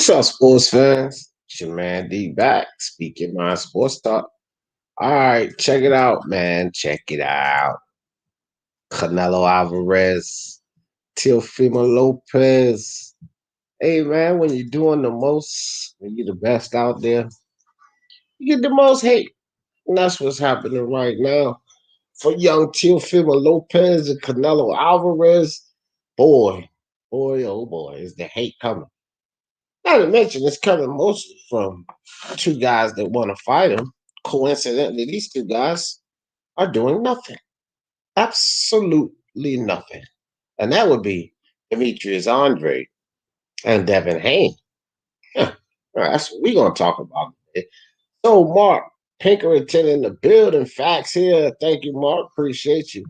What's up, sports fans? It's your man D back, speaking my sports talk. All right, check it out, man. Check it out. Canelo Alvarez, Teofimo Lopez. Hey, man, when you're doing the most, when you're the best out there, you get the most hate. And that's what's happening right now. For young Teofimo Lopez and Canelo Alvarez, boy, oh boy, is the hate coming. Not to mention, it's coming mostly from two guys that want to fight him. Coincidentally, these two guys are doing nothing. Absolutely nothing. And that would be Demetrius Andrade and Devin Haney. Huh. All right, that's what we're going to talk about today. So, Mark Pinkerton in the building. Facts here. Thank you, Mark. Appreciate you.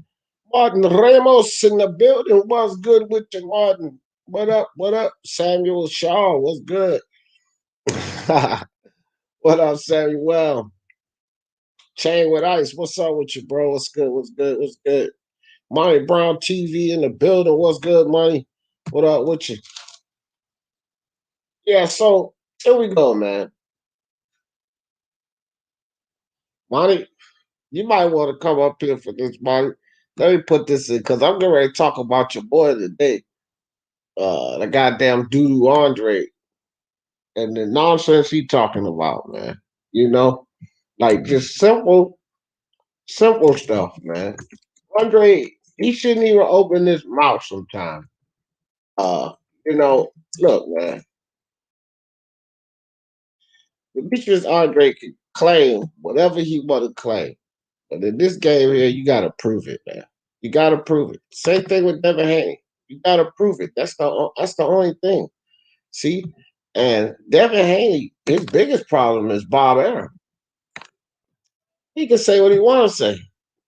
Martin Ramos in the building. What's good with you, Martin? What up? What up? Samuel Shaw. What's good? What up, Samuel? Chain with Ice. What's up with you, bro? What's good? What's good? What's good? Money Brown TV in the building. What's good, Money? What up with you? Yeah, so here we go, man. Money, you might want to come up here for this, Money. Let me put this in because I'm getting ready to talk about your boy today. The goddamn Dudu Andre and the nonsense he talking about, man. You know, like just simple stuff, man. Andre, he shouldn't even open his mouth sometimes. Uh, you know, look, man, Demetrius Andre can claim whatever he want to claim, but in this game here, you got to prove it, man. You got to prove it. Same thing with Devin Haney. You got to prove it. That's the only thing. See, and Devin Haney, his biggest problem is Bob Arum. He can say what he want to say.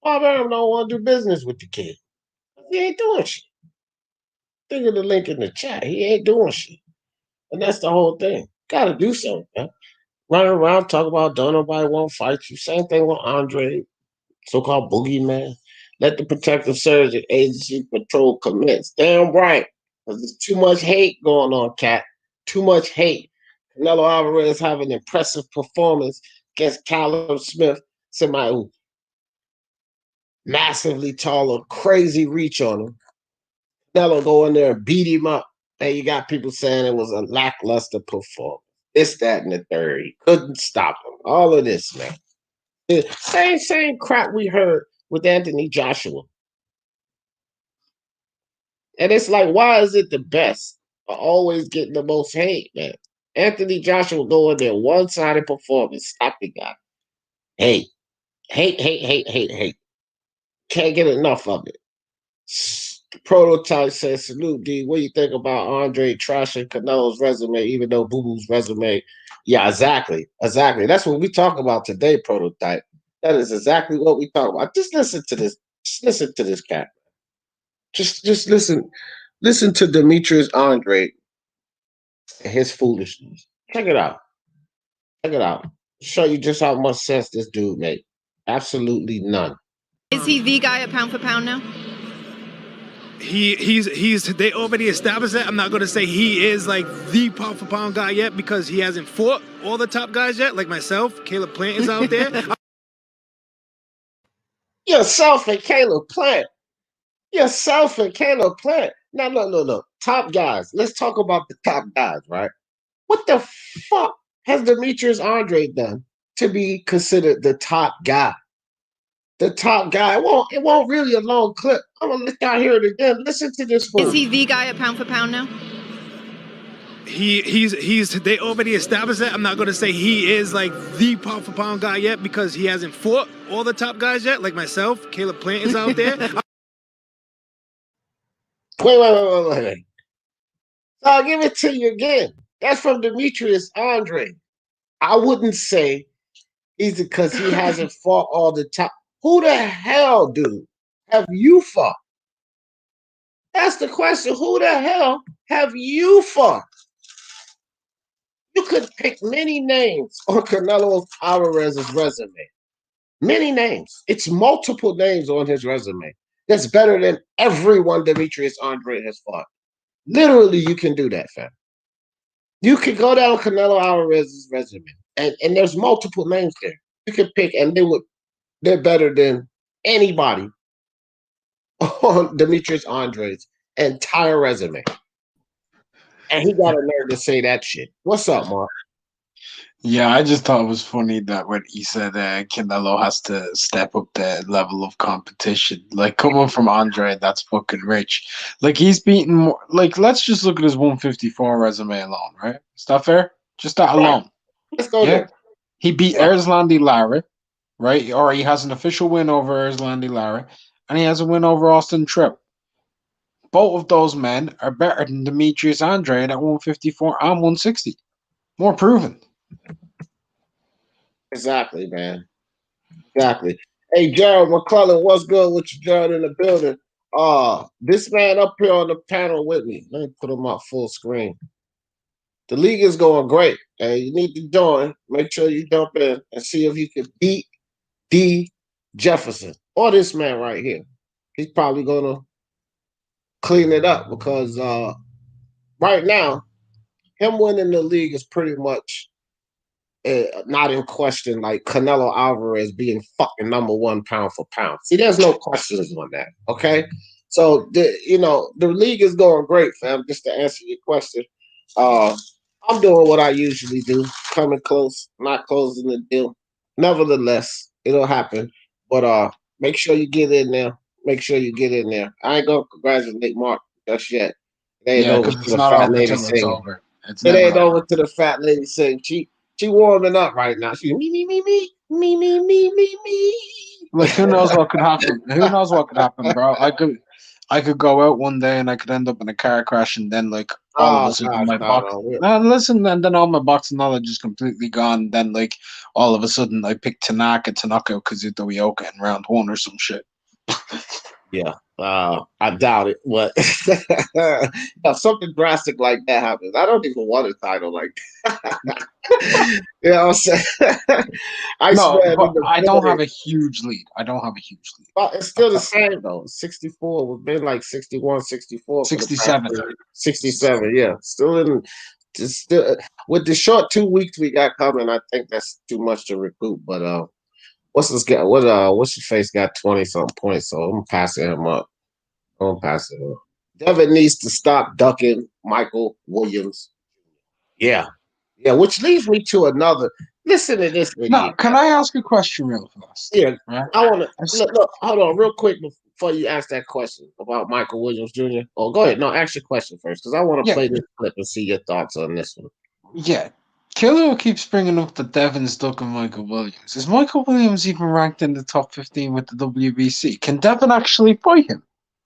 Bob Arum don't want to do business with the kid. He ain't doing shit. Think of the link in the chat. He ain't doing shit. And that's the whole thing. Got to do something, man. Running around talking about don't nobody want to fight you. Same thing with Andre, so-called boogeyman. Let the protective service agency patrol commence. Damn right. Because there's too much hate going on, Cat. Too much hate. Canelo Alvarez have an impressive performance against Callum Smith, somebody who massively taller, crazy reach on him. Canelo go in there and beat him up. And you got people saying it was a lackluster performance. This, that, and the third. He couldn't stop him. All of this, man. Same crap we heard with Anthony Joshua. And it's like, why is it the best? Always getting the most hate, man. Anthony Joshua go in there, one-sided performance, stop the guy. Hate. Hate. Can't get enough of it. Prototype says, salute, D. What do you think about Andre trashing Canelo's resume, even though Boo Boo's resume? Yeah, exactly. That's what we talk about today, Prototype. That is exactly what we talk about. Just listen to this. Just listen to this cat. Just listen. Listen to Demetrius Andrade and his foolishness. Check it out. Check it out. Show you just how much sense this dude made. Absolutely none. Is he the guy at pound for pound now? He's they already established that. I'm not going to say he is like the pound for pound guy yet because he hasn't fought all the top guys yet, like myself. Caleb Plant is out there. Yourself and Caleb Plant. Yourself and Caleb Plant. No. Top guys. Let's talk about the top guys, right? What the fuck has Demetrius Andrade done to be considered the top guy? The top guy. It won't really a long clip. I'm gonna let y'all hear it again. Listen to this fool. Is he the guy at pound for pound now? He's they already established that. I'm not going to say he is like the pound for pound guy yet because he hasn't fought all the top guys yet, like myself. Caleb Plant is out there. Wait. So I'll give it to you again. That's from Demetrius Andrade. I wouldn't say easy because he hasn't fought all the top. Who the hell, dude, have you fought? That's the question. Who the hell have you fought? You could pick many names on Canelo Alvarez's resume. Many names. It's multiple names on his resume. That's better than everyone Demetrius Andrade has fought. Literally, you can do that, fam. You could go down Canelo Alvarez's resume, and there's multiple names there. You could pick, and they're better than anybody on Demetrius Andrade's entire resume. And he got a nerve to say that shit. What's up, Mark? Yeah, I just thought it was funny that when he said Canelo has to step up the level of competition. Like, coming from Andre, that's fucking rich. Like, he's beaten more. Like, let's just look at his 154 resume alone, right? Is that fair? Just that alone. Let's go Yeah. there. He beat Erzlandi Lara, right? Or he has an official win over Erzlandi Lara, and he has a win over Austin Trout. Both of those men are better than Demetrius Andrade at 154 and 160. More proven. Exactly, man. Exactly. Hey, Gerald McClellan, what's good with you, Gerald, in the building? This man up here on the panel with me. Let me put him up full screen. The league is going great. And you need to join. Make sure you jump in and see if you can beat D. Jefferson or this man right here. He's probably gonna clean it up because right now, him winning the league is pretty much not in question, like Canelo Alvarez being fucking #1 pound for pound. See, there's no questions on that. Okay, so the league is going great, fam. Just to answer your question, I'm doing what I usually do, coming close, not closing the deal. Nevertheless, it'll happen, but make sure you get in there. Make sure you get in there. I ain't gonna congratulate Mark just yet. It ain't Yeah, over because to it's the not fat over lady till it's singing. over. It's It never ain't over. over to the fat lady singing. She warming up right now. She me, me, me, me, me, me, me, me, me. Like, who knows what could happen? Who knows what could happen, bro? I could go out one day and I could end up in a car crash, and then like all of Oh a sudden gosh, my box. no. Now listen, and then all my boxing knowledge is completely gone. Then like all of a sudden I pick Tanaka to knock out Kazuto Ioka in round 1 or some shit. Yeah. I doubt it, but if something drastic like that happens, I don't even want a title like that. You know what I'm saying? I No, swear, but I don't have a huge lead. I don't have a huge lead. but it's still the same though. 64. We've been like 61, 64 for the past 67. 67. Yeah, still in. Just still with the short 2 weeks we got coming. I think that's too much to recoup. But what's this guy? What's your face got 20 something points? So I'm passing him up. I'm passing him up. Devin needs to stop ducking Michael Williams. Yeah, yeah. Which leads me to another. Listen to this Now, idiot. can I ask a question real fast? Yeah, Right? I want to look. Hold on, real quick before you ask that question about Michael Williams Jr. Oh, go ahead. No, ask your question first because I want to Yeah, play this clip and see your thoughts on this one. yeah. Kilo keeps bringing up that Devin's ducking Michael Williams. Is Michael Williams even ranked in the top 15 with the WBC? Can Devin actually fight him?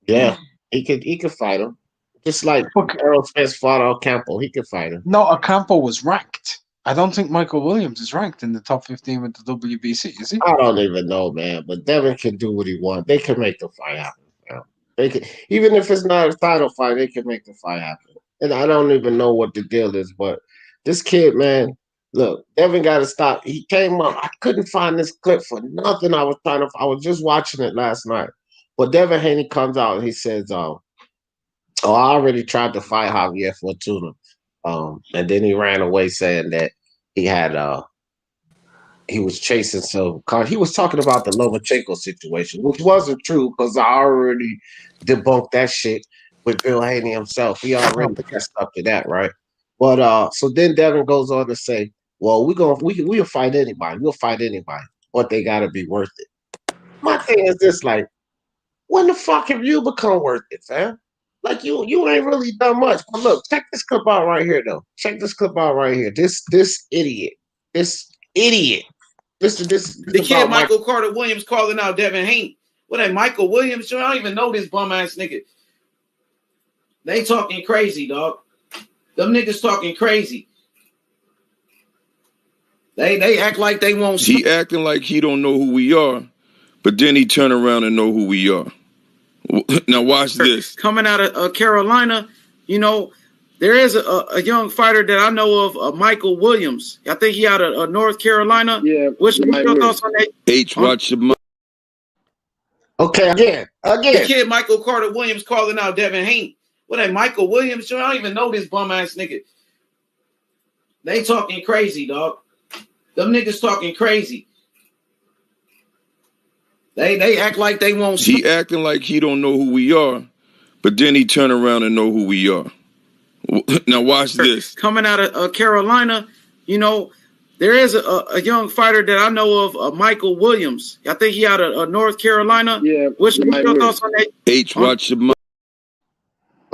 Yeah, he could fight him, just like Look, Errol Spence fought Ocampo. He could fight him. no, Ocampo was ranked. I don't think Michael Williams is ranked in the top 15 with the WBC, is he? I don't even know, man. But Devin can do what he wants. They can make the fight happen. Man. They can, even if it's not a title fight, they can make the fight happen. And I don't even know what the deal is, but this kid, man, look, Devin got to stop. He came up. I couldn't find this clip for nothing. I was just watching it last night. But Devin Haney comes out and he says, "Oh, I already tried to fight Javier Fortuna," and then he ran away saying that he had he was chasing some car. He was talking about the Lomachenko situation, which wasn't true because I already debunked that shit with Bill Haney himself. He already fessed up to that, right? But so then Devin goes on to say, "Well, we'll fight anybody. We'll fight anybody, but they got to be worth it." My thing is this: like, when the fuck have you become worth it, fam? Like you ain't really done much. But look, check this clip out right here, though. Check this clip out right here. This idiot. This The kid about Michael Carter Williams calling out Devin Haney. What that Michael Williams? I don't even know this bum ass nigga. They talking crazy, dog. Them niggas talking crazy. They act like they won't. He acting like he don't know who we are, but then he turn around and know who we are. Now watch this. Coming out of Carolina, you know, there is a young fighter that I know of, Michael Williams. I think he out of North Carolina. Yeah. What's your thoughts on that? H, watch your mouth. Okay, again. The kid Michael Carter Williams calling out Devin Haney. What that Michael Williams? I don't even know this bum ass nigga. They talking crazy, dog. Them niggas talking crazy. They act like they won't. He acting like he don't know who we are, but then he turn around and know who we are. Now watch this. Coming out of Carolina, you know, there is a young fighter that I know of, Michael Williams. I think he out of North Carolina. Yeah. What's your thoughts on that? H, watch your mouth.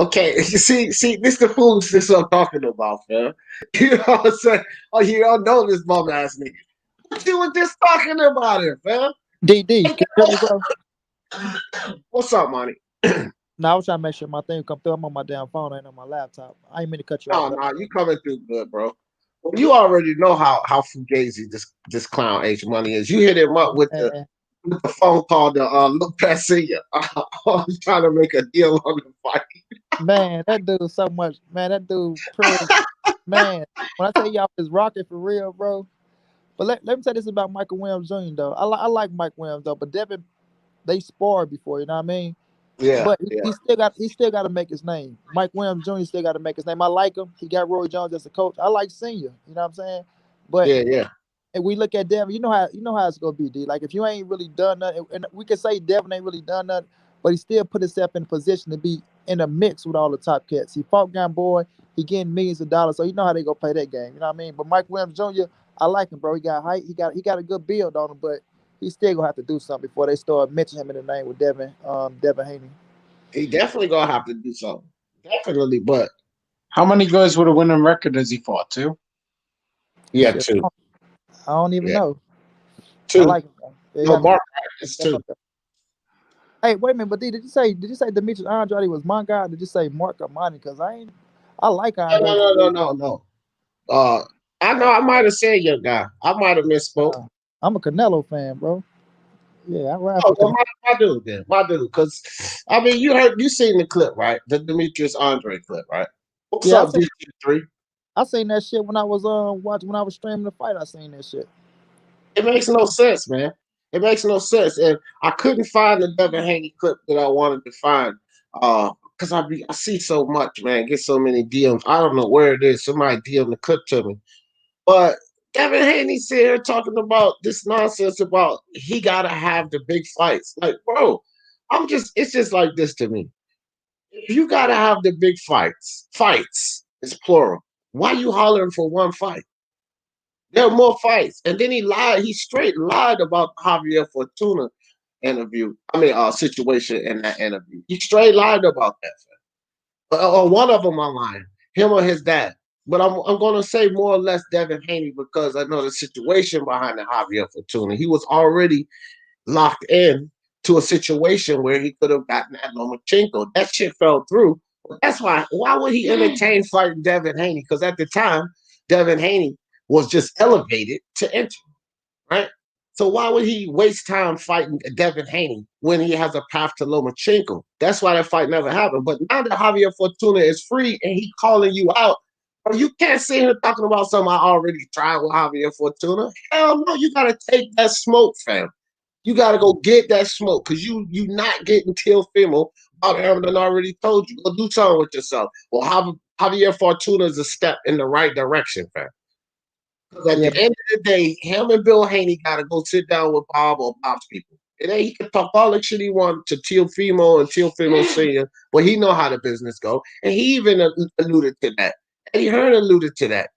Okay, you see, this the foolishness I'm talking about, man. You know what I'm saying? Oh, you don't know this bum ass nigga. What you were just talking about it, man? DD, can you hear me, bro? What's up, money? No, I was trying to make sure my thing come through. I'm on my damn phone, I ain't on my laptop. I ain't mean to cut you Oh, off. no, you coming through good, bro. Well, you already know how fugazi this clown H Money is. You hit him up with the phone call to Lopez Senior. I was trying to make a deal on the fight. Man, that dude so much. Man, that dude, man. When I tell y'all it's rocket for real, bro. But let me say this about Michael Williams Jr. though. I like Mike Williams though, but Devin, they sparred before, you know what I mean? Yeah. But he still got to make his name. Mike Williams Jr. still got to make his name. I like him. He got Roy Jones as a coach. I like Senior. You know what I'm saying? But yeah. And we look at Devin, you know how it's gonna be, D. Like if you ain't really done nothing, and we can say Devin ain't really done nothing, but he still put himself in a position to be in a mix with all the top cats. He fought Gun Boy, he getting millions of dollars, so you know how they gonna play that game. You know what I mean? But Mike Williams Jr., I like him, bro. He got height, he got a good build on him, but he still gonna have to do something before they start mentioning him in the name with Devin Haney. He definitely gonna have to do something. Definitely, but how many guys with a winning record has he fought? 2? Yeah, 2. I don't even know. 2. I like him. No, Mark is 2. Hey, wait a minute, but D, did you say Demetrius Andrade was my guy? Or did you say Mark Armani? Because I like Andrade. No. I know I might have said your guy. I might have misspoke. I'm a Canelo fan, bro. Yeah, I ride for Canelo. My dude, then. My dude. Because, I mean, you seen the clip, right? The Demetrius Andrade clip, right? What's up, DC3? I seen that shit when I was watching, when I was streaming the fight. I seen that shit. It makes no sense, man. It makes no sense. And I couldn't find the Devin Haney clip that I wanted to find. Because I see so much, man. Get so many DMs. I don't know where it is. Somebody DM the clip to me. But Devin Haney's here talking about this nonsense about he gotta have the big fights. Like, bro, it's just like this to me. If you gotta have the big fights, it's plural. Why you hollering for one fight? There are more fights. And then he lied. He straight lied about Javier Fortuna interview. Situation in that interview. He straight lied about that. Or one of them online, him or his dad. But I'm going to say more or less Devin Haney because I know the situation behind the Javier Fortuna. He was already locked in to a situation where he could have gotten that Lomachenko. That shit fell through. That's why would he entertain fighting Devin Haney? Because at the time, Devin Haney was just elevated to enter, right? So why would he waste time fighting Devin Haney when he has a path to Lomachenko? That's why that fight never happened. But now that Javier Fortuna is free and he calling you out, you can't sit here talking about something I already tried with Javier Fortuna. Hell no, you got to take that smoke, fam. You got to go get that smoke because you not getting Teofimo. Bob Arum already told you. Go do something with yourself. Well, Javier Fortuna is a step in the right direction, fam. Because at the end of the day, him and Bill Haney got to go sit down with Bob or Bob's people. And then he can talk all the shit he wants to Teofimo and Teofimo Sr., but he know how the business go. And he even alluded to that. Eddie Hearn alluded to that.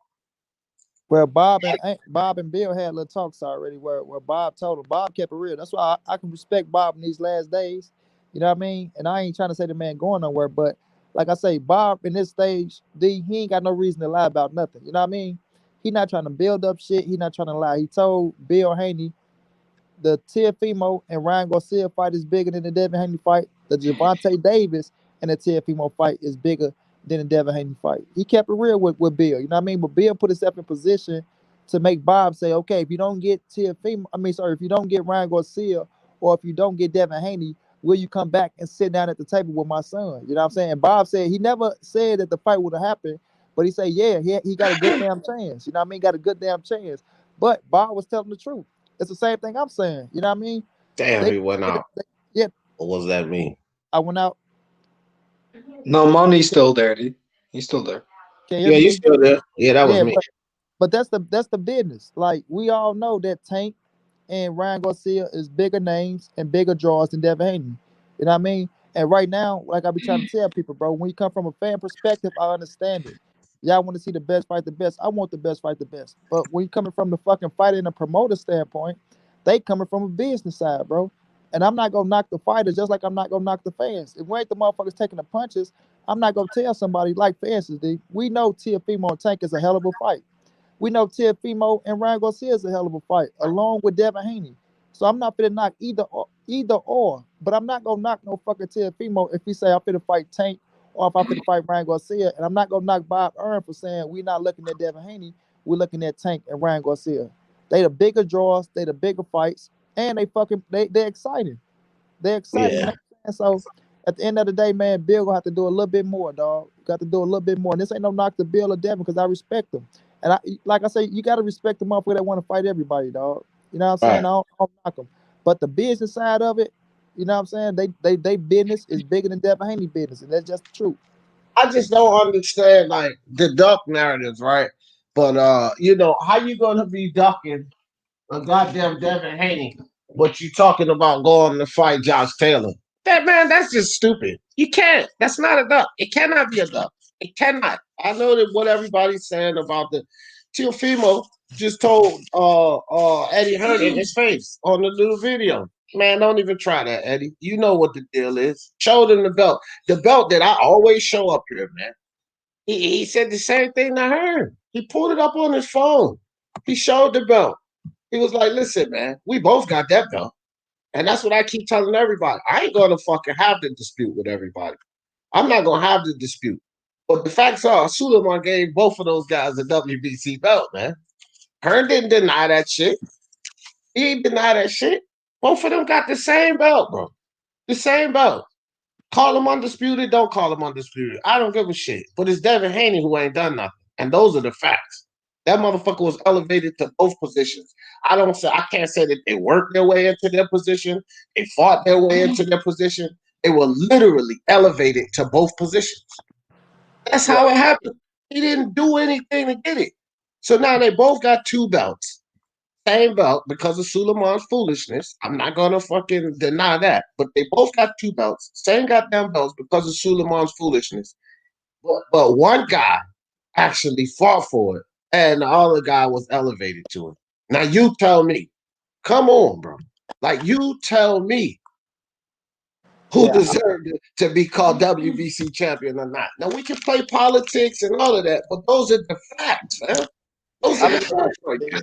Well, Bob and Bill had little talks already where Bob told him. Bob kept it real. That's why I can respect Bob in these last days. You know what I mean? And I ain't trying to say the man going nowhere, but like I say, Bob in this stage, he ain't got no reason to lie about nothing. You know what I mean? He not trying to build up shit. He not trying to lie. He told Bill Haney the Teofimo and Ryan Garcia fight is bigger than the Devin Haney fight. The Gervonta Davis and the Teofimo fight is bigger than the Devin Haney fight. He kept it real with Bill. You know what I mean? But Bill put himself in position to make Bob say, okay, if you don't get if you don't get Ryan Garcia or if you don't get Devin Haney, will you come back and sit down at the table with my son? You know what I'm saying? And Bob said he never said that the fight would have happened, but he said, yeah, he got a good damn chance. You know what I mean? Got a good damn chance. But Bob was telling the truth. It's the same thing I'm saying. You know what I mean? Damn, he went out. Yeah. What does that mean? I went out. No, Money's still there, dude. He's still there. Yeah, you still there. Yeah, that was me. But that's the business. Like we all know that Tank and Ryan Garcia is bigger names and bigger draws than Devin Haney. You know what I mean? And right now, like I be trying to tell people, bro, when you come from a fan perspective, I understand it. Y'all want to see the best fight the best. I want the best fight the best. But when you coming from the fucking fighter and the promoter standpoint, they coming from a business side, bro. And I'm not gonna knock the fighters just like I'm not gonna knock the fans. If we ain't the motherfuckers taking the punches, I'm not gonna tell somebody like fans is. We know Teofimo and Tank is a hell of a fight. We know Teofimo and Ryan Garcia is a hell of a fight, along with Devin Haney. So I'm not finna knock either or, but I'm not gonna knock no fucking Teofimo if he say I'm finna fight Tank or if I'm finna fight Ryan Garcia, and I'm not gonna knock Bob Earn for saying we not looking at Devin Haney, we're looking at Tank and Ryan Garcia. They the bigger draws, they the bigger fights, and they're exciting. They're exciting. You know Yeah. what I'm saying? So at the end of the day, man, Bill gonna have to do a little bit more, dog. Got to do a little bit more. And this ain't no knock to Bill or Devin because I respect them. And like I say, you got to respect the motherfucker that want to fight everybody, dog. You know what I'm saying? Right. I don't knock them. But the business side of it, you know what I'm saying? They business is bigger than Devin Haney business, and that's just the truth. I just don't understand like the duck narratives, right? But how you gonna be ducking a goddamn Devin Haney, but you talking about going to fight Josh Taylor? That's just stupid. You can't. That's not a duck. It cannot be a duck. It cannot. I know that what everybody's saying about the Teofimo just told Eddie Hearn in his face on the little video. Man, don't even try that, Eddie. You know what the deal is. Show them the belt. The belt that I always show up here, man. He said the same thing to Hearn. He pulled it up on his phone. He showed the belt. He was like, listen, man, we both got that belt. And that's what I keep telling everybody. I ain't gonna fucking have the dispute with everybody. I'm not gonna have the dispute. But the facts are, Suleiman gave both of those guys a WBC belt, man. Hearn didn't deny that shit. He didn't deny that shit. Both of them got the same belt, bro. The same belt. Call them undisputed, don't call them undisputed. I don't give a shit. But it's Devin Haney who ain't done nothing. And those are the facts. That motherfucker was elevated to both positions. I can't say that they worked their way into their position. They fought their way into their position. They were literally elevated to both positions. That's how it happened. He didn't do anything to get it. So now they both got two belts. Same belt because of Suleiman's foolishness. I'm not gonna fucking deny that. But they both got two belts. Same goddamn belts because of Suleiman's foolishness. But one guy actually fought for it, and the other guy was elevated to it. Now you tell me, come on, bro. Like you tell me who deserved to be called WBC champion or not. Now we can play politics and all of that, but those are the facts, man. Those are the facts right there.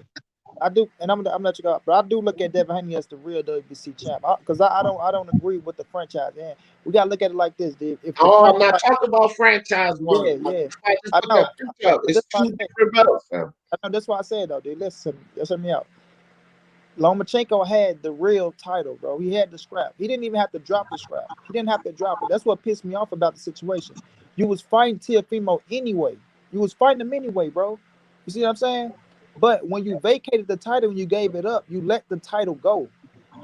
I do, and I'm gonna let you go. But I do look at Devin Haney as the real WBC champ because I don't agree with the franchise. And we gotta look at it like this, dude. If the I'm not talking about franchise one. yeah. I just I look know. at franchise. It's two different belts, fam. I know that's why I said though, dude. Listen, hear me out. Lomachenko had the real title, bro. He had the scrap. He didn't even have to drop the scrap. He didn't have to drop it. That's what pissed me off about the situation. You was fighting Teofimo anyway. You was fighting him anyway, bro. You see what I'm saying? But when you vacated the title and you gave it up, you let the title go.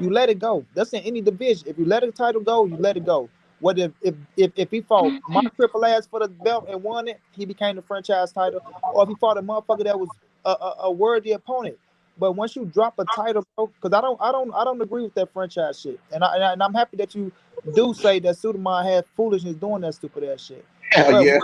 You let it go. That's in any division. If you let the title go, you let it go. What if he fought my triple ass for the belt and won it, he became the franchise title. Or if he fought a motherfucker that was a worthy opponent. But once you drop a title, bro, because I don't agree with that franchise shit. And I'm happy that you do say that Suleiman had foolishness doing that stupid ass shit. Hell But yeah.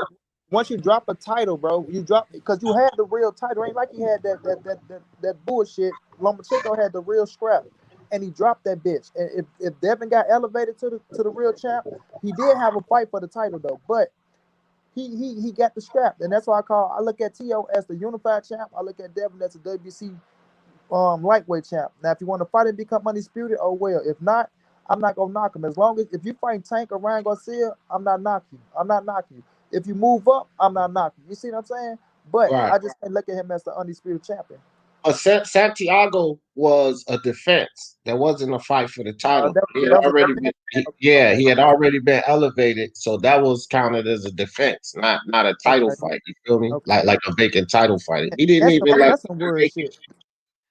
once you drop a title, bro, you drop because you had the real title. Ain't like he had that bullshit. Lomachenko had the real scrap, and he dropped that bitch. And if Devin got elevated to the real champ, he did have a fight for the title though. But he got the scrap, and that's why I look at Tio as the unified champ. I look at Devin as a WBC lightweight champ. Now, if you want to fight and become undisputed, oh well. If not, I'm not gonna knock him. As long as if you fight Tank or Ryan Garcia, I'm not knocking you. I'm not knocking you. If you move up, I'm not knocking you. You see what I'm saying? But Right. I just can't look at him as the undisputed champion. Santiago was a defense. There wasn't a fight for the title. He had already been elevated, so that was counted as a defense, not a title fight. You feel me? Okay. Like a vacant title fight. He didn't That's some weird shit.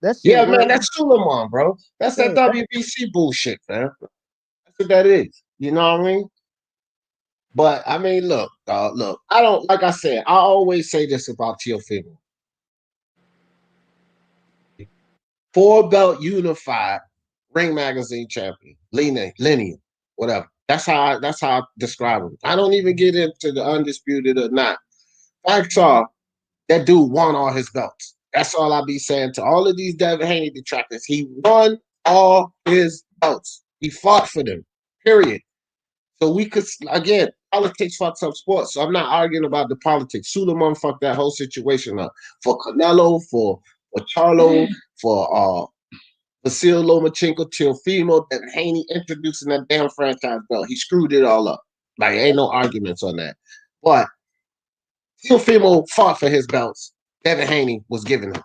That shit Yeah, weird. man, that's Suleiman, bro. That's that WBC bullshit, man. That's what that is. You know what I mean? But I mean, look. I don't like I said. I always say this about Teofimo. 4-belt unified Ring Magazine champion, linear, whatever. That's how I describe him. I don't even get into the undisputed or not. Facts are that dude won all his belts. That's all I be saying to all of these Devin Haney detractors. He won all his belts. He fought for them. Period. So we could, again, politics fucks up sports. So I'm not arguing about the politics. Suleiman fucked that whole situation up. For Canelo, for Charlo, for Vasil Lomachenko, Teofimo, and Haney introducing that damn franchise belt. He screwed it all up. Like, ain't no arguments on that. But Teofimo fought for his belts. Devin Haney was giving them.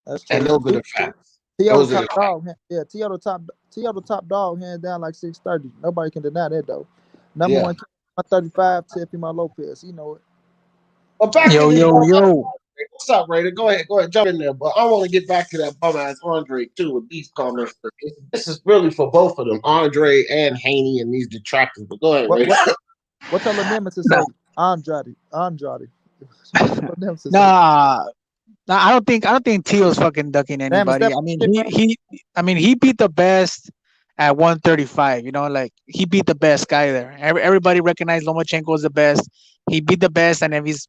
That's true. And those are the facts. T.O. the top dog. Yeah, T.O. the top dog, hands down like 630. Nobody can deny that though. Number one, 135, Teofimo Lopez. You know it. But back yo. What's up, Raider? Go ahead, jump in there. But I want to get back to that bum ass Andre too with these comments. This is really for both of them, Andre and Haney and these detractors. But go ahead, Raider. What's your nemesis say? Andrade. Nah, I don't think Teo's fucking ducking anybody. He beat the best at 135. You know, like he beat the best guy there. Everybody recognized Lomachenko was the best. He beat the best, and if he's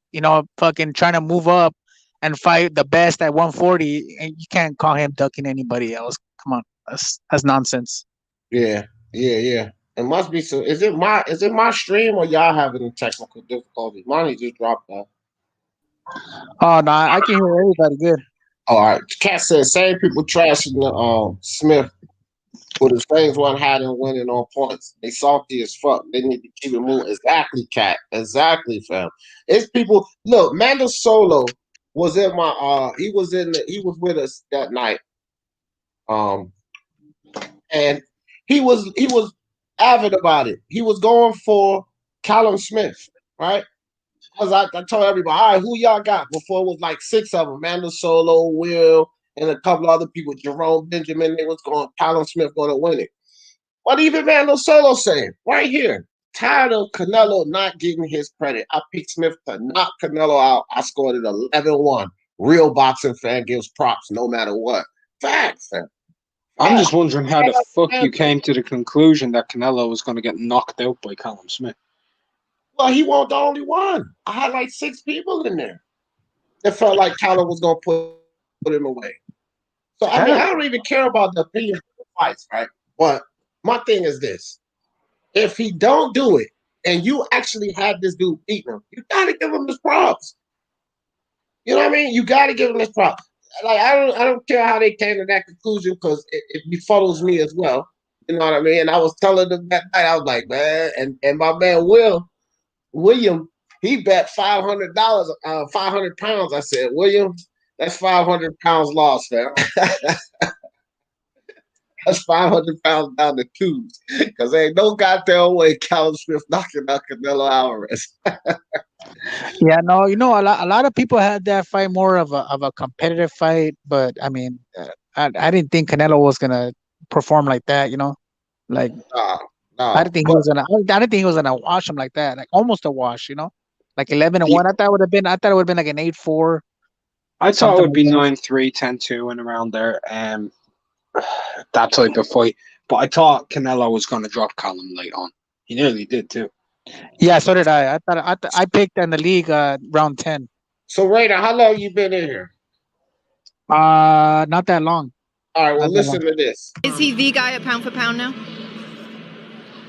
fucking trying to move up and fight the best at 140, and you can't call him ducking anybody else. Come on, that's nonsense. Yeah. It must be so. Is it my stream or y'all having a technical difficulty? Mine just dropped off. Oh no, I can hear everybody good. All right. Cat says same people trashing the Smith with his things one had and winning on points. They salty as fuck. They need to keep it moving. Exactly, Cat. Exactly, fam. It's people. Look, Mando Solo was in my he was with us that night. And he was avid about it. He was going for Callum Smith, right? Because I told everybody, all right, who y'all got? Before it was like 6 of them, Mando Solo, Will, and a couple other people, Jerome Benjamin, they was going, Callum Smith going to win it. What even Mando Solo saying? Right here. Tired of Canelo not getting his credit. I picked Smith to knock Canelo out. I scored it 11-1. Real boxing fan gives props no matter what. Facts, fam. I'm just wondering how the fuck you came to the conclusion that Canelo was going to get knocked out by Callum Smith. Well, he wasn't the only one. I had like 6 people in there that felt like Callum was going to put him away. So, I mean, I don't even care about the opinion of the fights, right? But my thing is this. If he don't do it, and you actually have this dude beating him, you got to give him his props. You know what I mean? You got to give him his props. Like I don't care how they came to that conclusion because it befuddles me as well. You know what I mean? And I was telling them that night, I was like, man, and my man William, he bet $500, 500 pounds. I said, William, that's 500 pounds lost, fam. That's 500 pounds down the tubes. Because there ain't no goddamn way Callum Smith knocking out Canelo Alvarez. Yeah, no, a lot of people had that fight more of a competitive fight, but I mean, I didn't think Canelo was gonna perform like that. Like no. I didn't think he was gonna wash him like that, like almost a wash. Like 11-1. I thought it would have been like an 8-4. I thought it would be 9-3, 10-2, and around there. That type of fight. But I thought Canelo was going to drop Callum late on. He nearly did too. Yeah, so did I. I picked in the league round 10. So Raider, how long you been in here? Not that long. All right, well listen to this. Is he the guy at pound for pound now?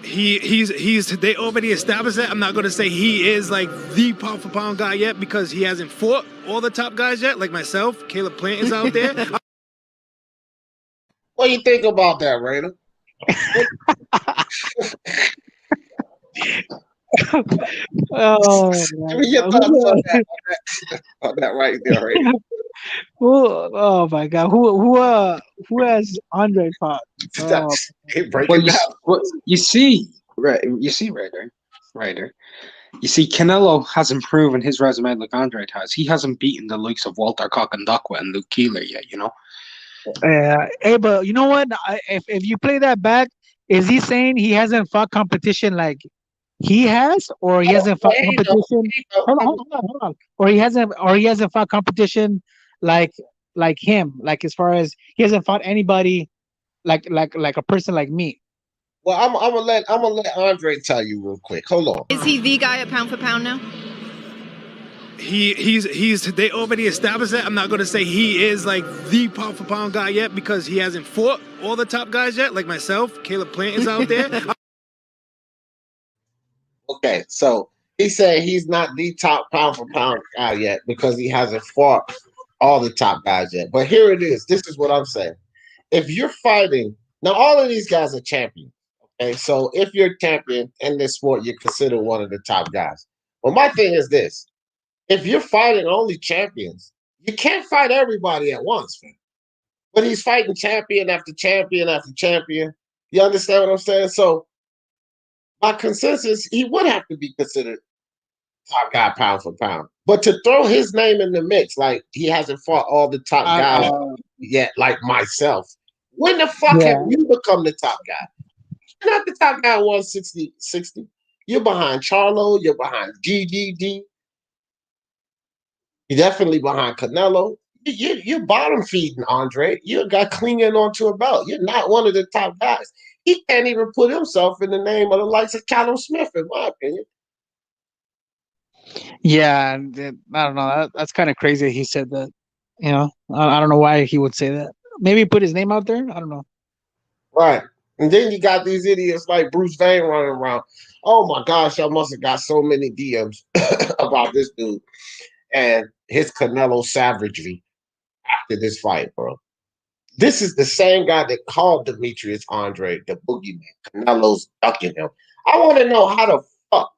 He's they already established that. I'm not going to say he is like the pound for pound guy yet because he hasn't fought all the top guys yet, like myself. Caleb Plant is out there. What do you think about that, Raider? Oh, Give me your thoughts on that right there, Raider. Oh my God! Who has Andre fought? You see, Ryder. You see, Canelo hasn't proven his resume like Andrade has. He hasn't beaten the likes of Walter Cockandakwa and Luke Keeler yet. Hey, but you know what? If you play that back, is he saying he hasn't fought competition like he has, or he hasn't fought competition? Hold on. Or he hasn't fought competition like like him. Like as far as he hasn't fought anybody like a person like me. Well, I'm gonna let Andre tell you real quick. Hold on. Is he the guy at pound for pound now? He's they already established that. I'm not gonna say he is like the pound for pound guy yet because he hasn't fought all the top guys yet, like myself. Caleb Plant is out there. Okay, so he said he's not the top pound for pound guy yet because he hasn't fought all the top guys yet. But here it is. This is what I'm saying. If you're fighting now, all of these guys are champions. Okay, so if you're a champion in this sport, you're considered one of the top guys. Well, my thing is this: if you're fighting only champions, you can't fight everybody at once, man. But he's fighting champion after champion after champion. You understand what I'm saying? So, by consensus, he would have to be considered top guy pound for pound. But to throw his name in the mix, like he hasn't fought all the top guys yet, like myself, when the fuck have you become the top guy? You're not the top guy at 160, 60. You're behind Charlo. You're behind GGG. You're definitely behind Canelo. You're bottom feeding, Andre. You're a guy clinging onto a belt. You're not one of the top guys. He can't even put himself in the name of the likes of Callum Smith, in my opinion. Yeah, I don't know. That's kind of crazy. He said that. You know, I don't know why he would say that. Maybe he put his name out there. I don't know. Right. And then you got these idiots like Bruce Vane running around. Oh my gosh, I must have got so many DMs about this dude and his Canelo savagery after this fight, bro. This is the same guy that called Demetrius Andrade the boogeyman. Canelo's ducking him. I want to know how the fuck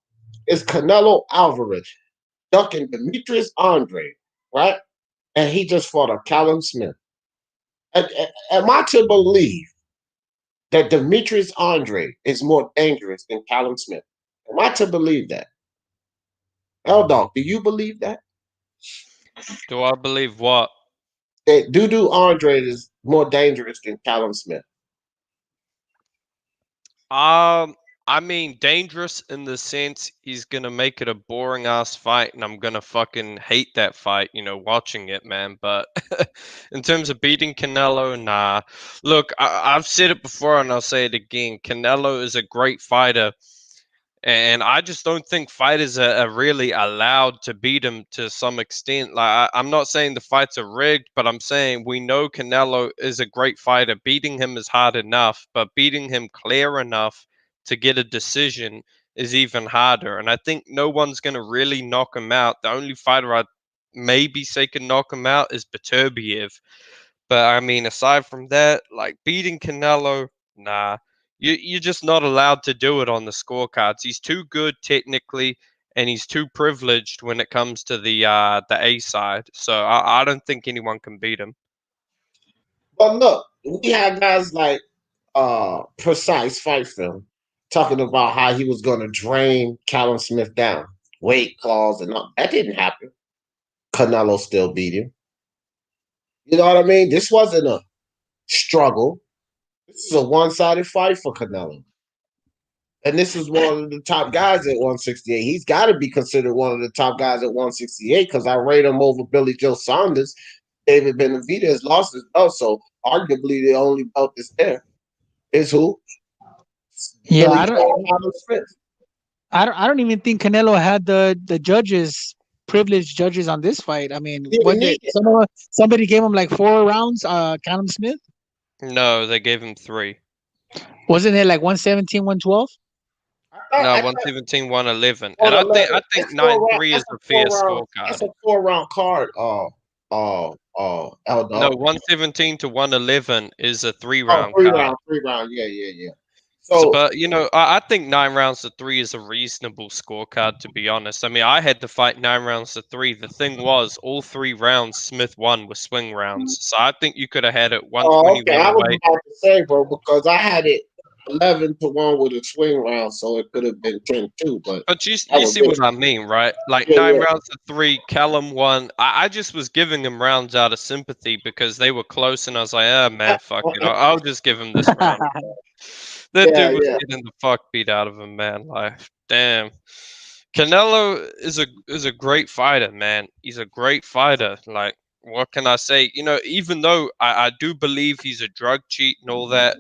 is Canelo Alvarez ducking Demetrius Andrade, right? And he just fought a Callum Smith. Am I to believe that Demetrius Andrade is more dangerous than Callum Smith? Am I to believe that? Dog, do you believe that? Do I believe what? That Dudu Andrade is more dangerous than Callum Smith? I mean, dangerous in the sense he's gonna make it a boring ass fight, and I'm gonna fucking hate that fight, watching it, man. But in terms of beating Canelo, nah. Look, I've said it before, and I'll say it again. Canelo is a great fighter, and I just don't think fighters are really allowed to beat him to some extent. Like, I'm not saying the fights are rigged, but I'm saying we know Canelo is a great fighter. Beating him is hard enough, but beating him clear enough to get a decision is even harder. And I think no one's going to really knock him out. The only fighter I'd maybe say can knock him out is Beterbiev. But I mean, aside from that, like beating Canelo, nah. You're just not allowed to do it on the scorecards. He's too good technically, and he's too privileged when it comes to the A side. So I don't think anyone can beat him. But look, we had guys like Precise Fight Film talking about how he was going to drain Callum Smith down, weight clause and all. That didn't happen. Canelo still beat him. You know what I mean? This wasn't a struggle. This is a one-sided fight for Canelo. And this is one of the top guys at 168. He's got to be considered one of the top guys at 168 because I rate him over Billy Joe Saunders. David Benavidez has lost his belt, so arguably the only belt that's there is who? Yeah, I don't even think Canelo had the judges, privileged judges on this fight. I mean, somebody gave him like 4 rounds, Callum Smith? No, they gave him 3. Wasn't it like 117, 112? No, 117, 111. And I think 9-3 is a fair scorecard. That's a 4-round card. No, 117 to 111 is a 3-round card. 3-round, yeah. So, but I think 9 rounds to 3 is a reasonable scorecard, to be honest. I mean, I had to fight 9 rounds to 3. The thing was, all 3 rounds Smith won were swing rounds. So I think you could have had it 121 okay. I was about to say, bro, because I had it 11-1 with a swing round, so it could have been 10-2. But you see what I mean, right? Like 9 rounds to 3, Callum won. I just was giving him rounds out of sympathy because they were close, and I was like, man, fuck it. I'll just give him this round. That dude was getting the fuck beat out of him, man. Like, damn. Canelo is a great fighter, man. He's a great fighter. Like, what can I say? You know, even though I do believe he's a drug cheat and all that,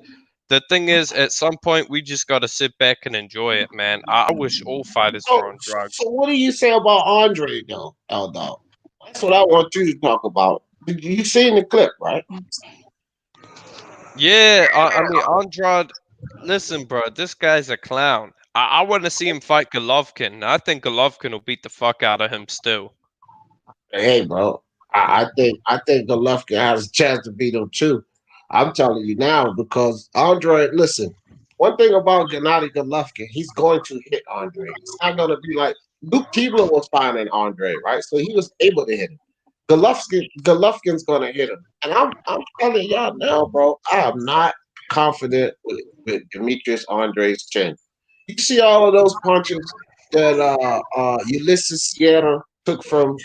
the thing is, at some point, we just got to sit back and enjoy it, man. I wish all fighters were on drugs. So what do you say about Andre though, L Dog? That's what I want you to talk about. You seen the clip, right? Yeah, I mean, Andrade, listen, bro, this guy's a clown. I want to see him fight Golovkin. I think Golovkin will beat the fuck out of him still. Hey, bro, I think Golovkin has a chance to beat him too. I'm telling you now because Andre. Listen, one thing about Gennady Golovkin, he's going to hit Andre. It's not going to be like Luke Keebler was finding Andre, right? So he was able to hit him. Golovkin's going to hit him, and I'm telling y'all now, bro. I am not confident with Demetrius Andre's chin. You see all of those punches that Ulysses Sierra took from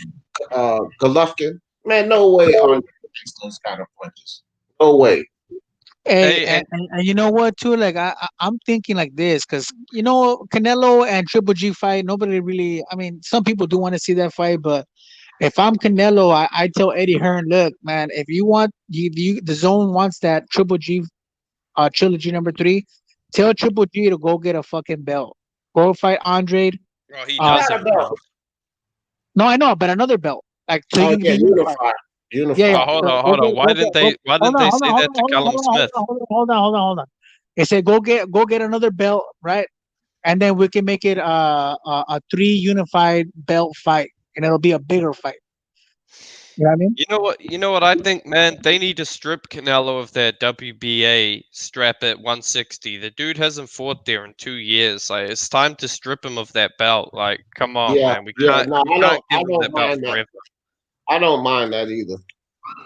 Golovkin, man, no way Andre takes those kind of punches. No way. Hey, Hey, and you know what too? Like I'm thinking like this because you know Canelo and Triple G fight. Nobody really. I mean, some people do want to see that fight, but if I'm Canelo, I tell Eddie Hearn, look, man, if you want the zone wants that Triple G trilogy #3, tell Triple G to go get a fucking belt. Go fight Andre. bro, he Uh, Not doesn't, bro. about. no, I know, but another belt, like so he Oh can yeah, be unified. unified. Yeah, Unified. yeah. Oh, hold So on, hold on. Why didn't they? Why hold didn't on, they hold on, say hold that on, to hold on, Callum hold on, Smith? hold on. They said go get another belt, right? And then we can make it a 3 unified belt fight, and it'll be a bigger fight. You know what I mean? You know what? You know what I think, man. They need to strip Canelo of their WBA strap at 160. The dude hasn't fought there in 2 years. Like it's time to strip him of that belt. Like, come on, Yeah, man. We yeah. can't No, we can't I give him don't that belt mind that. forever. I don't mind that either.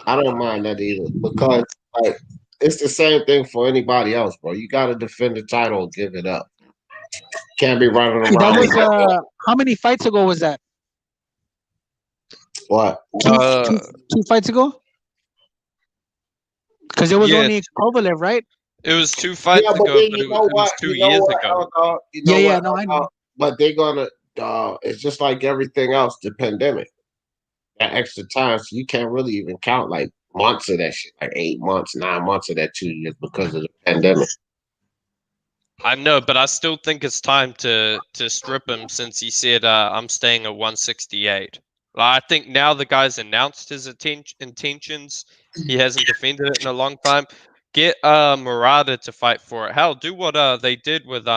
I don't mind that either because like it's the same thing for anybody else, bro. You got to defend the title, and give it up. Can't be running That around with was that belt. how many fights ago was that? What? Two, Uh, two, 2 fights ago? Because it was yeah, only Kovalev, right? it was 2 fights Yeah, but ago, then but you know it was what? 2 years ago. You Yeah, know yeah, what? no, I know. But they're gonna. It's just like everything else. The pandemic. That extra time, so you can't really even count like months of that shit, like 8 months, 9 months of that 2 years because of the pandemic. I know, but I still think it's time to strip him since he said I'm staying at 168. Like, I think now the guy's announced his intentions. He hasn't defended it in a long time. Get Murata to fight for it. Hell, do what they did with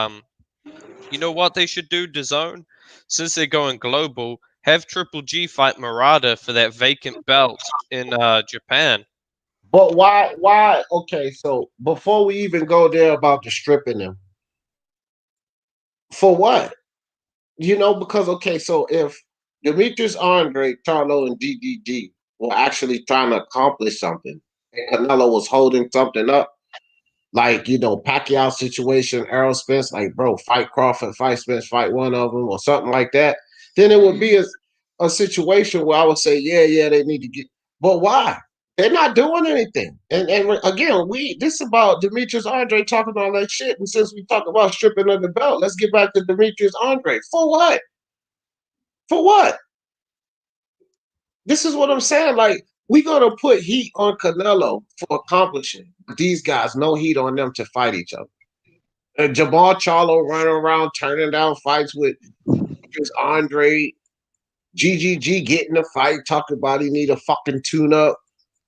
you know what they should do, DAZN? Since they're going global, have Triple G fight Murata for that vacant belt in Japan. But why? Why? Okay, so before we even go there about the stripping them, for what? You know, because okay, so if Demetrius Andre, Charlo, and DDG were actually trying to accomplish something, and Canelo was holding something up, like Pacquiao situation, Errol Spence, like bro, fight Crawford, fight Spence, fight one of them, or something like that, then it would be a situation where I would say, yeah, they need to get. But why? They're not doing anything. And again, this is about Demetrius Andre talking all that shit. And since we talk about stripping of the belt, let's get back to Demetrius Andre. For what? For what? This is what I'm saying. Like, we're gonna put heat on Canelo for accomplishing these guys. No heat on them to fight each other. And Jamal Charlo running around turning down fights with Demetrius Andre. GGG getting a fight, talking about he need a fucking tune up.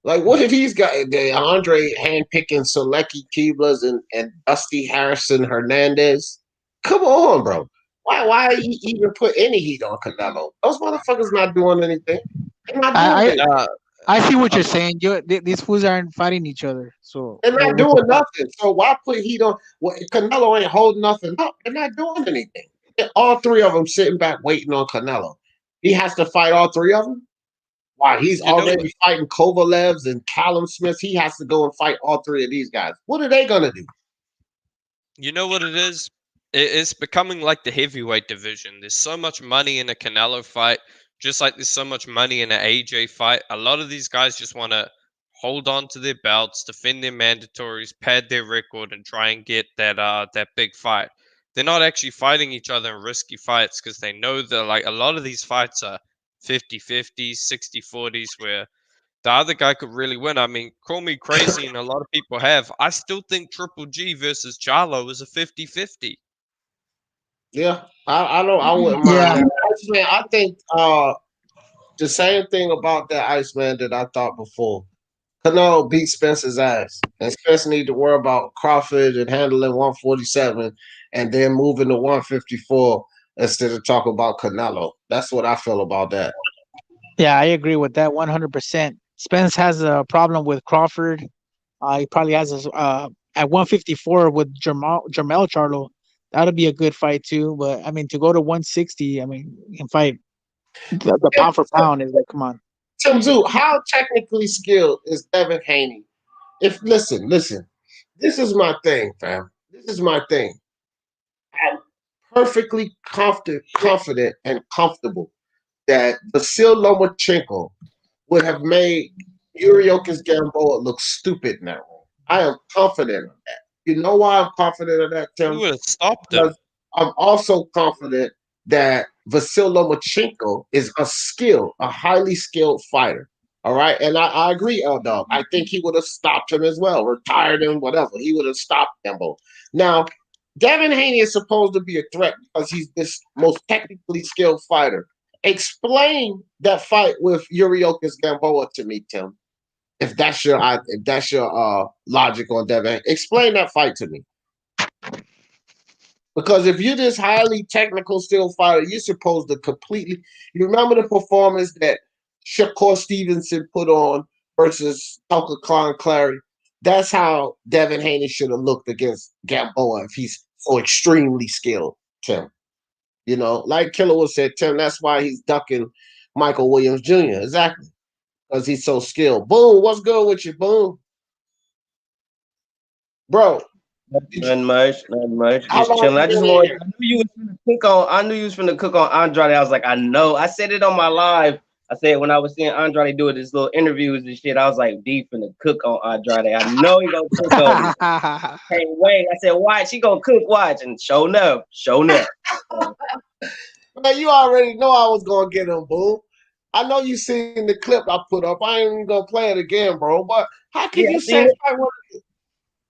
Like, what if he's got Andre handpicking Selecki Keeblers and Dusty Harrison Hernandez? Come on, bro. Why you even put any heat on Canelo? Those motherfuckers not doing anything. They're not doing I anything. I see what Uh, you're saying. These fools aren't fighting each other. So They're not what's the doing point? nothing. So why put heat on? Well, Canelo ain't holding nothing up. They're not doing anything. All three of them sitting back waiting on Canelo. He has to fight all three of them. Why? He's you know what? already fighting Kovalevs and Callum Smiths. He has to go and fight all three of these guys. What are they gonna do? You know what it is? It's becoming like the heavyweight division. There's so much money in a Canelo fight, just like there's so much money in an AJ fight. A lot of these guys just want to hold on to their belts, defend their mandatories, pad their record, and try and get that big fight. They're not actually fighting each other in risky fights because they know that like a lot of these fights are 50-50s, 60-40s, where the other guy could really win. I mean, call me crazy, and a lot of people have. I still think Triple G versus Charlo is a 50-50. Yeah, I know. I wouldn't Yeah. mind that. Iceman, I think the same thing about that Iceman that I thought before. Canelo beat Spencer's ass, and Spencer need to worry about Crawford and handling 147, and then moving to 154 instead of talking about Canelo. That's what I feel about that. Yeah, I agree with that 100%. Spence has a problem with Crawford. He probably has at 154 with Jermell Charlo. That'll be a good fight too. But I mean, to go to 160, I mean, and fight the pound for pound is like, come on. Tim Zoo, how technically skilled is Devin Haney? If listen, this is my thing, fam. This is my thing. I'm perfectly confident and comfortable that Vasil Lomachenko would have made Yuriokis Gamboa look stupid in that role. I am confident of that. You know why I'm confident of that, Tim? Who would have stopped him? Because I'm also confident that Vasil Lomachenko is a highly skilled fighter. All right. And I agree, L Dog. I think he would have stopped him as well, retired him, whatever. He would have stopped them both. Now, Devin Haney is supposed to be a threat because he's this most technically skilled fighter. Explain that fight with Yuriokis Gamboa to me, Tim. If that's your logic on Devin, explain that fight to me. Because if you're this highly technical still fighter, you're supposed to completely. You remember the performance that Shakur Stevenson put on versus Tucker Klein Clary? That's how Devin Haney should have looked against Gamboa if he's so extremely skilled, Tim. You know, like Killer was said, Tim, that's why he's ducking Michael Williams Jr. Exactly. Because he's so skilled. Boom, what's good with you, Boom? Bro. Nothing much. Just chilling. I knew you was finna cook on Andrade. I was like, I know. I said it on my live. I said when I was seeing Andrade do his little interviews and shit, I was like, D finna cook on Andrade. I know he gonna cook on me. Can't wait. I said, watch, he gonna cook, watch. And show enough. Man, you already know I was gonna get him, Boom. I know you seen the clip I put up. I ain't even gonna play it again, bro. But how can you say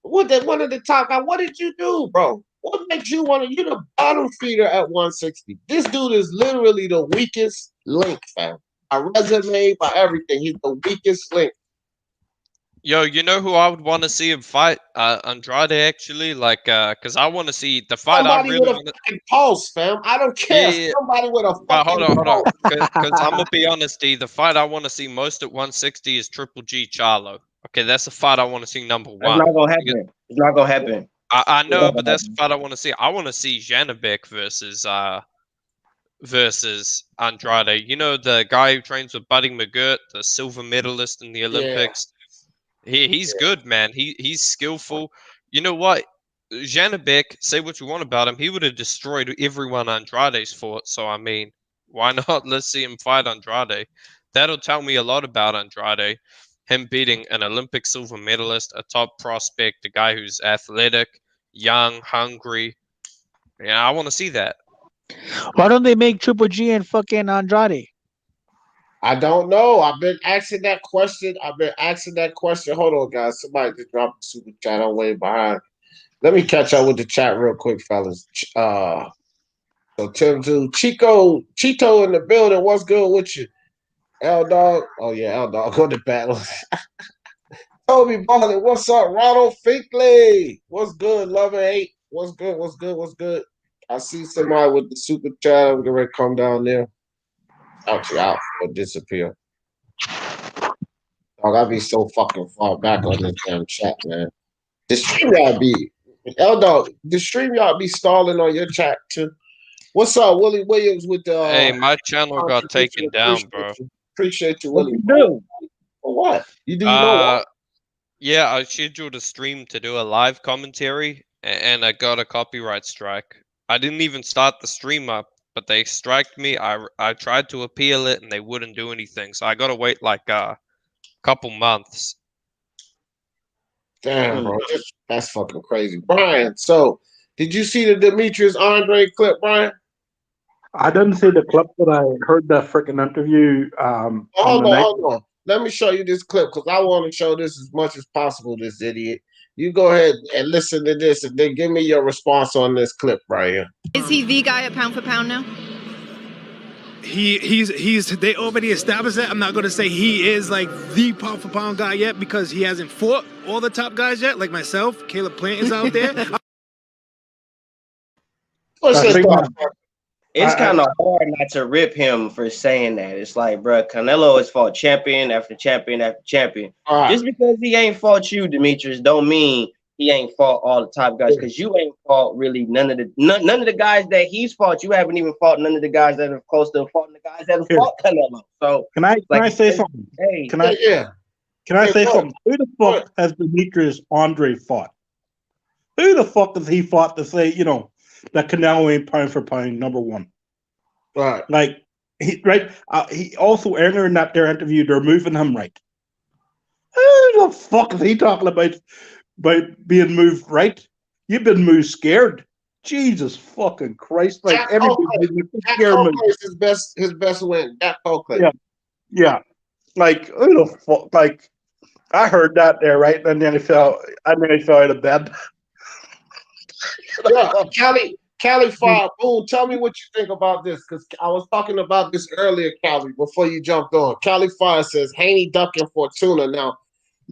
one of the top guys? What did you do, bro? What makes you want to? You're the bottom feeder at 160. This dude is literally the weakest link, fam. By resume, by everything, he's the weakest link. Yo, you know who I would want to see him fight? Andrade, actually, like, cause I want to see the fight. Somebody with a fucking pulse, fam. I don't care. Yeah. Somebody with a fucking hold on. Cause I'm gonna be honest, D. The fight I want to see most at 160 is Triple G Charlo. Okay, that's the fight I want to see number one. It's not gonna happen. It's not gonna happen. I know, but that's the fight I want to see. I want to see Janabek versus Andrade. You know, the guy who trains with Buddy McGirt, the silver medalist in the Olympics. Yeah. He's good, man. He's skillful. You know what? Janabek, say what you want about him, he would have destroyed everyone Andrade's fought. So, I mean, why not? Let's see him fight Andrade. That'll tell me a lot about Andrade. Him beating an Olympic silver medalist, a top prospect, a guy who's athletic, young, hungry. Yeah, I want to see that. Why don't they make Triple G and fucking Andrade? I don't know. I've been asking that question. Hold on, guys. Somebody just dropped a super chat. I'm way behind. Let me catch up with the chat real quick, fellas. So Tim to Cheeto in the building. What's good with you? L Dog. Oh yeah, L Dog. Go to battle. Toby Barley, what's up? Ronald Finkley. What's good? Love and hate. What's good? I see somebody with the super chat. I'm gonna come down there. Out or disappear. Dog, I be so fucking far back on this damn chat, man. The stream y'all be L Dog, the stream y'all be stalling on your chat too. What's up, Willie Williams with the hey, my channel got taken down, bro. Appreciate you, Willie. What you do? For what? You know what? Yeah, I scheduled a stream to do a live commentary and I got a copyright strike. I didn't even start the stream up, but they striked me. I tried to appeal it and they wouldn't do anything. So I got to wait like a couple months. Damn, bro. That's fucking crazy. Brian, so did you see the Demetrius Andrade clip, Brian? I didn't see the clip, but I heard the freaking interview. Hold on. let me show you this clip because I want to show this as much as possible. This idiot. You go ahead and listen to this, and then give me your response on this clip right here. Is he the guy at pound for pound now? He's they already established that. I'm not gonna say he is like the pound for pound guy yet because he hasn't fought all the top guys yet, like myself. Caleb Plant is out there. It's kind of hard not to rip him for saying that. It's like, bro, Canelo has fought champion after champion after champion. Just because he ain't fought you, Demetrius, don't mean he ain't fought all the top guys. Because you ain't fought really none of the guys that he's fought. You haven't even fought none of the guys that are close to fought the guys that have fought Canelo. So can I say something? Hey, can I say something? Who the fuck has Demetrius Andrade fought? Who the fuck has he fought to say, you know, that Canelo ain't pound for pound number one? Right. Like he also earlier in that their interview, they're moving him right. Who the fuck is he talking about being moved right? You've been moved scared. Jesus fucking Christ! Like everybody scared. His best win. That Oakley. Yeah. Like who the fuck? Like I heard that there, right? And then I fell out of bed. Yeah, Cali Fire, boom. Tell me what you think about this, because I was talking about this earlier, Cali, before you jumped on. Cali Fire says Haney ducking Fortuna. Now,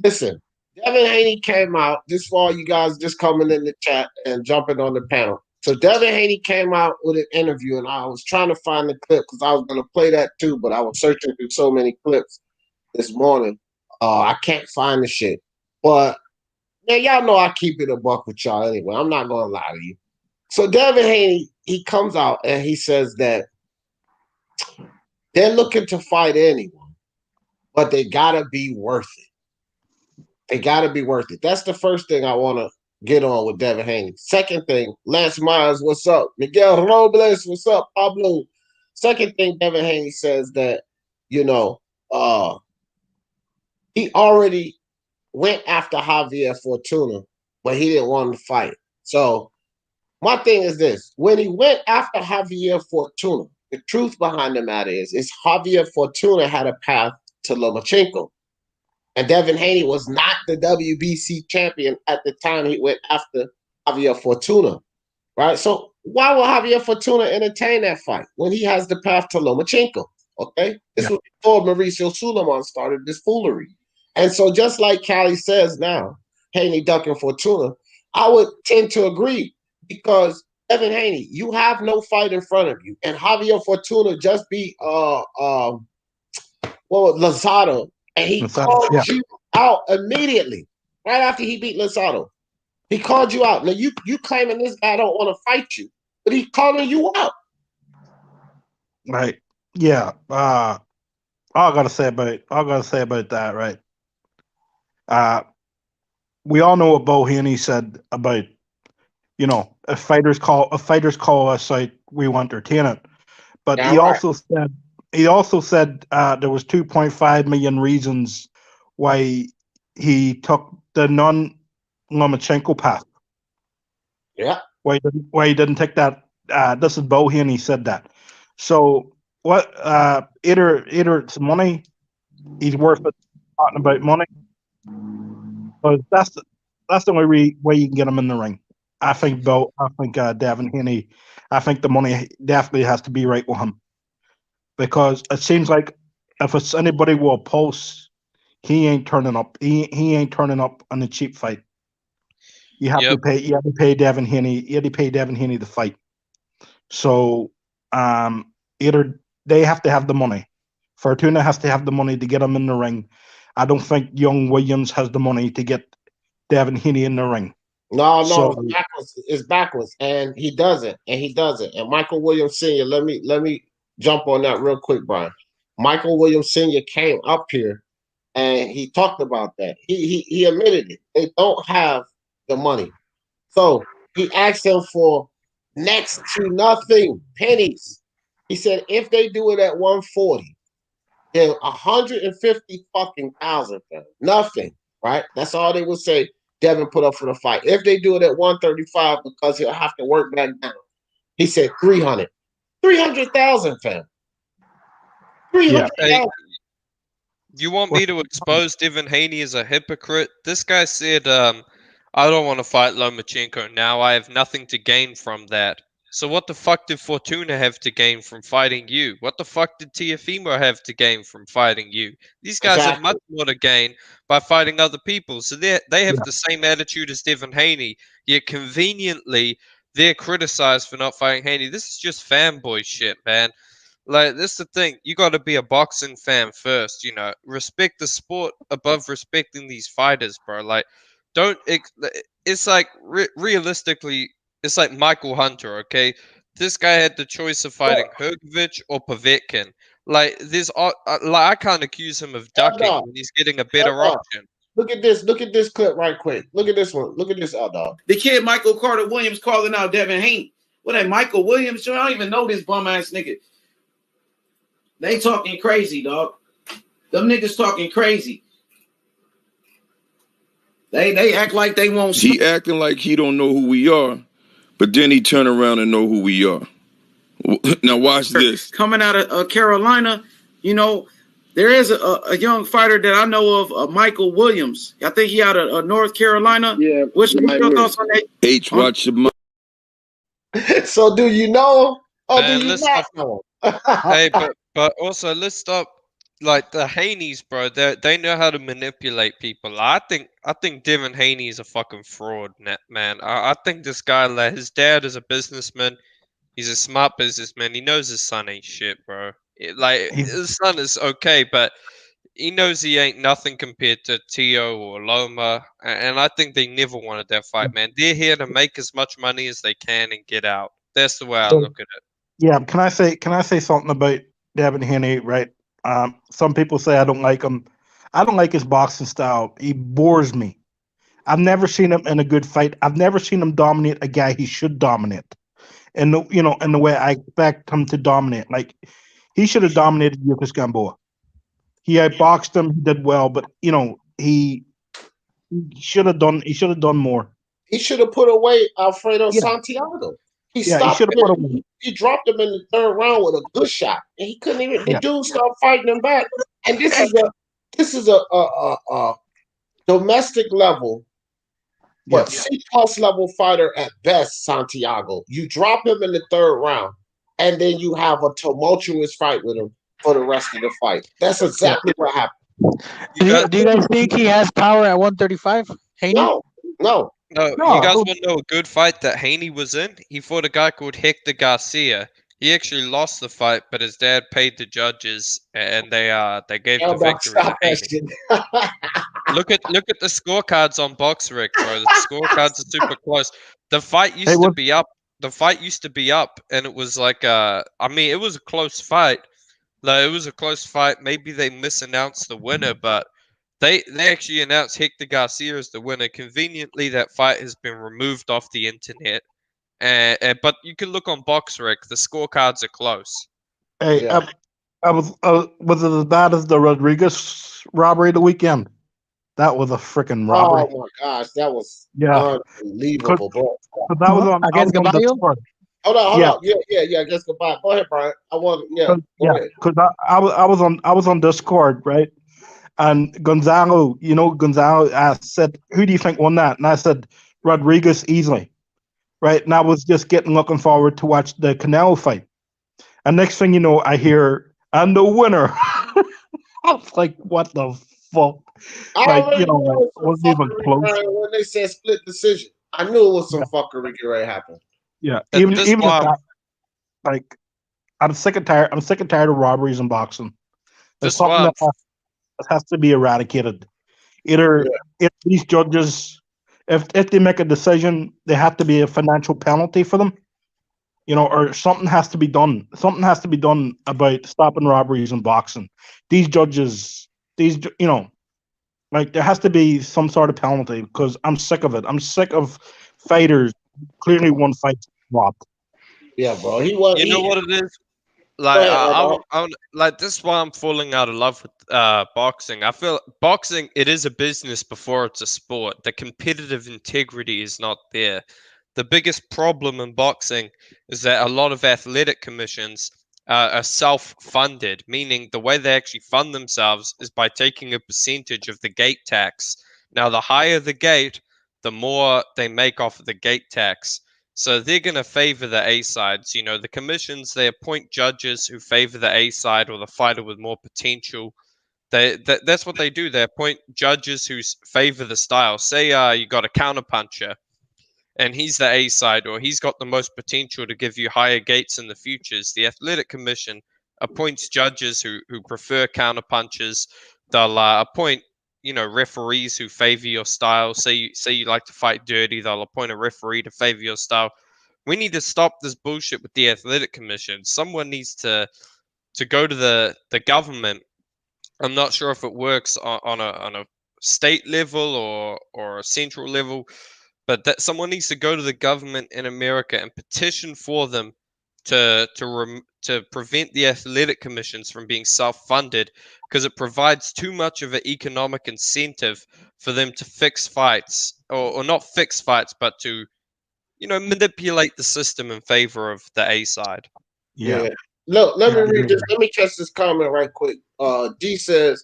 listen, Devin Haney came out. This for all you guys just coming in the chat and jumping on the panel. So Devin Haney came out with an interview, and I was trying to find the clip because I was going to play that too, but I was searching through so many clips this morning. I can't find the shit. But man, y'all know I keep it a buck with y'all anyway. I'm not going to lie to you. So Devin Haney, he comes out and he says that they're looking to fight anyone, but they gotta be worth it. They gotta be worth it. That's the first thing I want to get on with Devin Haney. Second thing, Lance Myers, what's up? Miguel Robles, what's up? Pablo. Second thing, Devin Haney says that, you know, he already went after Javier Fortuna, but he didn't want to fight. So my thing is this: when he went after Javier Fortuna, the truth behind the matter is Javier Fortuna had a path to Lomachenko. And Devin Haney was not the WBC champion at the time he went after Javier Fortuna, right? So why would Javier Fortuna entertain that fight when he has the path to Lomachenko, okay? This was before Mauricio Suleiman started this foolery. And so just like Callie says now, Haney ducking Fortuna, I would tend to agree. Because Devin Haney, you have no fight in front of you, and Javier Fortuna just beat Lozado, and he called you out immediately right after he beat Lozado. He called you out. Now you claiming this guy don't want to fight you, but he's calling you out. Right? Yeah. All I gotta say about that, right? We all know what Bo Haney said about, you know, if fighters call us out, we want to entertain it. But he also said there was 2.5 million reasons why he took the non-Lomachenko path. Yeah. Why he didn't take that? This is Bo Haney said that. So what? Either it's money. He's worth it. Talking about money. But that's the only way you can get him in the ring. I think Devin Haney, I think the money definitely has to be right with him. Because it seems like if it's anybody will post, he ain't turning up. He ain't turning up on a cheap fight. You have to pay Devin Haney. You have to pay Devin Haney to fight. So either they have to have the money. Fortuna has to have the money to get him in the ring. I don't think Young Williams has the money to get Devin Haney in the ring. No, it's backwards, and he doesn't, And Michael Williams Sr., let me jump on that real quick, Brian. Michael Williams Sr. came up here, and he talked about that. He admitted it. They don't have the money, so he asked them for next to nothing, pennies. He said if they do it at 140, then 150 fucking thousand, nothing, right? That's all they would say. Devin put up for the fight. If they do it at 135, because he'll have to work back down. He said 300. 300,000, fam. 300,000. You want me to expose Devin Haney as a hypocrite? This guy said, I don't want to fight Lomachenko now. I have nothing to gain from that. So what the fuck did Fortuna have to gain from fighting you? What the fuck did Teofimo have to gain from fighting you? These guys have much more to gain by fighting other people. So they have the same attitude as Devin Haney, yet conveniently they're criticized for not fighting Haney. This is just fanboy shit, man. Like, this is the thing. You got to be a boxing fan first, you know. Respect the sport above respecting these fighters, bro. Like, don't... It's like, realistically, it's like Michael Hunter, okay? This guy had the choice of fighting Hrgovic or Povetkin. Like, I can't accuse him of ducking when he's getting a better option. Look at this. Look at this clip right quick. Look at this one. Look at this, dog. The kid Michael Carter Williams calling out Devin Haney. What, that Michael Williams? I don't even know this bum-ass nigga. They talking crazy, dog. Them niggas talking crazy. They act like they won't. He acting like he don't know who we are, but then he turn around and know who we are. Now watch this. Coming out of Carolina, you know, there is a young fighter that I know of, Michael Williams. I think he out of North Carolina. Yeah. What's your thoughts on that? H, watch your mouth. So do you know him? Oh, Man, do you not know him? Hey, but also let's stop. Like the Haneys, bro, they know how to manipulate people. I think Devin Haney is a fucking fraud, man. I think this guy, like, his dad is a businessman. He's a smart businessman. He knows his son ain't shit, bro. His son is okay, but he knows he ain't nothing compared to Teo or Loma. And I think they never wanted that fight, man. They're here to make as much money as they can and get out. That's the way I look at it. Yeah, can I say something about Devin Haney, right? Some people say I don't like him. I don't like his boxing style. He bores me. I've never seen him in a good fight. I've never seen him dominate a guy he should dominate. And in the way I expect him to dominate. Like, he should have dominated Lucas Gamboa. He outboxed him, he did well, but he should have done more. He should have put away Alfredo Santiago. He stopped him. He dropped him in the third round with a good shot, and he couldn't even. The dude started fighting him back. And this is a domestic level, but C+ level fighter at best. Santiago. You drop him in the third round, and then you have a tumultuous fight with him for the rest of the fight. That's exactly what happened. Do you guys think he has power at 135? Haney? No. You guys want to know a good fight that Haney was in? He fought a guy called Hector Garcia. He actually lost the fight, but his dad paid the judges, and they gave the victory to Haney. Look at the scorecards on BoxRec, bro. The scorecards are super close. The fight used to be up. The fight used to be up, and it was like it was a close fight. Like, it was a close fight. Maybe they misannounced the winner, but they actually announced Hector Garcia as the winner. Conveniently, that fight has been removed off the internet. But you can look on BoxRec. The scorecards are close. Hey, was it as bad as the Rodriguez robbery the weekend? That was a freaking robbery. Oh my gosh, that was unbelievable, bro. That was on against Discord. Hold on. Yeah. Against Caballo. Go ahead, Brian. Because I was on Discord, right? And Gonzalo said, "Who do you think won that?" And I said, "Rodriguez easily." Right? And I was just looking forward to watch the Canelo fight. And next thing you know, I hear, "And the winner." I was like, "What the fuck?" It wasn't even close. When they said split decision, I knew it was some fuckery getting ready to happen. Yeah, even that, like, I'm sick and tired of robberies in boxing. There's something that has to be eradicated. Either if these judges, if they make a decision, there have to be a financial penalty for them, or something has to be done. Something has to be done about stopping robberies in boxing. These judges, like, there has to be some sort of penalty, because I'm sick of it. I'm sick of fighters clearly one fight robbed. Yeah, bro. He was. You know what it is? Like, like, this is why I'm falling out of love with boxing. I feel boxing, it is a business before it's a sport. The competitive integrity is not there. The biggest problem in boxing is that a lot of athletic commissions are self-funded, meaning the way they actually fund themselves is by taking a percentage of the gate tax. Now, the higher the gate, the more they make off of the gate tax. So they're going to favor the A sides. You know, the commissions, they appoint judges who favor the A side or the fighter with more potential. That's what they do. They appoint judges who favor the style. Say you got a counterpuncher and he's the A side, or he's got the most potential to give you higher gates in the futures. The Athletic Commission appoints judges who prefer counterpunchers. They'll appoint, you know, referees who favor your style. Say you like to fight dirty, they'll appoint a referee to favor your style. We need to stop this bullshit with the Athletic Commission. Someone needs to go to the government. I'm not sure if it works on a state level or a central level, but that someone needs to go to the government in America and petition for them to prevent the athletic commissions from being self-funded, because it provides too much of an economic incentive for them to fix fights, or not fix fights, but to, you know, manipulate the system in favor of the A side. Yeah. Look, let me read this. Let me catch this comment right quick. D says,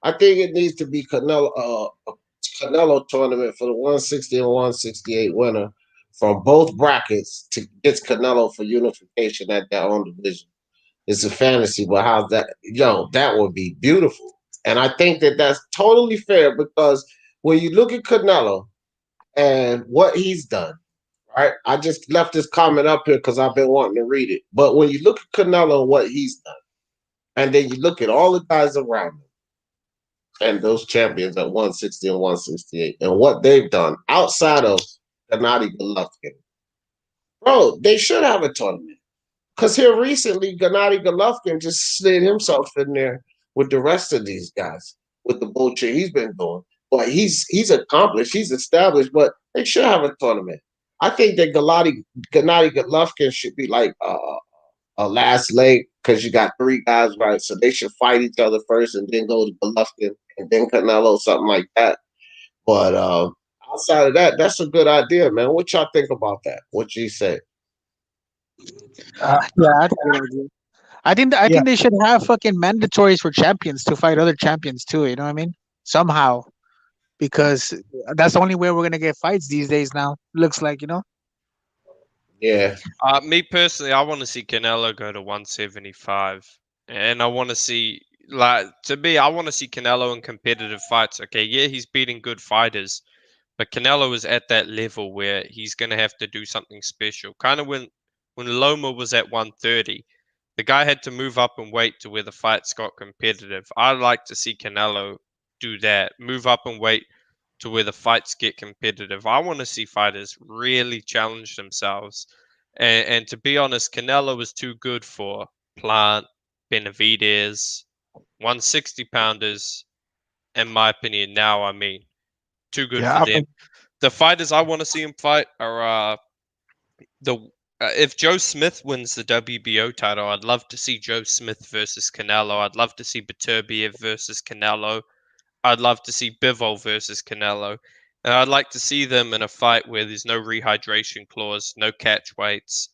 I think it needs to be Canelo tournament for the 160 and 168 winner from both brackets to get Canelo for unification at their own division. It's a fantasy, but how's that? Yo, that would be beautiful. And I think that that's totally fair, because when you look at Canelo and what he's done, right? I just left this comment up here because I've been wanting to read it. But when you look at Canelo and what he's done, and then you look at all the guys around him, and those champions at 160 and 168, and what they've done outside of Gennady Golovkin, bro, they should have a tournament. Because here recently, Gennady Golovkin just slid himself in there with the rest of these guys with the bullshit he's been doing. But he's accomplished, he's established, but they should have a tournament. I think that Gennady Golovkin should be like a last leg, because you got three guys, right? So they should fight each other first and then go to Golovkin and then Canelo, something like that. But outside of that, that's a good idea, man. What y'all think about that? What you say? Yeah, I think they should have fucking mandatories for champions to fight other champions too. You know what I mean? Somehow, because that's the only way we're gonna get fights these days. Now looks like, you know. Yeah. Me personally, I want to see Canelo go to 175, and I want to see, like, to me, I want to see Canelo in competitive fights. Okay, yeah, he's beating good fighters, but Canelo is at that level where he's gonna have to do something special. Kind of when Loma was at 130, the guy had to move up in weight to where the fights got competitive. I'd like to see Canelo do that, move up in weight to where the fights get competitive. I want to see fighters really challenge themselves. And to be honest, Canelo is too good for Plant, Benavidez, 160 pounders, in my opinion. Now, I mean, too good for them. The fighters I want to see him fight are if Joe Smith wins the WBO title, I'd love to see Joe Smith versus Canelo. I'd love to see Beterbiev versus Canelo. I'd love to see Bivol versus Canelo. And I'd like to see them in a fight where there's no rehydration clause, no catch weights.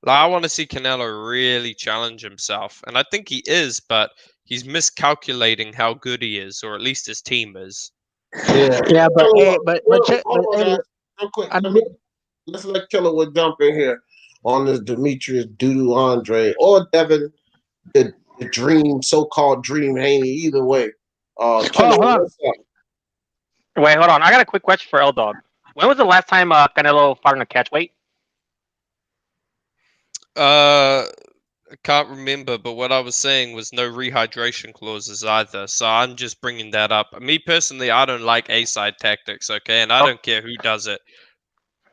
Like, I want to see Canelo really challenge himself. And I think he is, but he's miscalculating how good he is, or at least his team is. Yeah, but check, real quick, let's let Killer would jump in here on this Demetrius Andrade or Devin, the dream, so-called Dream Haney, either way. Killer, what's up? Wait, hold on. I got a quick question for L Dog. When was the last time Canelo fought in a catch weight? I can't remember, but what I was saying was no rehydration clauses either. So I'm just bringing that up. Me personally, I don't like A-side tactics, okay? And I don't care who does it.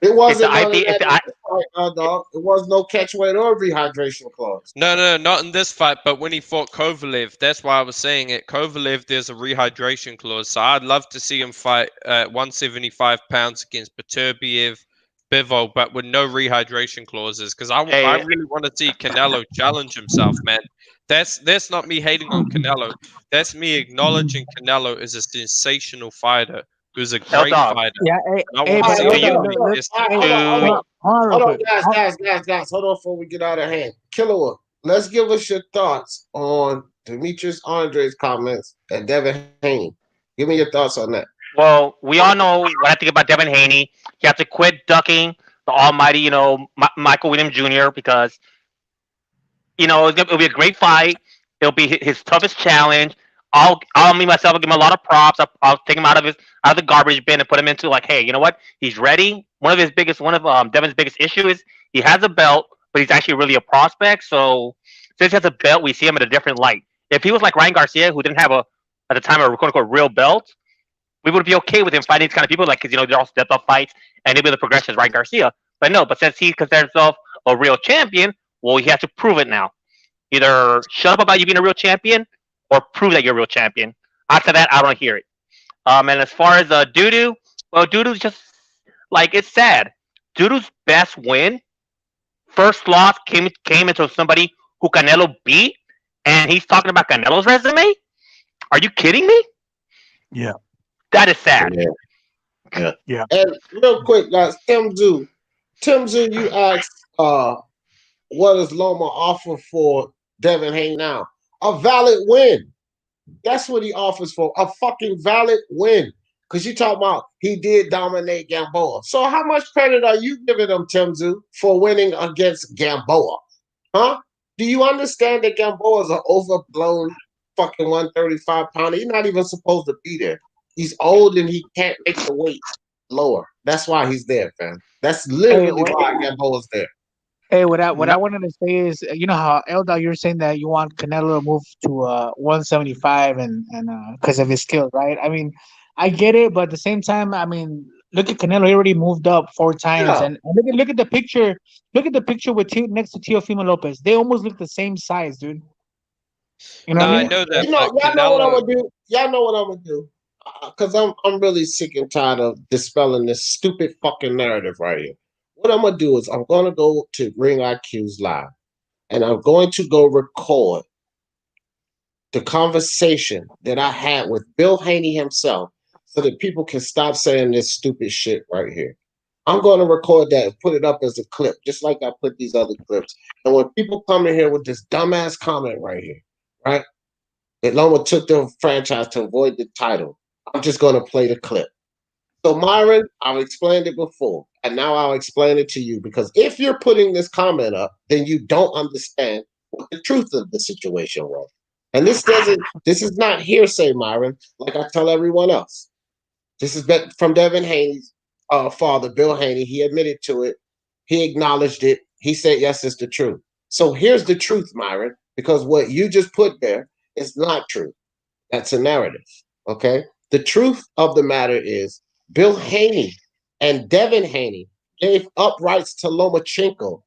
It wasn't dog. It was no catch weight or rehydration clause. No, not in this fight. But when he fought Kovalev, that's why I was saying it. Kovalev, there's a rehydration clause, so I'd love to see him fight at 175 pounds against Beterbiev, Bivol, but with no rehydration clauses. Because I really want to see Canelo challenge himself, man. That's not me hating on Canelo. That's me acknowledging Canelo is a sensational fighter. Who's a great fighter. Yeah, hold on, guys. Hold on before we get out of hand. Killer, let's give us your thoughts on Demetrius Andrade's comments and Devin Haney. Give me your thoughts on that. Well, we all know what I think about Devin Haney. He has to quit ducking the almighty, Michael Williams Jr. because it'll be a great fight. It'll be his toughest challenge. I'll me myself will give him a lot of props. I'll take him out of the garbage bin and put him into like, hey, you know what? He's ready. One of Devin's biggest issue is he has a belt, but he's actually really a prospect. So since he has a belt, we see him in a different light. If he was like Ryan Garcia, who didn't have at the time a quote unquote real belt, we would be okay with him fighting these kind of people, like because they're all step up fights and he'll be the progression as Ryan Garcia. But no, but since he considers himself a real champion, well, he has to prove it now. Either shut up about you being a real champion or prove that you're a real champion. After that, I don't hear it. And as far as Dudu, well, Dudu's just like it's sad. Dudu's best win, first loss came into somebody who Canelo beat, and he's talking about Canelo's resume. Are you kidding me? Yeah, that is sad. Yeah. And real quick, guys, Tim Zoo, you asked, what does Loma offer for Devin Haney now? A valid win. That's what he offers for, a fucking valid win. Because you talking about he did dominate Gamboa. So how much credit are you giving him, Tim Zoo, for winning against Gamboa? Huh? Do you understand that Gamboa is an overblown fucking 135 pounder? He's not even supposed to be there. He's old and he can't make the weight lower. That's why he's there, fam. That's literally why Gamboa's there. Hey, what I wanted to say is, you know how Eldar, you're saying that you want Canelo to move to 175 and because of his skills, right? I mean, I get it, but at the same time, I mean, look at Canelo. He already moved up 4 times, and look at the picture. Look at the picture with next to Teofimo Lopez. They almost look the same size, dude. You know what I mean? I know that. Y'all know what I'm gonna do. Y'all know what I'm gonna do. Because I'm really sick and tired of dispelling this stupid fucking narrative right here. What I'm gonna do is I'm gonna go to Ring IQ's live, and I'm going to go record the conversation that I had with Bill Haney himself, so that people can stop saying this stupid shit right here. I'm going to record that and put it up as a clip, just like I put these other clips. And when people come in here with this dumbass comment right here, right, that Loma took the franchise to avoid the title, I'm just going to play the clip. So, Myron, I've explained it before, and now I'll explain it to you, because if you're putting this comment up, then you don't understand what the truth of the situation was. And this is not hearsay, Myron, like I tell everyone else. This is from Devin Haney's father, Bill Haney. He admitted to it. He acknowledged it. He said, yes, it's the truth. So here's the truth, Myron, because what you just put there is not true. That's a narrative, okay? The truth of the matter is Bill Haney and Devin Haney gave up rights to Lomachenko.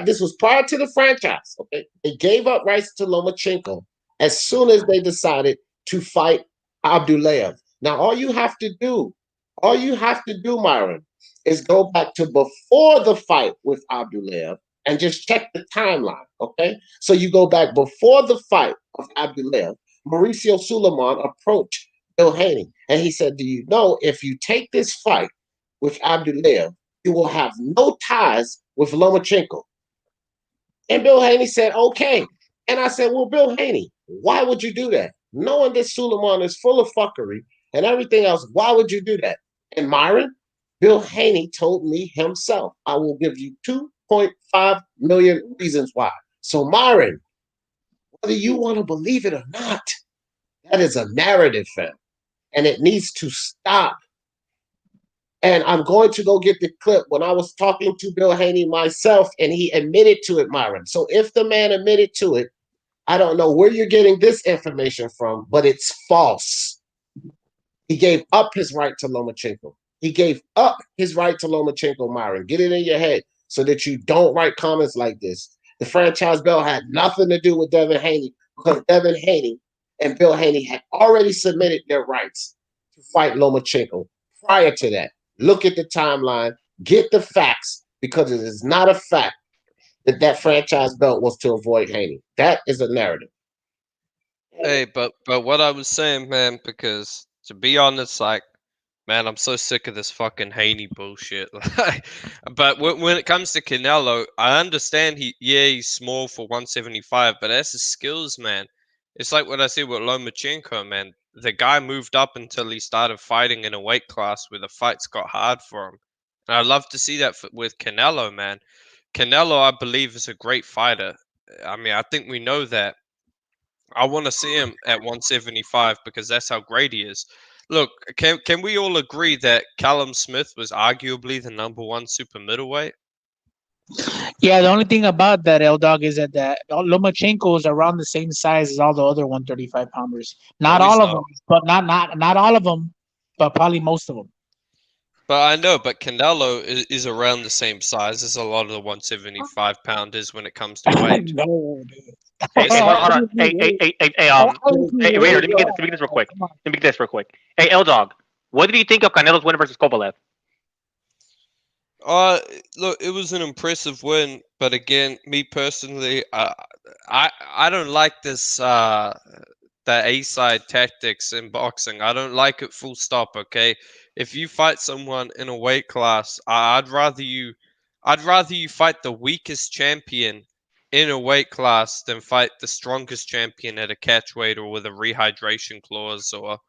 This was prior to the franchise, okay? They gave up rights to Lomachenko as soon as they decided to fight Abdulayev. Now, all you have to do, Myron, is go back to before the fight with Abdulayev and just check the timeline, okay? So you go back before the fight of Abdulayev, Mauricio Suleiman approached Bill Haney, and he said, do you know if you take this fight with Abdulayev, you will have no ties with Lomachenko? And Bill Haney said, okay. And I said, well, Bill Haney, why would you do that? Knowing that Suleiman is full of fuckery and everything else, why would you do that? And Myron, Bill Haney told me himself, I will give you 2.5 million reasons why. So Myron, whether you want to believe it or not, that is a narrative, fam. And it needs to stop. And I'm going to go get the clip when I was talking to Bill Haney myself, and he admitted to it, Myron. So if the man admitted to it, I don't know where you're getting this information from, but it's false. He gave up his right to Lomachenko. He gave up his right to Lomachenko, Myron. Get it in your head so that you don't write comments like this. The franchise belt had nothing to do with Devin Haney, because Devin Haney and Bill Haney had already submitted their rights to fight Lomachenko prior to that. Look at the timeline, get the facts, because it is not a fact that franchise belt was to avoid Haney. That is a narrative. Hey, but what I was saying, man, because to be honest, like Man, I'm so sick of this fucking Haney bullshit. But when it comes to Canelo, I understand he's small for 175, but that's his skills, man. It's like what I said with Lomachenko, man. The guy moved up until he started fighting in a weight class where the fights got hard for him. And I'd love to see that with Canelo, man. Canelo, I believe, is a great fighter. I mean, I think we know that. I want to see him at 175 because that's how great he is. Look, can we all agree that Callum Smith was arguably the #1 super middleweight? Yeah, the only thing about that L Dog is that Lomachenko is around the same size as all the other 135 pounders. Not No, he's all of not. them, but not all of them, but probably most of them. But I know, but Canelo is around the same size as a lot of the 175 pounders when it comes to weight. No, dude. Hey, hold on. Hey, Raider, let me get this real quick. Let me get this real quick. Hey, L Dog, what did you think of Canelo's win versus Kovalev? Look, it was an impressive win, but again, me personally, I don't like this the A-side tactics in boxing. I don't like it. Full stop. Okay, if you fight someone in a weight class, I'd rather you fight the weakest champion in a weight class than fight the strongest champion at a catch weight or with a rehydration clause or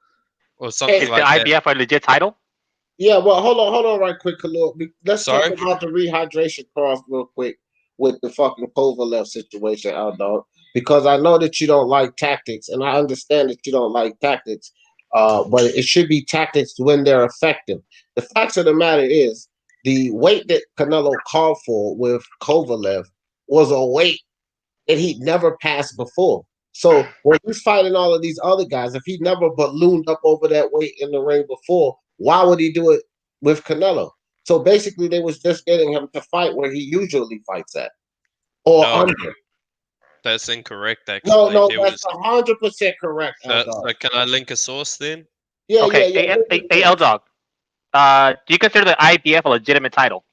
something Is like the that. IBF a legit title? Yeah, well, hold on, right quick, Khalil. Let's Sorry? talk about the rehydration cross real quick with the fucking Kovalev situation, out dog. Because I know that you don't like tactics, and I understand that you don't like tactics. But it should be tactics when they're effective. The facts of the matter is the weight that Canelo called for with Kovalev was a weight that he'd never passed before. So when he's fighting all of these other guys, if he never ballooned up over that weight in the ring before, why would he do it with Canelo? So basically, they was just getting him to fight where he usually fights at, or No, under. that's incorrect. No, Actually, no, there that's was. 100% correct, So, Eldar. so can I link a source then? Yeah, Okay, yeah, yeah. hey, L Dog, do you consider the IBF a legitimate title?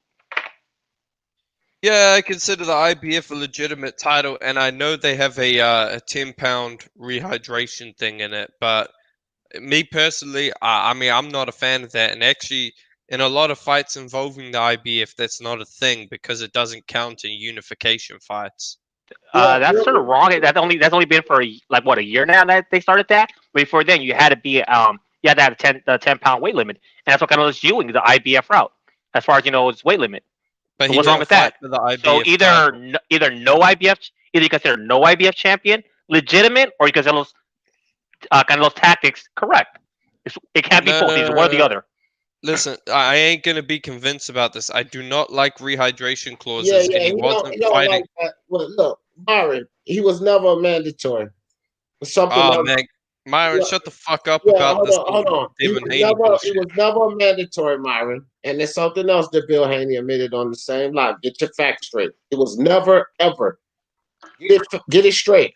Yeah, I consider the IBF a legitimate title, and I know they have a 10-pound rehydration thing in it. But me personally, I mean, I'm not a fan of that. And actually, in a lot of fights involving the IBF, that's not a thing because it doesn't count in unification fights. That's sort of wrong. That's only been for a year now that they started that. Before then, you had to be you had to have the 10-pound weight limit, and that's what Canelo's doing, the IBF route, as far as you know, its weight limit. But So he what's wrong didn't with fight that? for the IBF So title. either you consider no IBF champion legitimate, or you consider Canelo's tactics correct. It can't be both. It's one or the No. other. Listen, I ain't gonna be convinced about this. I do not like rehydration Yeah, clauses, and yeah, he he wasn't don't fighting. like that. Well, look, Byron, he was never mandatory. Something Oh else. man, Myron, Yeah, shut the fuck up yeah, about this hold on. Devin Haney bullshit. It was never mandatory, Myron. And there's something else that Bill Haney admitted on the same line. Get your facts straight. It was never, ever. Get it straight.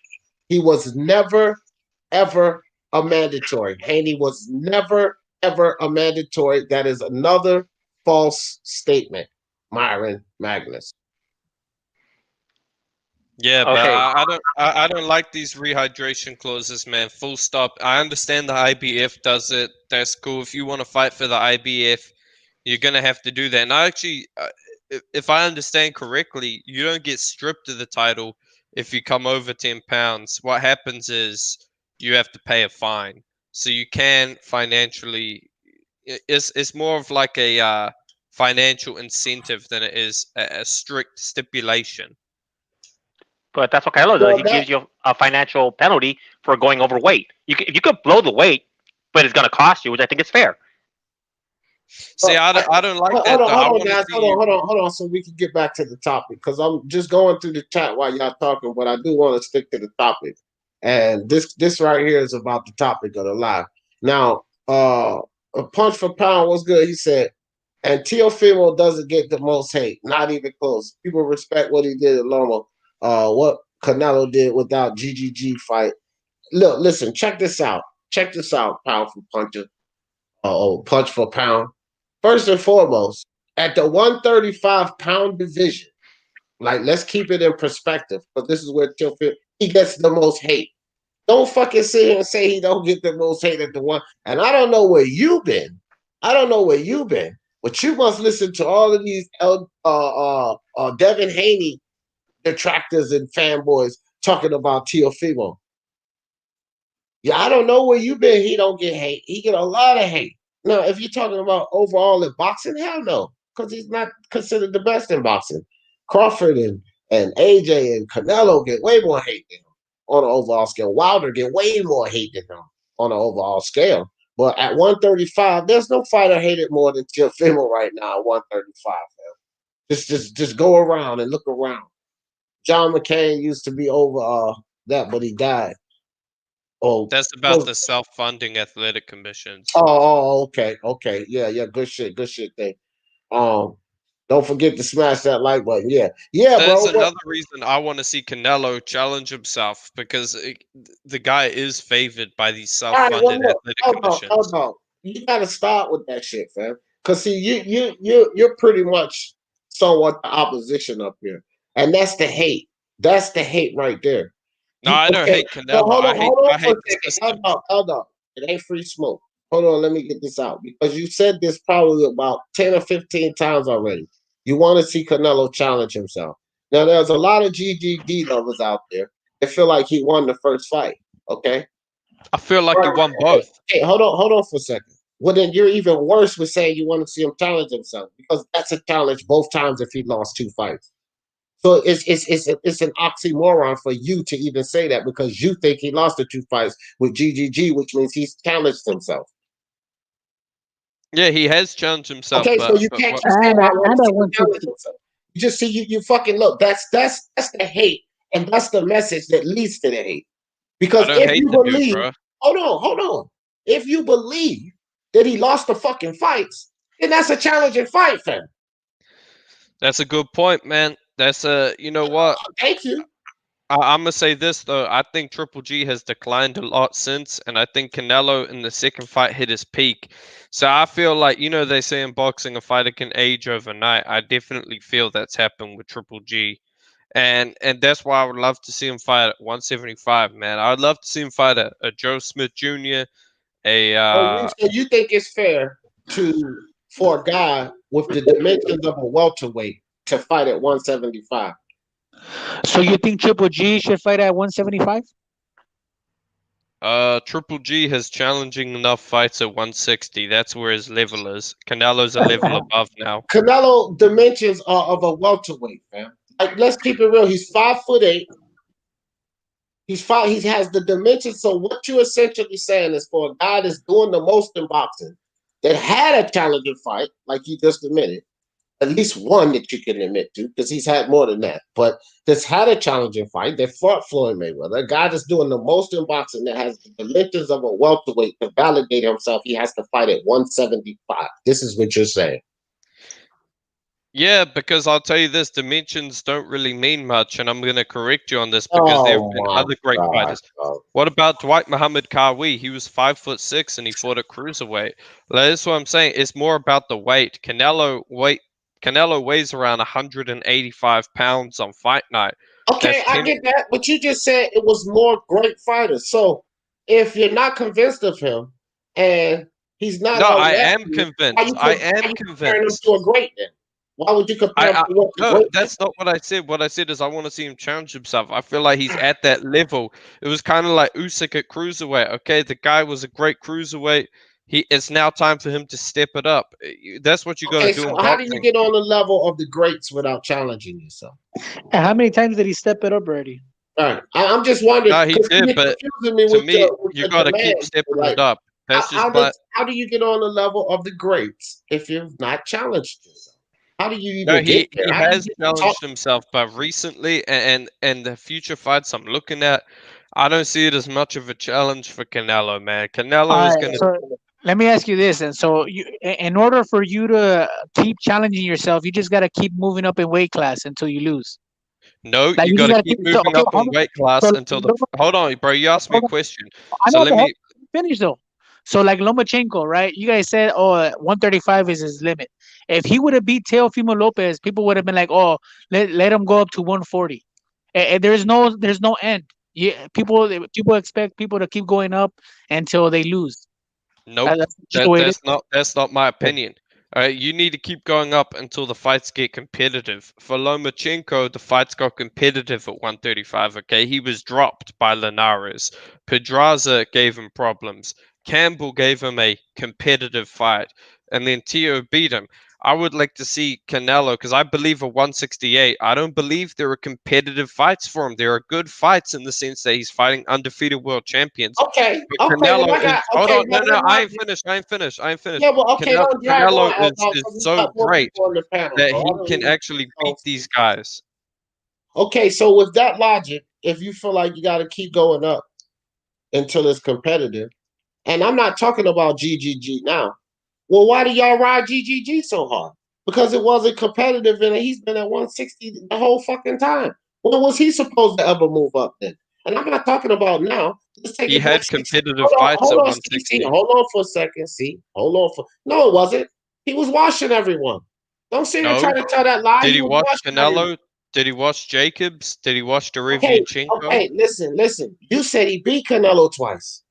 He was never, ever a mandatory. Haney was never, ever a mandatory. That is another false statement, Myron Magnus. Yeah, but Okay. I don't like these rehydration clauses, man. Full stop. I understand the IBF does it. That's cool. If you want to fight for the IBF, you're gonna have to do that. And I actually, if I understand correctly, you don't get stripped of the title if you come over 10 pounds. What happens is you have to pay a fine. So you can financially. It's more of like a financial incentive than it is a strict stipulation. But that's what Canelo does. He gives you a financial penalty for going overweight. You could blow the weight, but it's going to cost you, which I think is fair. See, I don't like that. Hold on, so we can get back to the topic because I'm just going through the chat while y'all talking, but I do want to stick to the topic. And this right here is about the topic of the live. Now, a punch for pound was good. He said, and Teofimo doesn't get the most hate, not even close. People respect what he did at Loma. What Canelo did without GGG fight. Look, listen, check this out. Check this out, pound for puncher. Punch for pound. First and foremost, at the 135-pound division, like let's keep it in perspective, but this is where he gets the most hate. Don't fucking sit here and say he don't get the most hate at the one. And I don't know where you've been. I don't know where you've been, but you must listen to all of these Devin Haney detractors and fanboys talking about Teofimo. Yeah, I don't know where you've been. He don't get hate. He get a lot of hate. Now, if you're talking about overall in boxing, hell no, because he's not considered the best in boxing. Crawford and AJ and Canelo get way more hate than him on an overall scale. Wilder get way more hate than him on an overall scale. But at 135, there's no fighter hated more than Teofimo right now at 135. Man. Just go around and look around. John McCain used to be over that, but he died. Oh, That's about the self-funding athletic commissions. Okay. Yeah, good shit thing. Don't forget to smash that like button. Yeah, There's bro. another reason I want to see Canelo challenge himself, because the guy is favored by these self-funded athletic commissions. No. You gotta start with that shit, fam. Cause see, you're pretty much somewhat the opposition up here, and that's the hate. That's the hate right there. No, I don't hate Canelo. I hate the system. Hold on. It ain't free smoke. Hold on, let me get this out, because you said this probably about 10 or 15 times already. You want to see Canelo challenge himself. Now, there's a lot of GGD lovers out there that feel like he won the first fight. Okay, I feel like he won both. Hey, hold on for a second. Well, then you're even worse with saying you want to see him challenge himself, because that's a challenge both times if he lost 2 fights. So it's an oxymoron for you to even say that, because you think he lost the 2 fights with GGG, which means he's challenged himself. Yeah, he has challenged himself. Okay, so you can't keep saying I want to see him challenge himself. You just see you fucking look. That's the hate, and that's the message that leads to the hate. Because if you believe, hold on. If you believe that he lost the fucking fights, then that's a challenging fight, fam. That's a good point, man. That's you know what? Thank you. I'm gonna say this though. I think Triple G has declined a lot since, and I think Canelo in the second fight hit his peak. So I feel like, they say in boxing a fighter can age overnight. I definitely feel that's happened with Triple G, and that's why I would love to see him fight at 175, man. I would love to see him fight a Joe Smith Jr. So you think it's fair for a guy with the dimensions of a welterweight to fight at 175? So you think Triple G should fight at 175? Triple G has challenging enough fights at 160. That's where his level is. Canelo's a level above now. Canelo dimensions are of a welterweight, man. Like, let's keep it real. He's 5'8". He has the dimensions. So what you're essentially saying is, for a guy that's doing the most in boxing, that had a challenging fight, like you just admitted, at least one that you can admit to, because he's had more than that, but that's had a challenging fight, that fought Floyd Mayweather, a guy that's doing the most in boxing, that has the dimensions of a welterweight to validate himself, he has to fight at 175. This is what you're saying. Yeah, because I'll tell you this, dimensions don't really mean much, and I'm going to correct you on this, because there have been other great fighters. What about Dwight Muhammad Qawi? He was 5'6" and he fought at cruiserweight. That's what I'm saying. It's more about the weight. Canelo weighs around 185 pounds on fight night. Okay, I get that, but you just said it was more great fighters. So if you're not convinced of him, and he's not, I am convinced. I am convinced. To a great then. Why would you compare him to what? No, that's not what I said. What I said is I want to see him challenge himself. I feel like he's at that level. It was kind of like Usyk at cruiserweight. Okay, the guy was a great cruiserweight. It's now time for him to step it up. That's what you got to do. So how do you get on the level of the greats without challenging yourself? And how many times did he step it up already? All right, I'm just wondering. No, he did, but to me, you got to keep stepping it up. That's how do you get on the level of the greats if you've not challenged yourself? How do you even get there? He has challenged himself, but recently, and the future fights I'm looking at, I don't see it as much of a challenge for Canelo, man. Canelo is going to... So let me ask you this, and so in order for you to keep challenging yourself, you just got to keep moving up in weight class until you lose. No, like, you got to keep moving up in weight class until the... Hold on, bro. You asked me a question. So let me... Finish, though. So like Lomachenko, right? You guys said, 135 is his limit. If he would have beat Teofimo Lopez, people would have been like, let him go up to 140. And there's no end. Yeah, people expect people to keep going up until they lose. Nope. That's not my opinion. All right, you need to keep going up until the fights get competitive. For Lomachenko, the fights got competitive at 135. Okay, he was dropped by Linares. Pedraza gave him problems. Campbell gave him a competitive fight, and then Teo beat him. I would like to see Canelo because I believe a 168. I don't believe there are competitive fights for him. There are good fights in the sense that he's fighting undefeated world champions. Okay, but okay. Canelo is. Hold on, Well, no, I ain't finished. I ain't finished. Yeah, but okay, don't drag Canelo on. is so great that he can actually beat these guys. Okay, so with that logic, if you feel like you got to keep going up until it's competitive, and I'm not talking about GGG now. Well, why do y'all ride GGG so hard? Because it wasn't competitive, and he's been at 160 the whole fucking time. When was he supposed to ever move up then? And I'm not talking about now. Let's take he had competitive fights at 160. Hold on for a second. No, it wasn't. He was washing everyone. Don't sit and try to tell that lie. Did he watch Canelo? Did he watch Jacobs? Did he watch Derevianchenko? Okay, listen. You said he beat Canelo twice.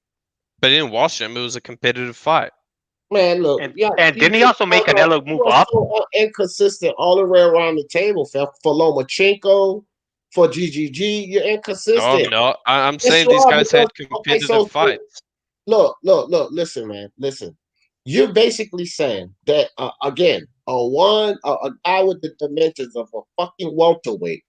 But he didn't watch him. It was a competitive fight. Man, look. And didn't he also make Canelo move up? So inconsistent all the way around the table, for Lomachenko, for GGG. You're inconsistent. No, I'm saying these guys had competitive fights. Look. Listen, man. Listen. You're basically saying that, again, a guy with the dimensions of a fucking welterweight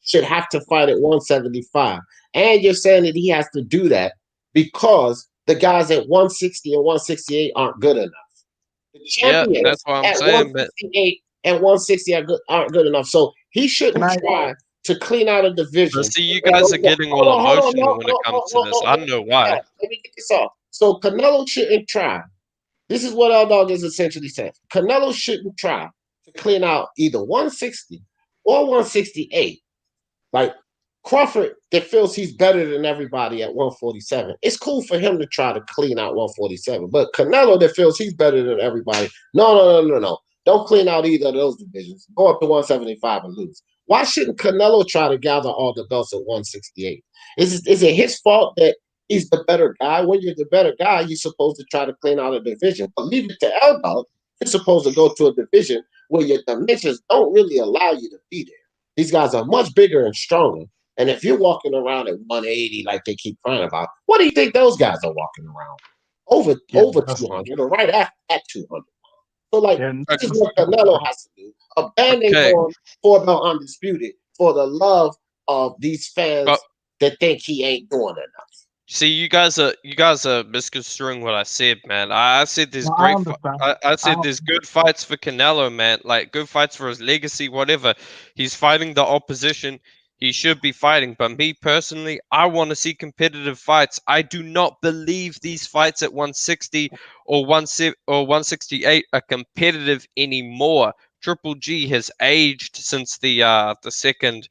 should have to fight at 175. And you're saying that he has to do that because the guys at 160 and 168 aren't good enough. The champions that's what I'm at saying. 168 and 160 aren't good enough. So he shouldn't try to clean out a division. See, you guys are getting all emotional when it comes to this. I don't know why. Let me get this off. So Canelo shouldn't try. This is what L-Dog is essentially saying. Canelo shouldn't try to clean out either 160 or 168. Like Crawford, that feels he's better than everybody at 147. It's cool for him to try to clean out 147. But Canelo, that feels he's better than everybody. No. Don't clean out either of those divisions. Go up to 175 and lose. Why shouldn't Canelo try to gather all the belts at 168? Is it his fault that he's the better guy? When you're the better guy, you're supposed to try to clean out a division. But leave it to L-Dog. You're supposed to go to a division where your dimensions don't really allow you to be there. These guys are much bigger and stronger. And if you're walking around at 180 like they keep crying about, what do you think those guys are walking around? Over 200 or right at 200. So, this is what Canelo has to do. Abandon going 4-belt undisputed for the love of these fans that think he ain't doing enough. See, you guys are misconstruing what I said, man. I said there's I said there's good fights for Canelo, man. Like good fights for his legacy, whatever. He's fighting the opposition he should be fighting. But me personally, I want to see competitive fights. I do not believe these fights at 160 or 168 are competitive anymore. Triple G has aged since the second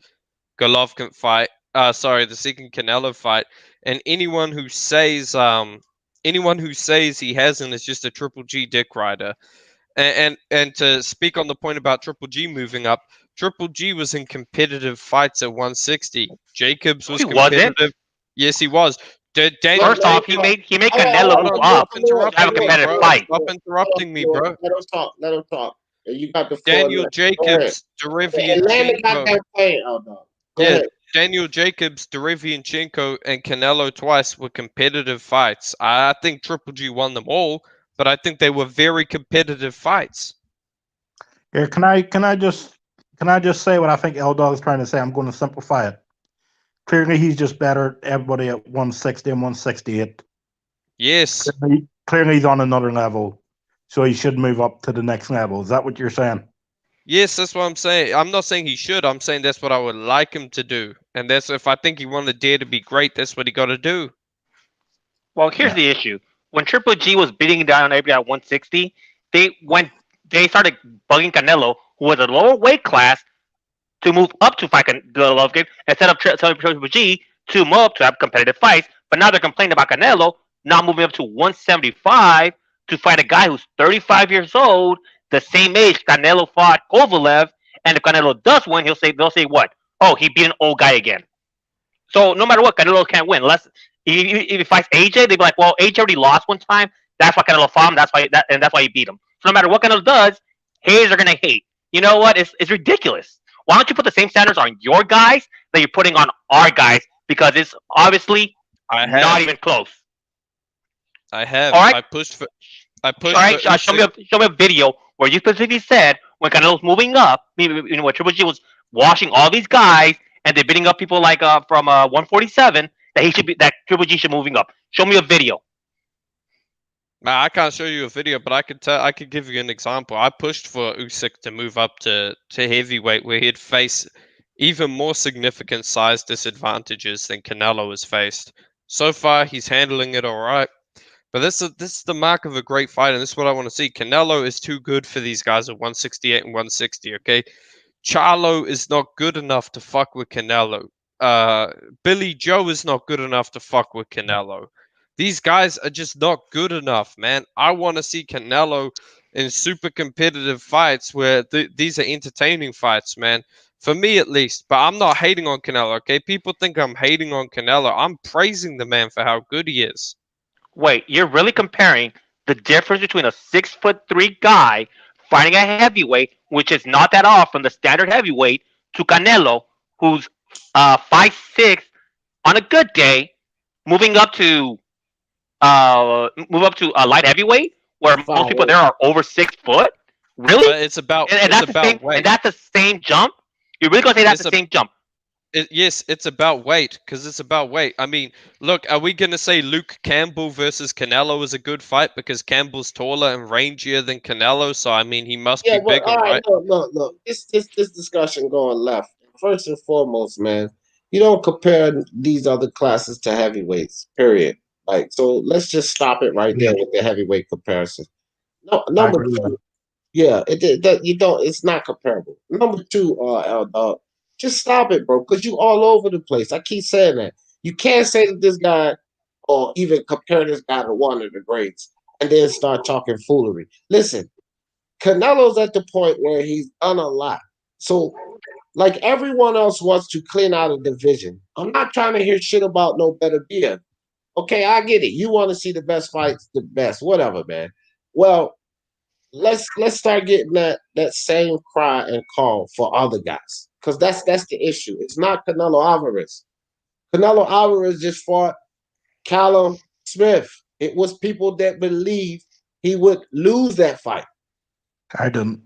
Golovkin fight. The second Canelo fight. And anyone who says he hasn't is just a Triple G dick rider. And to speak on the point about Triple G moving up, Triple G was in competitive fights at 160. Jacobs was competitive. Wasn't? Yes, he was. First off, he made Canelo move up to have a competitive fight. Stop interrupting me, bro. Let him talk. You got the Daniel Jacobs, Derevianchenko. Daniel Jacobs, Derevianchenko, and Canelo twice were competitive fights. I think Triple G won them all, but I think they were very competitive fights. Here, can I just say what I think L-Dog is trying to say? I'm going to simplify it. Clearly, he's just better than everybody at 160 and 168. Yes. Clearly, he's on another level, so he should move up to the next level. Is that what you're saying? Yes, that's what I'm saying. I'm not saying he should. I'm saying that's what I would like him to do. And that's if I think he wanted Dare to be great, that's what he got to do. Well, here's the issue. When Triple G was beating down everybody at 160, they started bugging Canelo, who was a lower weight class, to move up to fight Golovkin instead of telling Triple G to move up to have competitive fights. But now they're complaining about Canelo not moving up to 175 to fight a guy who's 35 years old, the same age Canelo fought Kovalev, and if Canelo does win, they'll say what? Oh, he beat an old guy again. So no matter what, Canelo can't win. Unless if he fights AJ, they'd be like, well, AJ already lost one time. That's why Canelo fought him. That's why he beat him. So no matter what Canelo does, haters are gonna hate. You know what? It's ridiculous. Why don't you put the same standards on your guys that you're putting on our guys? Because it's obviously not even close. I have. All right. I pushed for. All right. Show me a video where you specifically said when Canelo's moving up, you know, when Triple G was washing all these guys and they're beating up people like from 147 that Triple G should moving up. Show me a video. I can't show you a video, but I could give you an example. I pushed for Usyk to move up to heavyweight, where he'd face even more significant size disadvantages than Canelo has faced. So far, he's handling it all right. But this is the mark of a great fight, and this is what I want to see. Canelo is too good for these guys at 168 and 160, okay? Charlo is not good enough to fuck with Canelo. Billy Joe is not good enough to fuck with Canelo. These guys are just not good enough, man. I want to see Canelo in super competitive fights where these are entertaining fights, man. For me, at least. But I'm not hating on Canelo, okay? People think I'm hating on Canelo. I'm praising the man for how good he is. Wait, you're really comparing the difference between a 6'3" guy fighting a heavyweight, which is not that off from the standard heavyweight, to Canelo, who's 5'6" on a good day, moving up to a light heavyweight, where most people there are over 6 foot. Really? But it's about weight. And that's the same jump. You're really gonna say that's the same jump? Yes, it's about weight, because it's about weight. I mean, look, are we going to say Luke Campbell versus Canelo is a good fight because Campbell's taller and rangier than Canelo? So, I mean, he must be bigger, right? Look. This discussion going left. First and foremost, man, you don't compare these other classes to heavyweights, period. Like, so let's just stop it right there with the heavyweight comparison. No, number two, it's not comparable. Number two, just stop it, bro, because you all over the place. I keep saying that. You can't say that this guy, or even compare this guy to one of the greats, and then start talking foolery. Listen, Canelo's at the point where he's done a lot. So, like everyone else wants to clean out a division. I'm not trying to hear shit about no better beer. Okay, I get it. You want to see the best fights, the best, whatever, man. Well, let's start getting that same cry and call for other guys. Because that's the issue. It's not Canelo Alvarez. Canelo Alvarez just fought Callum Smith. It was people that believed he would lose that fight. I didn't.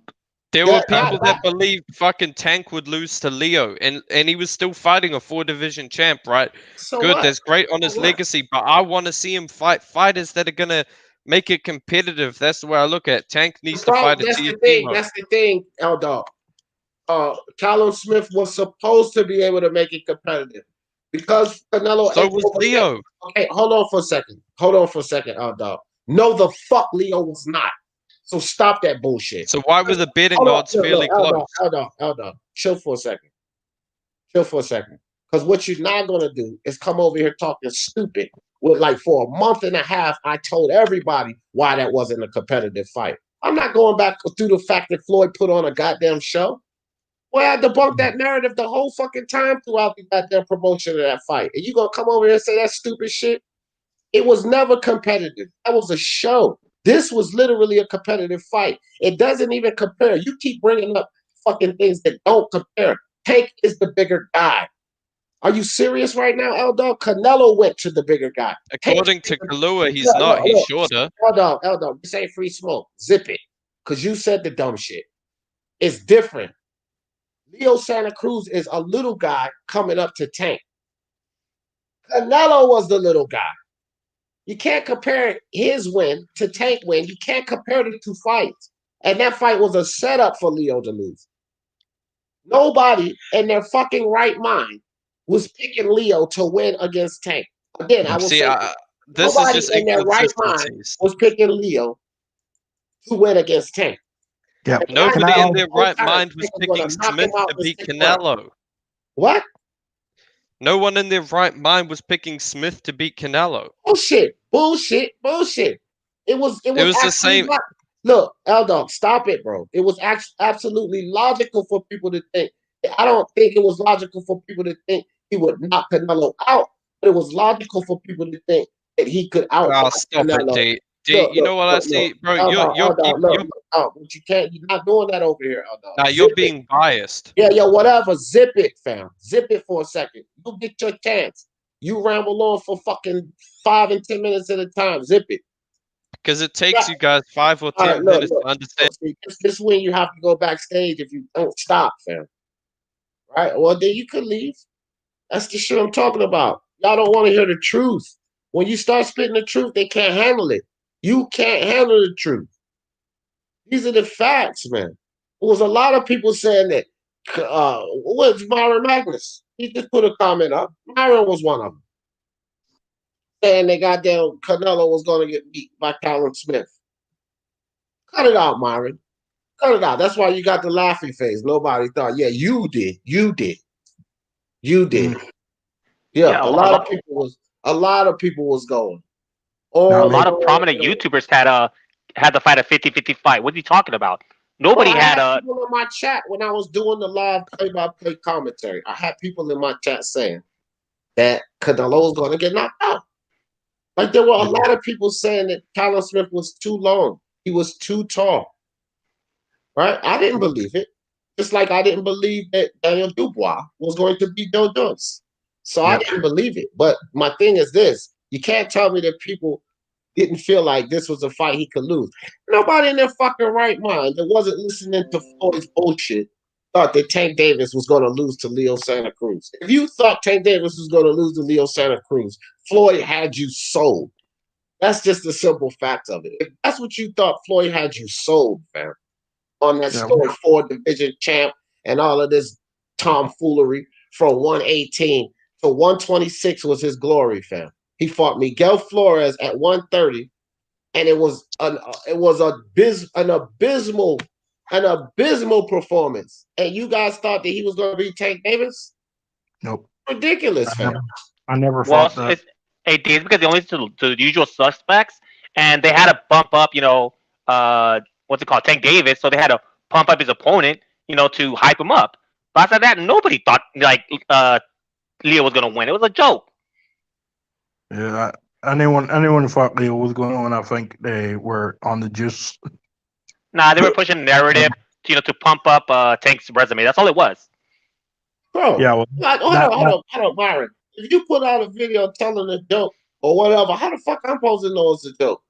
There were people that believed fucking Tank would lose to Leo, and he was still fighting a 4-division champ, right? So good, what? that's great on his legacy, but I want to see him fight fighters that are gonna make it competitive. That's the way I look at it. Tank needs to fight a Teofimo. That's the thing, L-Dog. Callum Smith was supposed to be able to make it competitive because Canelo. So was Leo. Okay, hold on for a second, L-Dog. No, the fuck Leo was not. So stop that bullshit. So why were the betting odds fairly close? L-Dog. Chill for a second. Because what you're not gonna do is come over here talking stupid. With like for a month and a half, I told everybody why that wasn't a competitive fight. I'm not going back through the fact that Floyd put on a goddamn show. Well, I debunked that narrative the whole fucking time throughout the goddamn promotion of that fight. And you gonna come over here and say that stupid shit? It was never competitive. That was a show. This was literally a competitive fight. It doesn't even compare. You keep bringing up fucking things that don't compare. Tank is the bigger guy. Are you serious right now, L-Dog? Canelo went to the bigger guy. According to Kalua, he's not. He's shorter. L-Dog, this ain't free smoke. Zip it. Because you said the dumb shit. It's different. Leo Santa Cruz is a little guy coming up to Tank. Canelo was the little guy. You can't compare his win to Tank win. You can't compare the two fights. And that fight was a setup for Leo to lose. Nobody in their fucking right mind was picking Leo to win against Tank. Again, I will say this nobody is just in their right mind was picking Leo to win against Tank. Yeah. Nobody in their right mind was picking Smith to beat Canelo. What? No one in their right mind was picking Smith to beat Canelo. Bullshit. It was the same. Look, L-Dog, stop it, bro. It was absolutely logical for people to think. I don't think it was logical for people to think he would knock Canelo out, but it was logical for people to think that he could out Canelo. D, you know what I see, bro? But you can't. You're not doing that over here, Nah, you're being biased. Yeah, whatever. Zip it, fam. Zip it for a second. You get your chance. You ramble on for fucking 5 and 10 minutes at a time. Zip it. Because it takes you guys 5 or 10 All right, minutes to understand. See, this is when you have to go backstage if you don't stop, fam. Right? Well, then you could leave. That's the shit I'm talking about. Y'all don't want to hear the truth. When you start spitting the truth, they can't handle it. You can't handle the truth. These are the facts, man. There was a lot of people saying that. What's Myron Magnus? He just put a comment up. Myron was one of them. Saying they goddamn Canelo was going to get beat by Callum Smith. Cut it out, Myron. Cut it out. That's why you got the laughing face. Nobody thought, yeah, you did. You did. You did. Yeah, a lot of people was going. A lot of prominent YouTubers had the fight a 50-50 fight. What are you talking about? Nobody had a people in my chat when I was doing the live play-by-play commentary. I had people in my chat saying that Canelo was going to get knocked out. Like there were a lot of people saying that Callum Smith was too long. He was too tall. Right? I didn't believe it. Just like I didn't believe that Daniel Dubois was going to beat Joe Jones. So I didn't believe it. But my thing is this. You can't tell me that people didn't feel like this was a fight he could lose. Nobody in their fucking right mind that wasn't listening to Floyd's bullshit thought that Tank Davis was going to lose to Leo Santa Cruz. If you thought Tank Davis was going to lose to Leo Santa Cruz, Floyd had you sold. That's just the simple fact of it. If that's what you thought, Floyd had you sold, fam. On that story 4 division champ and all of this tomfoolery from 118 to 126 was his glory, fam. He fought Miguel Flores at 130, and it was an abysmal performance. And you guys thought that he was going to beat Tank Davis? Nope. Ridiculous, fam. I never thought that. It's because they only to the usual suspects, and they had to bump up, what's it called, Tank Davis. So they had to pump up his opponent, to hype him up. But after that, nobody thought Leo was going to win. It was a joke. Yeah, anyone who thought Leo was going to win, I think they were on the juice. Nah, they were pushing narrative, to pump up Tank's resume. That's all it was. Bro, yeah. Well, hold on, Byron. If you put out a video telling a joke or whatever, how the fuck I'm supposed to know it's a joke?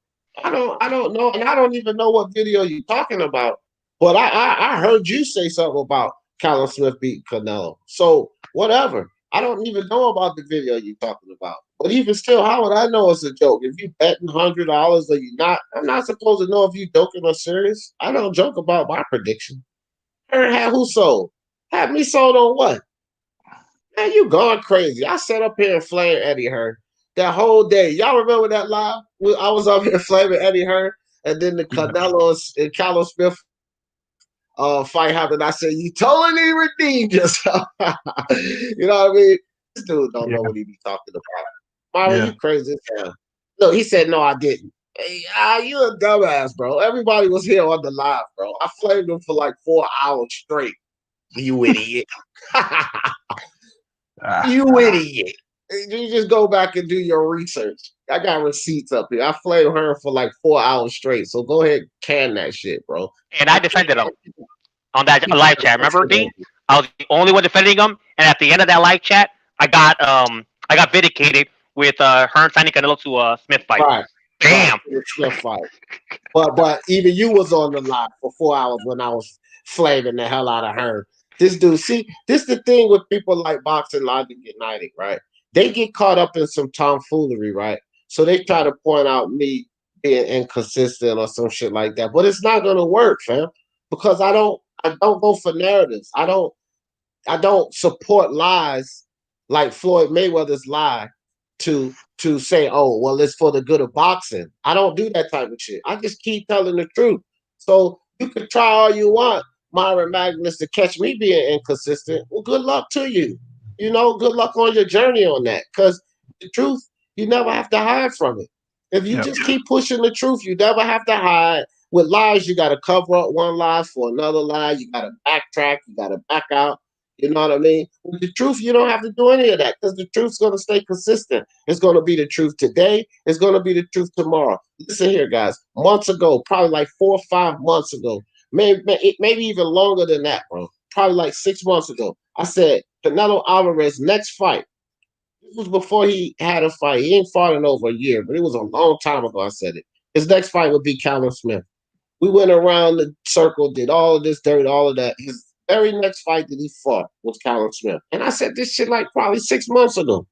I don't know, and I don't even know what video you're talking about. But I heard you say something about Callum Smith beat Canelo. So whatever. I don't even know about the video you're talking about. But even still, how would I know it's a joke? If you betting $100 or you not, I'm not supposed to know if you joking or serious. I don't joke about my prediction. Who sold? Had me sold on what? Man, you going crazy. I sat up here and flamed Eddie Hearn that whole day. Y'all remember that live? I was up here flaming Eddie Hearn, and then the Canelo and Callum Smith fight happened. I said, you totally redeemed yourself. You know what I mean? This dude don't know what he be talking about. Myron, you crazy as hell. Look, he said, no, I didn't. Hey, you a dumbass, bro. Everybody was here on the live, bro. I flamed him for like 4 hours straight. You idiot. You idiot. You just go back and do your research. I got receipts up here. I flamed her for like 4 hours straight. So go ahead and can that shit, bro. And I defended him on that live chat. Remember, D? I was the only one defending him. And at the end of that live chat, I got vindicated with Hearn signing Canelo to a Smith fight. Right. Damn. Smith fight. But even you was on the live for 4 hours when I was flaming the hell out of Hearn. This dude, see, this is the thing with people like Boxing Logic United, right? They get caught up in some tomfoolery, right? So they try to point out me being inconsistent or some shit like that. But it's not gonna work, fam. Because I don't go for narratives. I don't support lies like Floyd Mayweather's lie to say, oh, well, it's for the good of boxing. I don't do that type of shit. I just keep telling the truth. So you can try all you want, Myron Magnus, to catch me being inconsistent. Well, good luck to you. Good luck on your journey on that. Because the truth, you never have to hide from it. If you just keep pushing the truth, you never have to hide. With lies, you got to cover up one lie for another lie. You got to backtrack. You got to back out. You know what I mean? With the truth, you don't have to do any of that because the truth's going to stay consistent. It's going to be the truth today. It's going to be the truth tomorrow. Listen here, guys. Months ago, probably like 4 or 5 months ago, maybe even longer than that, bro. Probably like 6 months ago, I said Canelo Alvarez next fight. This was before he had a fight. He ain't fought in over a year, but it was a long time ago. I said it. His next fight would be Callum Smith. We went around the circle, did all of this dirt, all of that. His very next fight that he fought was Callum Smith. And I said this shit like probably 6 months ago.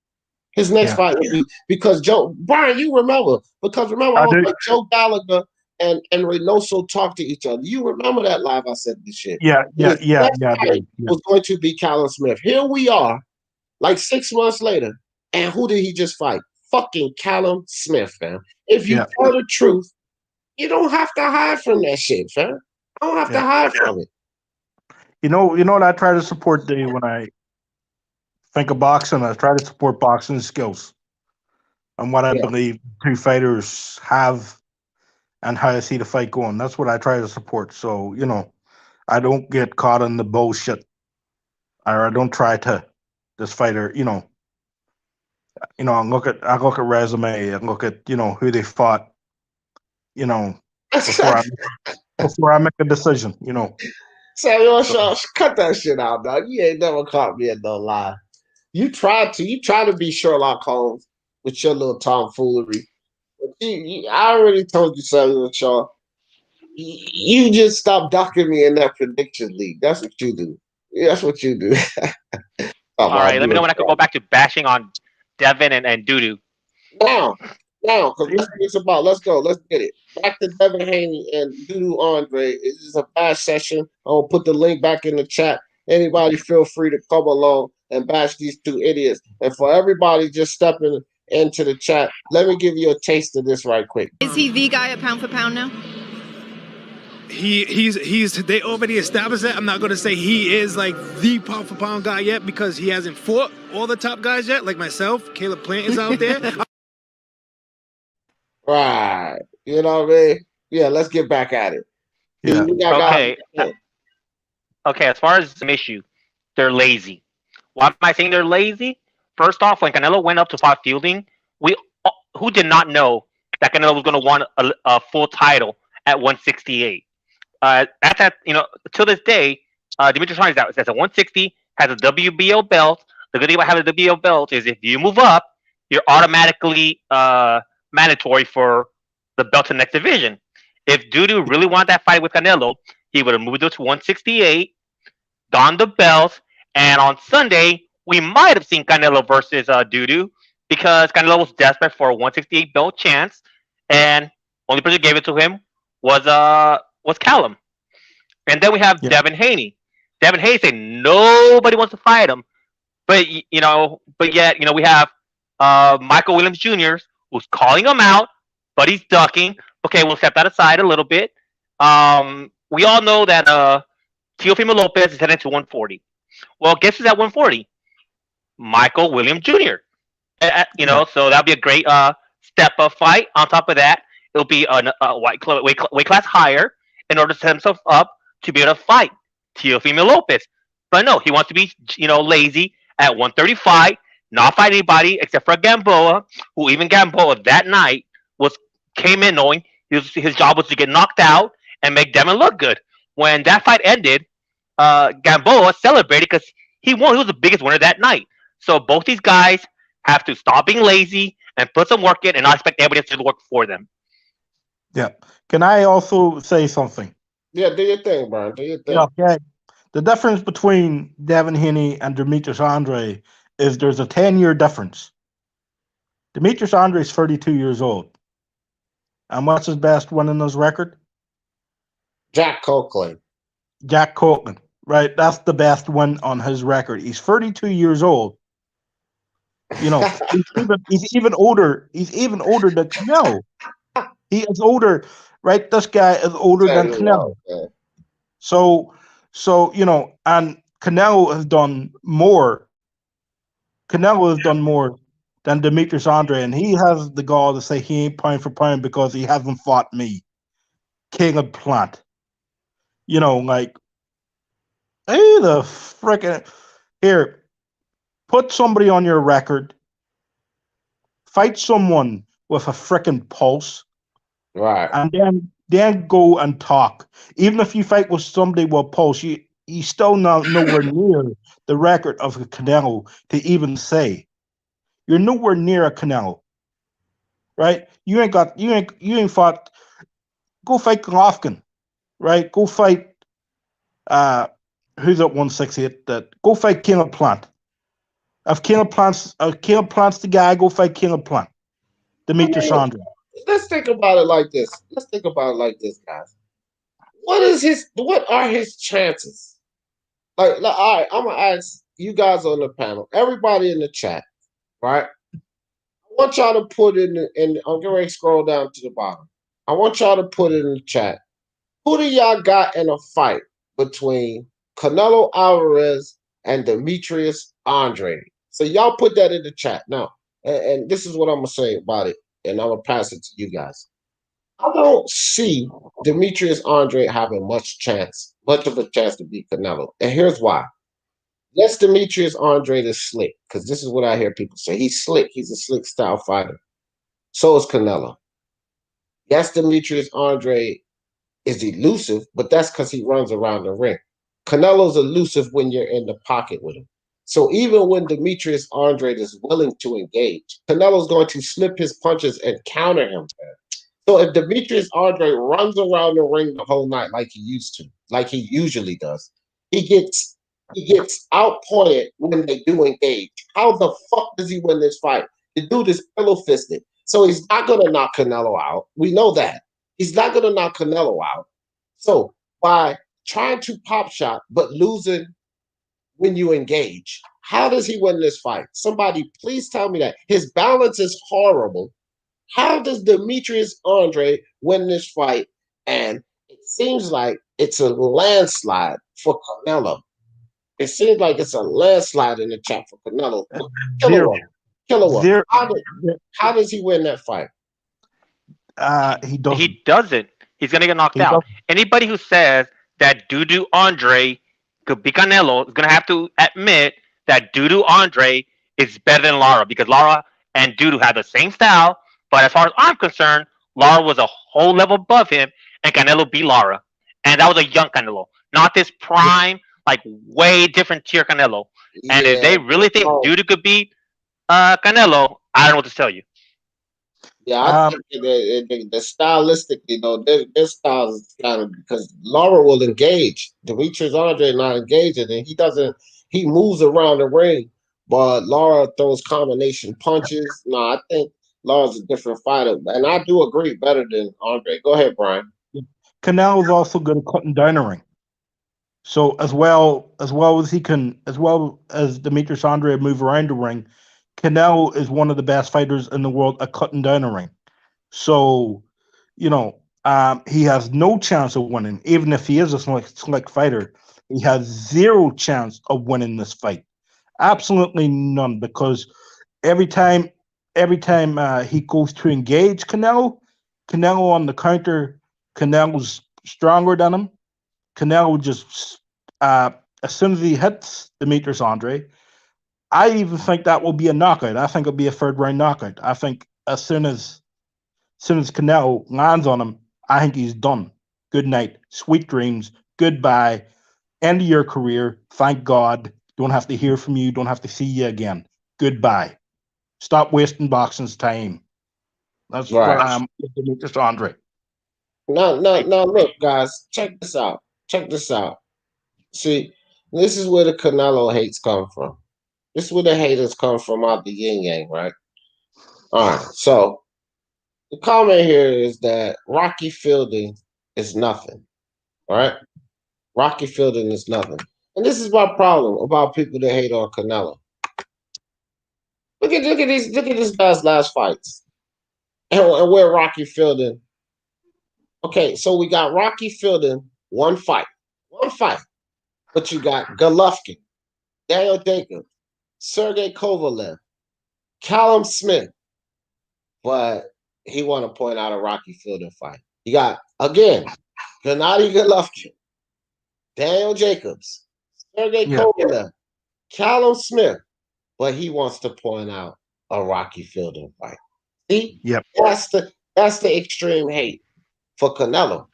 His next fight would be because Brian, you remember, because remember I was like Joe Gallagher and Reynoso talked to each other. You remember that live I said this shit. Yeah. Was going to be Callum Smith. Here we are, like 6 months later. And who did he just fight? Fucking Callum Smith, fam. If you tell the truth, you don't have to hide from that shit, fam. I don't have to hide from it. You know what I try to support, Dave, when I think of boxing, I try to support boxing skills and what I believe two fighters have and how I see the fight going. That's what I try to support. So, I don't get caught in the bullshit, or I don't try to this fighter, I look at resume and look at, who they fought, before I make a decision, Samuel Shaw, cut that shit out, dog. You ain't never caught me in no lie. You try to be Sherlock Holmes with your little tomfoolery. But I already told you, Samuel Shaw. You just stop ducking me in that prediction league. That's what you do. That's what you do. All right, let me know when I can go back to bashing on Devin and Dudu. Now, because that's what it's about. Let's go. Let's get it. Back to Devin Haney and Dudu Andrade. This is a bash session. I'll put the link back in the chat. Anybody feel free to come along and bash these two idiots. And for everybody just stepping into the chat, let me give you a taste of this right quick. Is he the guy at pound for pound now? He's they already established that. I'm not gonna say he is like the pound for pound guy yet because he hasn't fought all the top guys yet, like myself. Caleb Plant is out there. Right. You know what I mean? Yeah, let's get back at it. Yeah. Okay, as far as some issue, they're lazy. Why am I saying they're lazy? First off, when Canelo went up to fight Fielding, who did not know that Canelo was going to want a full title at 168? That's at, to this day, Demetrius Andrade is at 160, has a WBO belt. The good thing about having a WBO belt is if you move up, you're automatically mandatory for the belt to the next division. If Dudu really wanted that fight with Canelo, he would have moved it to 168, donned the belt, and on Sunday, we might have seen Canelo versus Dudu because Canelo was desperate for a 168 belt chance, and only person who gave it to him was Callum. And then we have Devin Haney. Devin Haney said nobody wants to fight him, but yet we have Michael Williams Jr. who's calling him out, but he's ducking. Okay, we'll step that aside a little bit. We all know that Teofimo Lopez is heading to 140. Well, guess who's at 140? Michael Williams Jr. So that'll be a great step up fight. On top of that, it'll be a weight class higher in order to set himself up to be able to fight Teofimo Lopez. But no, he wants to be lazy at 135, not fight anybody except for Gamboa, who even Gamboa that night came in knowing his job was to get knocked out and make Devin look good. When that fight ended, Gamboa celebrated because he won. He was the biggest winner that night. So both these guys have to stop being lazy and put some work in and not expect everybody to do the work for them. Yeah. Can I also say something? Yeah, do your thing, Brian. Do your thing. Okay. The difference between Devin Haney and Demetrius Andrade is there's a 10-year difference. Demetrius Andrade is 32 years old. And what's his best win in his record? Jack Copeland. Right? That's the best win on his record. He's 32 years old. He's even older. He's even older than Canelo. He is older, right? This guy is older than Canelo. So and Canelo has done more. Canelo has done more than Demetrius Andrade, and he has the gall to say he ain't pound for pound because he hasn't fought me, King of Plant. Hey, the freaking Here, put somebody on your record. Fight someone with a freaking pulse. Right. And then go and talk. Even if you fight with somebody with pulse, you still not nowhere near the record of a Canelo to even say. You're nowhere near a Canelo. Right? You ain't fought. Go fight Golovkin. Right? Go fight who's at 168 that go fight Caleb Plant. If Caleb Plant's the guy, go fight Caleb Plant. Demetrius Andrade. Let's think about it like this. Guys. What are his chances? Like all right, I'm gonna ask you guys on the panel, everybody in the chat, right? I want y'all to put in I'm going to scroll down to the bottom. I want y'all to put it in the chat. Who do y'all got in a fight between Canelo Alvarez and Demetrius Andrade? So y'all put that in the chat now. And this is what I'm gonna say about it, and I'm gonna pass it to you guys. I don't see Demetrius Andrade having much of a chance to beat Canelo. And here's why. Yes, Demetrius Andrade is slick, because this is what I hear people say. He's slick. He's a slick style fighter. So is Canelo. Yes, Demetrius Andrade is elusive, but that's because he runs around the ring. Canelo's elusive when you're in the pocket with him. So even when Demetrius Andrade is willing to engage, Canelo's going to slip his punches and counter him. So if Demetrius Andrade runs around the ring the whole night like he used to, like he usually does, he gets outpointed when they do engage. How the fuck does he win this fight? The dude is pillow fisted. So he's not gonna knock Canelo out. We know that. He's not gonna knock Canelo out. So by trying to pop shot but losing when you engage, how does he win this fight? Somebody please tell me that. His balance is horrible. How does Demetrius Andrade win this fight? And it seems like it's a landslide for Canelo. It seems like it's a landslide in the chat for Canelo. Killer. How does he win that fight? He doesn't. He doesn't. He's gonna get knocked out. Anybody who says that Dudu Andre could be Canelo is gonna have to admit that Dudu Andre is better than Lara, because Lara and Dudu have the same style. But as far as I'm concerned, Lara was a whole level above him, and Canelo beat Lara. And that was a young Canelo, not this prime, like way different tier Canelo. And if they really think Dudu could beat Canelo, I don't know what to tell you. Yeah, I think the stylistically, though, their style is kind of, because Lara will engage. Demetrius Andrade not engaging, and he moves around the ring, but Lara throws combination punches. No, I think Lara's a different fighter, and I do agree, better than Andre. Go ahead, Brian. Canelo's also good at cutting down a ring. So as well as Demetrius Andrade move around the ring, Canelo is one of the best fighters in the world at cutting down a ring. So, he has no chance of winning. Even if he is a slick fighter, he has zero chance of winning this fight. Absolutely none, because every time he goes to engage Canelo on the counter, Canelo's stronger than him. Canelo just, as soon as he hits Demetrius Andrade, I even think that will be a knockout. I think it'll be a third round knockout. I think as soon as Canelo lands on him, I think he's done. Good night, sweet dreams, goodbye, end of your career. Thank God. Don't have to hear from you. Don't have to see you again. Goodbye. Stop wasting boxing's time. That's right. Where I'm with Demetrius Andrade. No, look, guys, check this out. See, this is where the Canelo hates come from. This is where the haters come from, out the yin yang, right? All right, so the comment here is that Rocky Fielding is nothing, right? Rocky Fielding is nothing. And this is my problem about people that hate on Canelo. Look at this guy's last fights. And where Rocky Fielding. Okay, so we got Rocky Fielding, one fight. But you got Golovkin, Daniel Jacobs, Sergey Kovalev, Callum Smith. But he want to point out a Rocky Fielding fight. You got, again, Gennady Golovkin, Daniel Jacobs, Sergey Kovalev, Callum Smith, but he wants to point out a Rocky Fielding fight. See, Yep. that's the extreme hate for Canelo.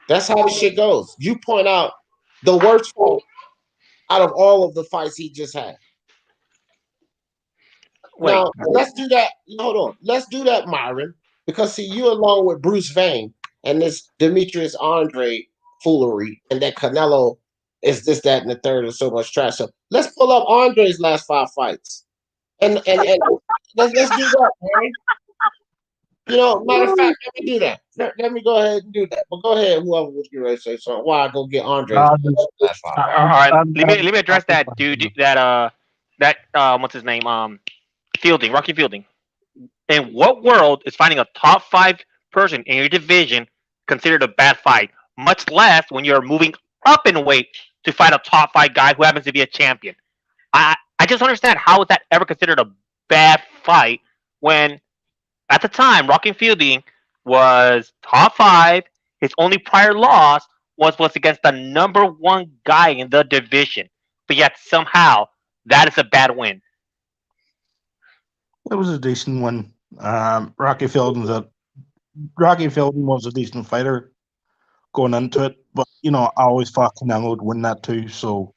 That's how the shit goes. You point out the worst fight out of all of the fights he just had. Wait. Now, let's do that. Hold on. Let's do that, Myron. Because, see, you along with Bruce Vane and this Demetrius Andrade foolery and that Canelo is this, that, and the third and so much trash. So let's pull up Andre's last 5 fights. And let's do that, man. You know, matter of fact, let me do that. Let me go ahead and do that. But go ahead, whoever was getting ready to say something. Why I go get Andre's last 5 All right, let me address that dude. That what's his name? Fielding, Rocky Fielding. In what world is finding a top 5 person in your division considered a bad fight? Much less when you're moving up in weight to fight a top 5 guy who happens to be a champion. I just don't understand, how is that ever considered a bad fight when at the time Rocky Fielding was top 5. His only prior loss was against the number 1 guy in the division, but yet somehow that is a bad win. It was a decent one. Rocky Fielding was a decent fighter going into it, but you know, I always thought Canelo would win that too. So,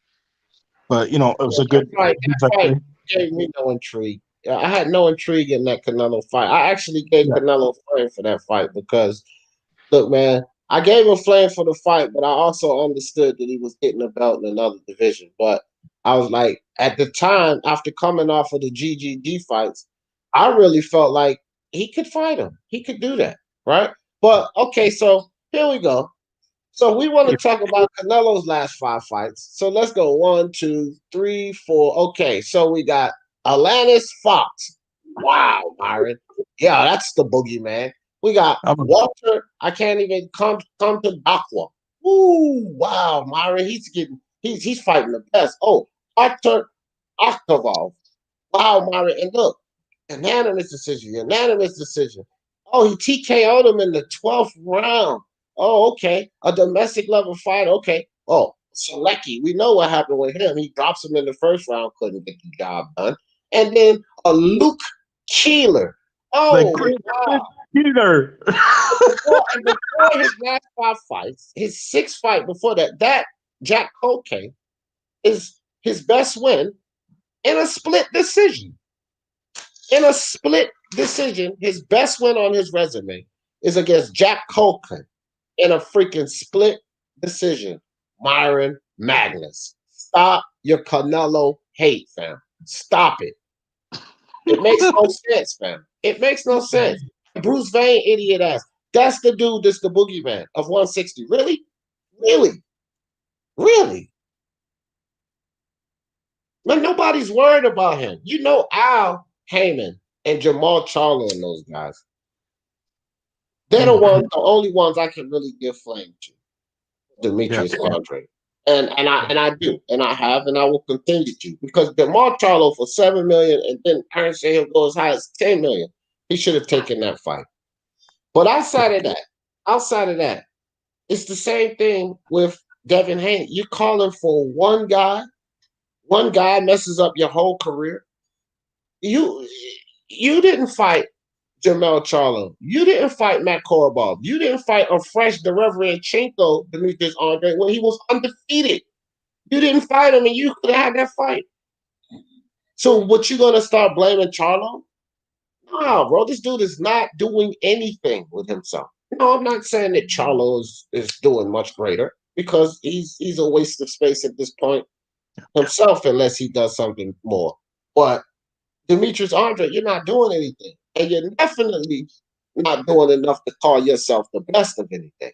but you know, it was a good. That fight gave me no intrigue. I had no intrigue in that Canelo fight. I actually gave Canelo flame for that fight because, look, man, I gave him flame for the fight, but I also understood that he was getting a belt in another division. But I was like, at the time, after coming off of the GGG fights, I really felt like he could fight him. He could do that, right? But, okay, so here we go. So we want to talk about Canelo's last 5 fights. So let's go 1, 2, 3, 4. Okay, so we got Alanis Fox. Wow, Myron. Yeah, that's the boogeyman. We got Walter. I can't even come to Dakwa. Ooh, wow, Myron. He's fighting the best. Oh, Arthur Akhtarov. Wow, Myron. And look, unanimous decision. Oh, he TKO'd him in the 12th round. Oh, okay. A domestic level fight. Okay. Oh, Selecki. We know what happened with him. He drops him in the 1st round, couldn't get the job done. And then a Luke Keeler. Oh, wow. Keeler. and before his last 5 fights, his 6th fight before that Jack Cocaine is his best win in a split decision. His best win on his resume is against Jack Cocaine in a freaking split decision. Myron Magnus. Stop your Canelo hate, fam. Stop it. It makes no sense, fam. It makes no sense. Bruce Vane, idiot ass. That's the dude that's the boogeyman of 160. Really? Man, nobody's worried about him. You know Al Heyman and Jamal Charlo and those guys. They're the only ones I can really give flame to. Demetrius Andrade. And I do. And I have, and I will continue to. Because Jamal Charlo for $7 million, and then Aaron said he'll go as high as $10 million. He should have taken that fight. But outside of that, it's the same thing with Devin Haney. You're calling for one guy messes up your whole career. You didn't fight Jamel Charlo. You didn't fight Matt Korobov. You didn't fight a fresh Derevanchenko, Demetrius Andrade, when he was undefeated. You didn't fight him, and you could have had that fight. So what, you going to start blaming Charlo? No, bro, this dude is not doing anything with himself. No, I'm not saying that Charlo is doing much greater, because he's a waste of space at this point himself, unless he does something more. But Demetrius Andrade, you're not doing anything. And you're definitely not doing enough to call yourself the best of anything.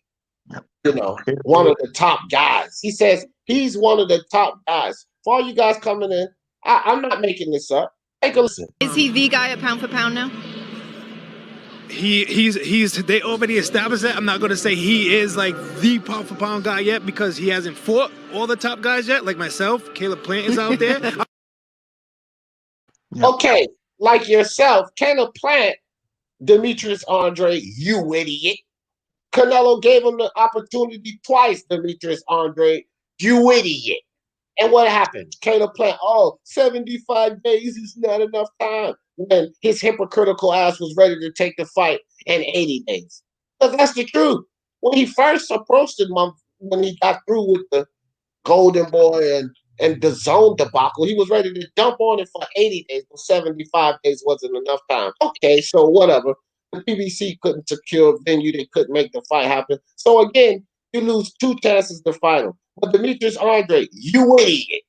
You know, one of the top guys. He says he's one of the top guys. For all you guys coming in, I'm not making this up. Take a listen. Is he the guy at pound for pound now? They already established that. I'm not going to say he is like the pound for pound guy yet, because he hasn't fought all the top guys yet, like myself. Caleb Plant is out there. Okay, like yourself, Caleb Plant, Demetrius Andrade, you idiot. Canelo gave him the opportunity twice, Demetrius Andrade, you idiot. And what happened? Caleb Plant, 75 days is not enough time. When his hypocritical ass was ready to take the fight in 80 days. Because that's the truth. When he first approached him, when he got through with the Golden Boy and the zone debacle, he was ready to dump on it for 80 days, but 75 days wasn't enough time. Okay, so whatever. The PBC couldn't secure a venue, they couldn't make the fight happen. So again, you lose 2 chances to fight him. But Demetrius Andrade, you idiot.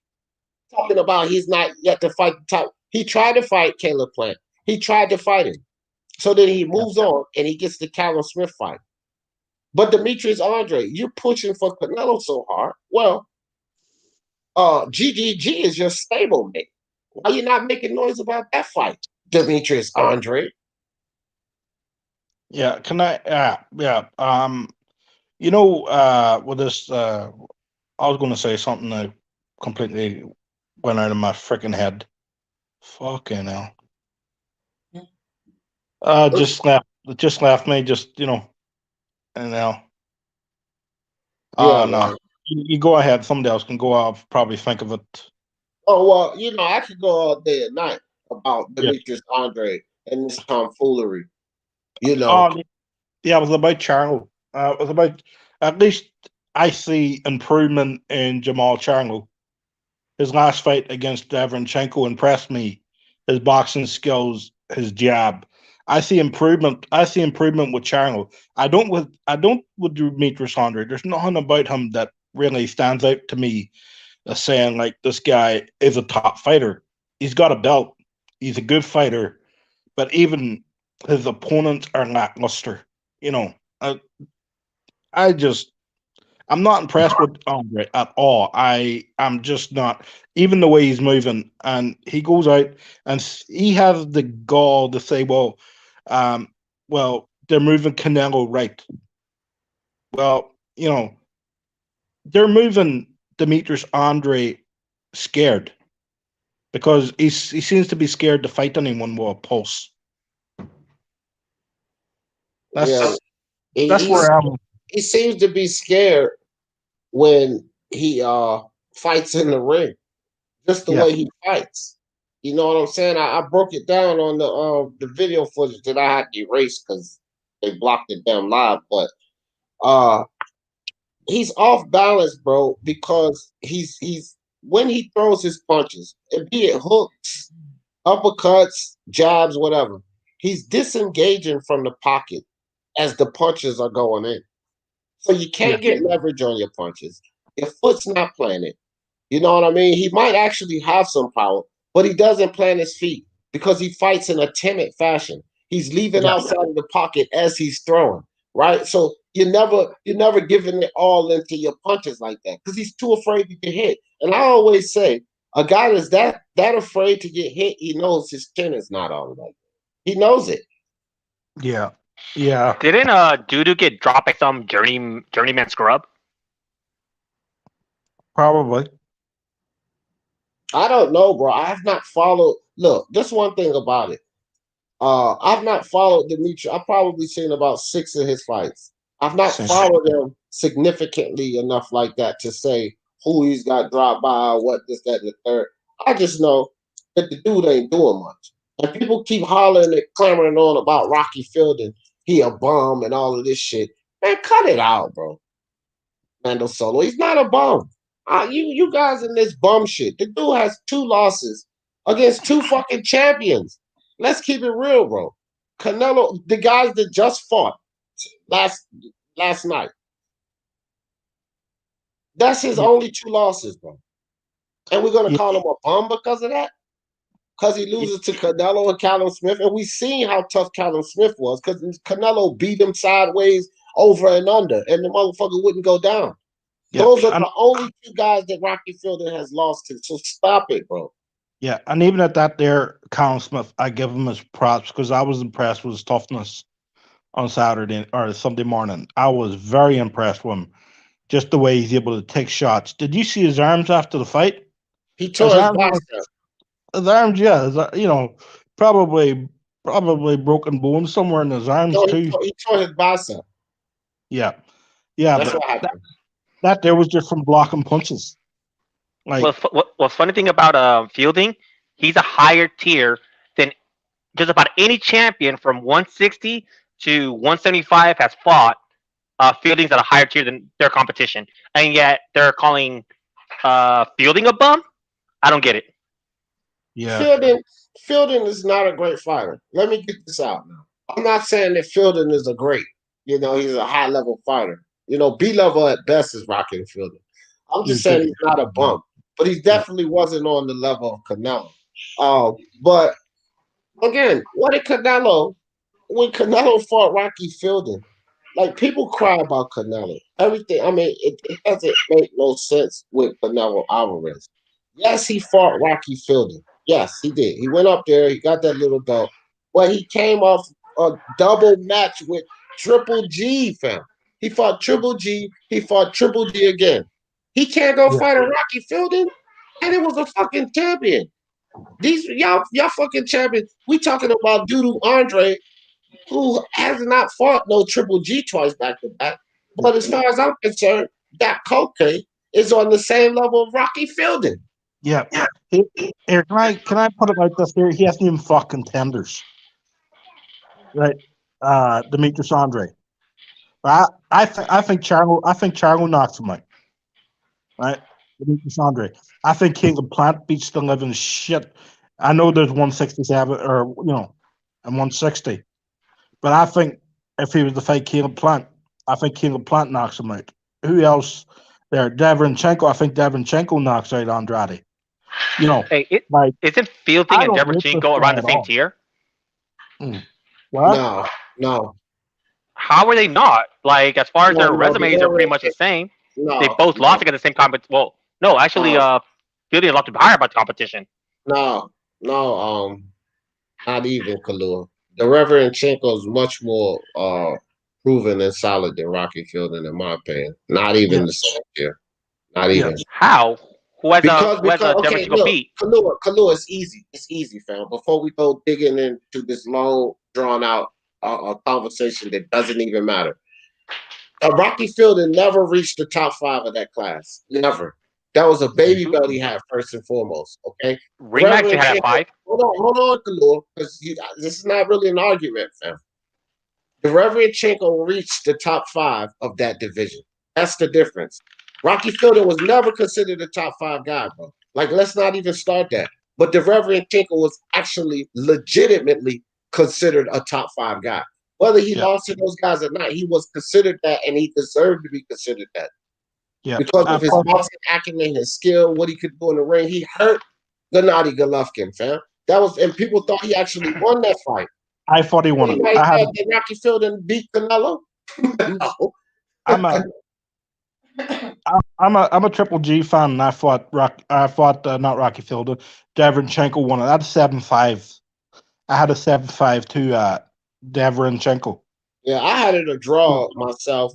Talking about he's not yet to fight the top. He tried to fight Caleb Plant. He tried to fight him. So then he moves on and he gets the Callum Smith fight. But Demetrius Andrade, you're pushing for Canelo so hard. Well, GGG is your stablemate. Why are you not making noise about that fight, Demetrius Andrade? Yeah, can I? With this, I was going to say something that completely went out of my freaking head. Fucking hell. Just left me. And now. No. You go ahead. Somebody else can go. I'll probably think of it. Oh well, I could go all day and night about Demetrius Andrade and this tomfoolery. It was about Charlo. It was about, at least I see improvement in Jamal Charlo. His last fight against Davrenchenko impressed me. His boxing skills, his jab. I see improvement. with Charlo. I don't with Demetrius Andrade. There's nothing about him that really stands out to me as saying like this guy is a top fighter. He's got a belt. He's a good fighter, but even his opponents are lackluster. I'm not impressed with Andre at all. I'm just not. Even the way he's moving, and he goes out and he has the gall to say, well, they're moving Canelo right. Well, they're moving Demetrius Andrade scared because he seems to be scared to fight anyone with a pulse. That's where I'm. He seems to be scared when he fights in the ring, just the way he fights. You know what I'm saying? I broke it down on the video footage that I had to erase because they blocked it damn live. But he's off balance, bro, because he's when he throws his punches, be it hooks, uppercuts, jabs, whatever, he's disengaging from the pocket as the punches are going in. So you can't get leverage on your punches. Your foot's not planted. You know what I mean? He might actually have some power, but he doesn't plant his feet because he fights in a timid fashion. He's leaving outside of the pocket as he's throwing, right? So you're never giving it all into your punches like that because he's too afraid to get hit. And I always say, a guy that's that afraid to get hit, he knows his chin is not on like that. He knows it. Yeah. Yeah. Didn't Dudu get dropped by some journeyman scrub? Probably. I don't know, bro. I have not followed. Look, that's one thing about it. I've not followed Demetrius. I've probably seen about 6 of his fights. I've not followed him significantly enough like that to say who he's got dropped by, what this, that, and the third. I just know that the dude ain't doing much. And people keep hollering and clamoring on about Rocky Fielding. He a bum and all of this shit. Man, cut it out, bro. Mando Solo, he's not a bum. You guys in this bum shit. The dude has 2 losses against 2 fucking champions. Let's keep it real, bro. Canelo, the guys that just fought last night. That's his only 2 losses, bro. And we're gonna call him a bum because of that? Because he loses to Canelo and Callum Smith, and we seen how tough Callum Smith was because Canelo beat him sideways, over and under, and the motherfucker wouldn't go down. Those are the only 2 guys that Rocky Fielding has lost to. So stop it, bro. Yeah, and even at that there, Callum Smith, I give him his props because I was impressed with his toughness on Saturday or Sunday morning. I was very impressed with him. Just the way he's able to take shots. Did you see his arms after the fight? He tore his bicep. His arms, probably broken bone somewhere in his arms too. He tore his bicep. Yeah, That's what happened. That there was just from blocking punches. Like, what's funny thing about Fielding, he's a higher tier than just about any champion from 160 to 175 has fought. Fielding's at a higher tier than their competition, and yet they're calling Fielding a bum. I don't get it. yeah, Fielding is not a great fighter. Let me get this out now. I'm not saying that Fielding is a great. He's a high level fighter. B level at best is Rocky Fielding. I'm just saying he's not a bum, but he definitely wasn't on the level of Canelo. But again, what did Canelo? When Canelo fought Rocky Fielding, like people cry about Canelo. Everything. I mean, it doesn't make no sense with Canelo Alvarez. Yes, he fought Rocky Fielding. Yes, he did. He went up there. He got that little belt, but he came off a double match with Triple G, fam. He fought Triple G. He fought Triple G again. He can't go fight a Rocky Fielding, and it was a fucking champion. These y'all fucking champions. We talking about Doodoo Andrade, who has not fought no Triple G twice back to back. But as far as I'm concerned, that cocaine is on the same level of Rocky Fielding. yeah. Here, can I put it like this? Here, he hasn't even fought contenders, right? Demetrius Andrade. I think Charlo knocks him out, right? Demetrius Andrade. I think Caleb Plant beats the living shit. I know there's 167 or and 160, but I think if he was to fight Caleb Plant, I think Caleb Plant knocks him out. Who else there? Deverenchenko. I think Deverenchenko knocks out Andrade. Hey, like isn't Fielding and Deverenchenko around the same tier? What? No. How are they not? Like, as far as their resumes are pretty much the same. They both lost against the same competition. Well, no, actually, Fielding lost to higher about the competition. No, not even Kalua. The Deverenchenko is much more proven and solid than Rocky Fielding, in my opinion. Not even the same tier. Not even. How? Who has because okay, Deverenchenko beat? Kalua, it's easy. It's easy, fam. Before we go digging into this long, drawn out conversation that doesn't even matter. Rocky Fielding never reached the top 5 of that class. Never. That was a baby belt he had first and foremost. Okay. Rematch had at 5. Hold on, Kalua, because this is not really an argument, fam. Deverenchenko reached the top 5 of that division. That's the difference. Rocky Fielding was never considered a top 5 guy, bro. Like, let's not even start that. But Deverenchenko was actually legitimately considered a top 5 guy. Whether he lost to those guys or not, he was considered that, and he deserved to be considered that. Yeah. Because of his boxing acumen, his skill, what he could do in the ring. He hurt Gennady Golovkin, fam. And people thought he actually won that fight. I thought he won it. Did Rocky Fielding beat Canelo? No. I'm a Triple G fan, and I fought not Rocky Fielding. Deverenchenko won it. I had a 7-5. I had a 7-5 to Deverenchenko. Yeah, I had it a draw myself.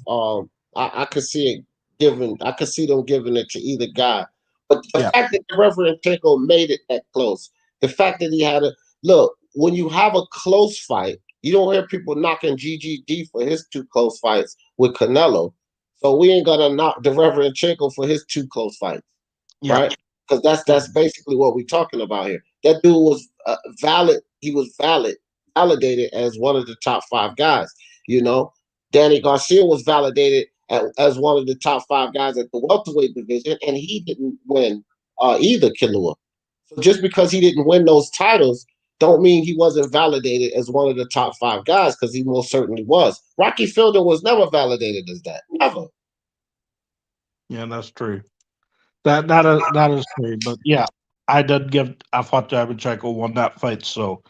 I could see it given. I could see them giving it to either guy. But the fact that Deverenchenko made it that close, the fact that he had look, when you have a close fight, you don't hear people knocking GGG for his 2 close fights with Canelo. So we ain't gonna knock Deverenchenko for his 2 close fights, right? Because that's basically what we're talking about here. That dude was valid. He was validated as one of the top 5 guys. Danny Garcia was validated as one of the top 5 guys at the welterweight division, and he didn't win either, Kalua. So just because he didn't win those titles, don't mean he wasn't validated as one of the top 5 guys, because he most certainly was. Rocky Fielding was never validated as that. Never. Yeah, that's true. That is true. But yeah, I thought Deverenchenko won that fight. So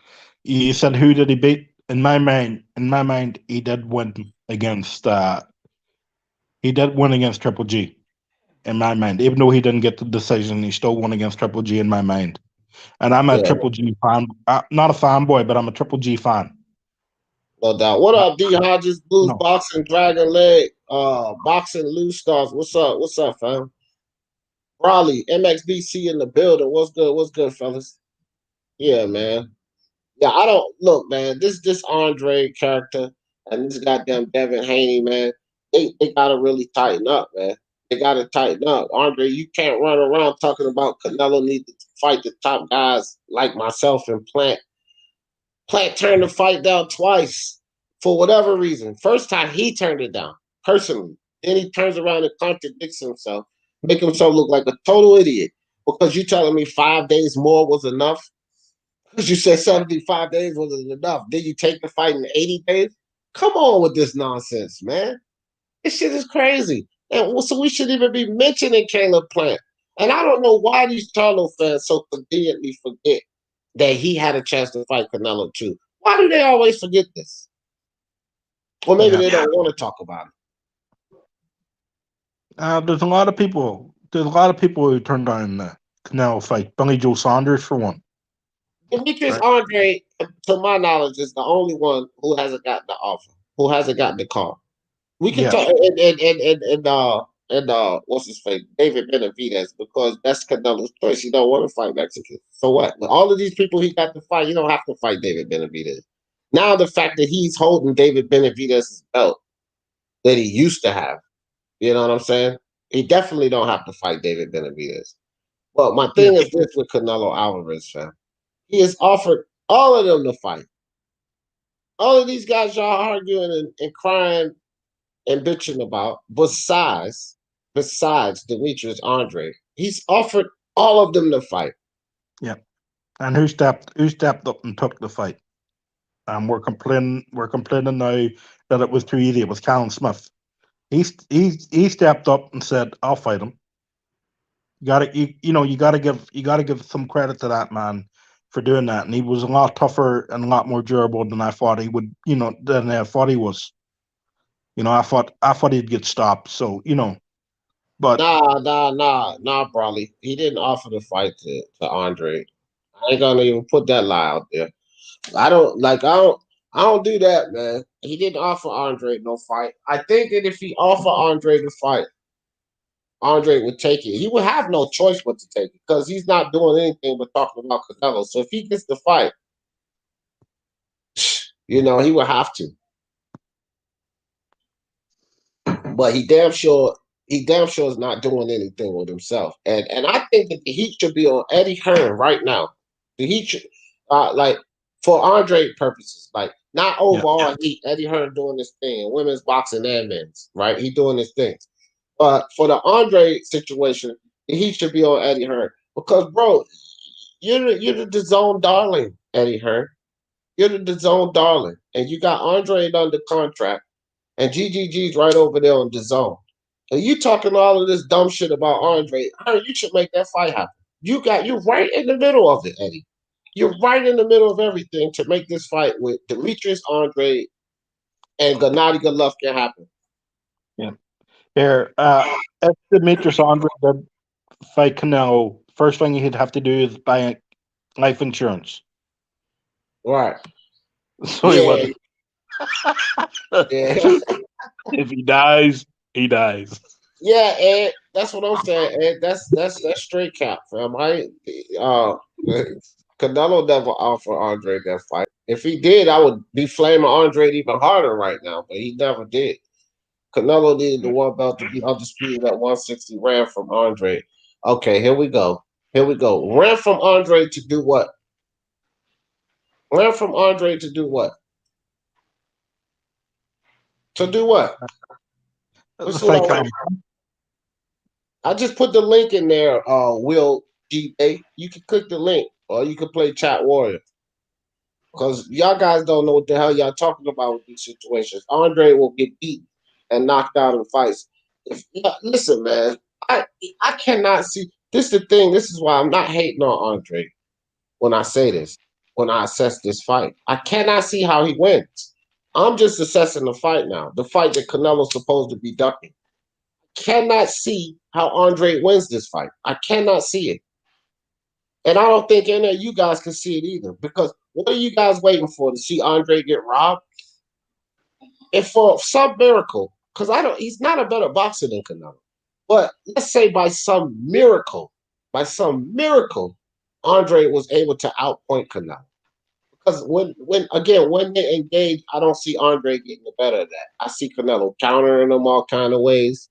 you said who did he beat? In my mind, he did win against Triple G. In my mind, even though he didn't get the decision, he still won against Triple G in my mind. And I'm a Triple G fan. Not a fanboy, but I'm a Triple G fan. No doubt. What up, D Hodges, Blues Boxing, Dragon Leg, Boxing Loose Stars? What's up, fam? Raleigh, MXBC in the building. What's good, fellas? Yeah, man. Yeah, I don't look, man. This Andre character and this goddamn Devin Haney, man. They gotta really tighten up, man. They got to tighten up. Andre, you can't run around talking about Canelo needs to fight the top guys like myself and Plant. Plant turned the fight down twice for whatever reason. First time he turned it down personally. Then he turns around and contradicts himself, make himself look like a total idiot. Because you telling me 5 days more was enough? Because you said 75 days wasn't enough. Did you take the fight in 80 days? Come on with this nonsense, man. This shit is crazy. And so we shouldn't even be mentioning Caleb Plant. And I don't know why these Charlo fans so conveniently forget that he had a chance to fight Canelo too. Why do they always forget this? Or maybe they don't want to talk about it. There's a lot of people. There's a lot of people who turned down the Canelo fight. Billy Joe Saunders, for one. Demetrius Andrade, to my knowledge, is the only one who hasn't gotten the offer, who hasn't gotten the call. We can talk and what's his face, David Benavidez, because that's Canelo's choice. He don't want to fight Mexicans. So what? With all of these people he got to fight, you don't have to fight David Benavidez. Now the fact that he's holding David Benavidez's belt that he used to have, you know what I'm saying? He definitely don't have to fight David Benavidez. But my thing is this with Canelo Alvarez, fam. He has offered all of them to fight. All of these guys y'all arguing and crying and bitching about, besides Demetrius Andrade, he's offered all of them to fight. Yeah, and who stepped up and took the fight? We're complaining now that it was too easy. It was Callum Smith. He stepped up and said, "I'll fight him." You gotta give some credit to that man for doing that, and he was a lot tougher and a lot more durable than I thought he would. Than I thought he was. I thought he'd get stopped. So but nah, Brawley. He didn't offer the fight to Andre. I ain't gonna even put that lie out there. I don't do that, man. He didn't offer Andre no fight. I think that if he offered Andre the fight, Andre would take it. He would have no choice but to take it because he's not doing anything but talking about Canelo. So if he gets the fight, he would have to. But he damn sure is not doing anything with himself. And I think that the heat should be on Eddie Hearn right now. The heat should, for Andre purposes, not overall heat. Eddie Hearn doing this thing, women's boxing and men's, right? He doing his things. But for the Andre situation, the heat should be on Eddie Hearn because, bro, you're the zone darling, Eddie Hearn. You're the zone darling, and you got Andre under contract. And GGG's right over there on the zone. And you talking all of this dumb shit about Andre. You should make that fight happen. You're right in the middle of it, Eddie. You're right in the middle of everything to make this fight with Demetrius Andrade and Gennady Golovkin happen. Yeah. Here, if Demetrius Andrade did fight Canelo, first thing he'd have to do is buy life insurance. Right. So he wasn't. Yeah. If he dies, he dies. Yeah, Ed, that's what I'm saying. Ed, that's straight cap, fam. Canelo never offered Andre that fight. If he did, I would be flaming Andre even harder right now, but he never did. Canelo needed the one belt to be undisputed at 160, ran from Andre. Okay, here we go. Ran from Andre to do what? To do what? I just put the link in there, Will G.A. You can click the link, or you can play Chat Warrior. Because y'all guys don't know what the hell y'all talking about with these situations. Andre will get beat and knocked out in fights. Listen, man, I cannot see. This is the thing. This is why I'm not hating on Andre when I say this, when I assess this fight. I cannot see how he wins. I'm just assessing the fight now, the fight that Canelo's supposed to be ducking. Cannot see how Andre wins this fight. I cannot see it. And I don't think any of you guys can see it either. Because what are you guys waiting for? To see Andre get robbed? If for some miracle, because he's not a better boxer than Canelo. But let's say by some miracle, Andre was able to outpoint Canelo. Because when they engage, I don't see Andre getting the better of that. I see Canelo countering him all kind of ways.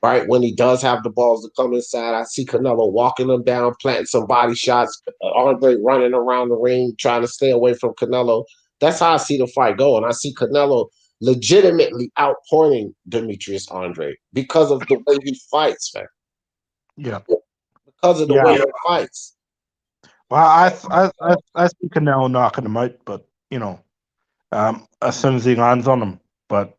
right? When he does have the balls to come inside, I see Canelo walking him down, planting some body shots, Andre running around the ring, trying to stay away from Canelo. That's how I see the fight going. I see Canelo legitimately outpointing Demetrius Andrade because of the way he fights, man. Yeah. Because of the way he fights. Well, I see Canelo knocking him out, but as soon as he lands on him. But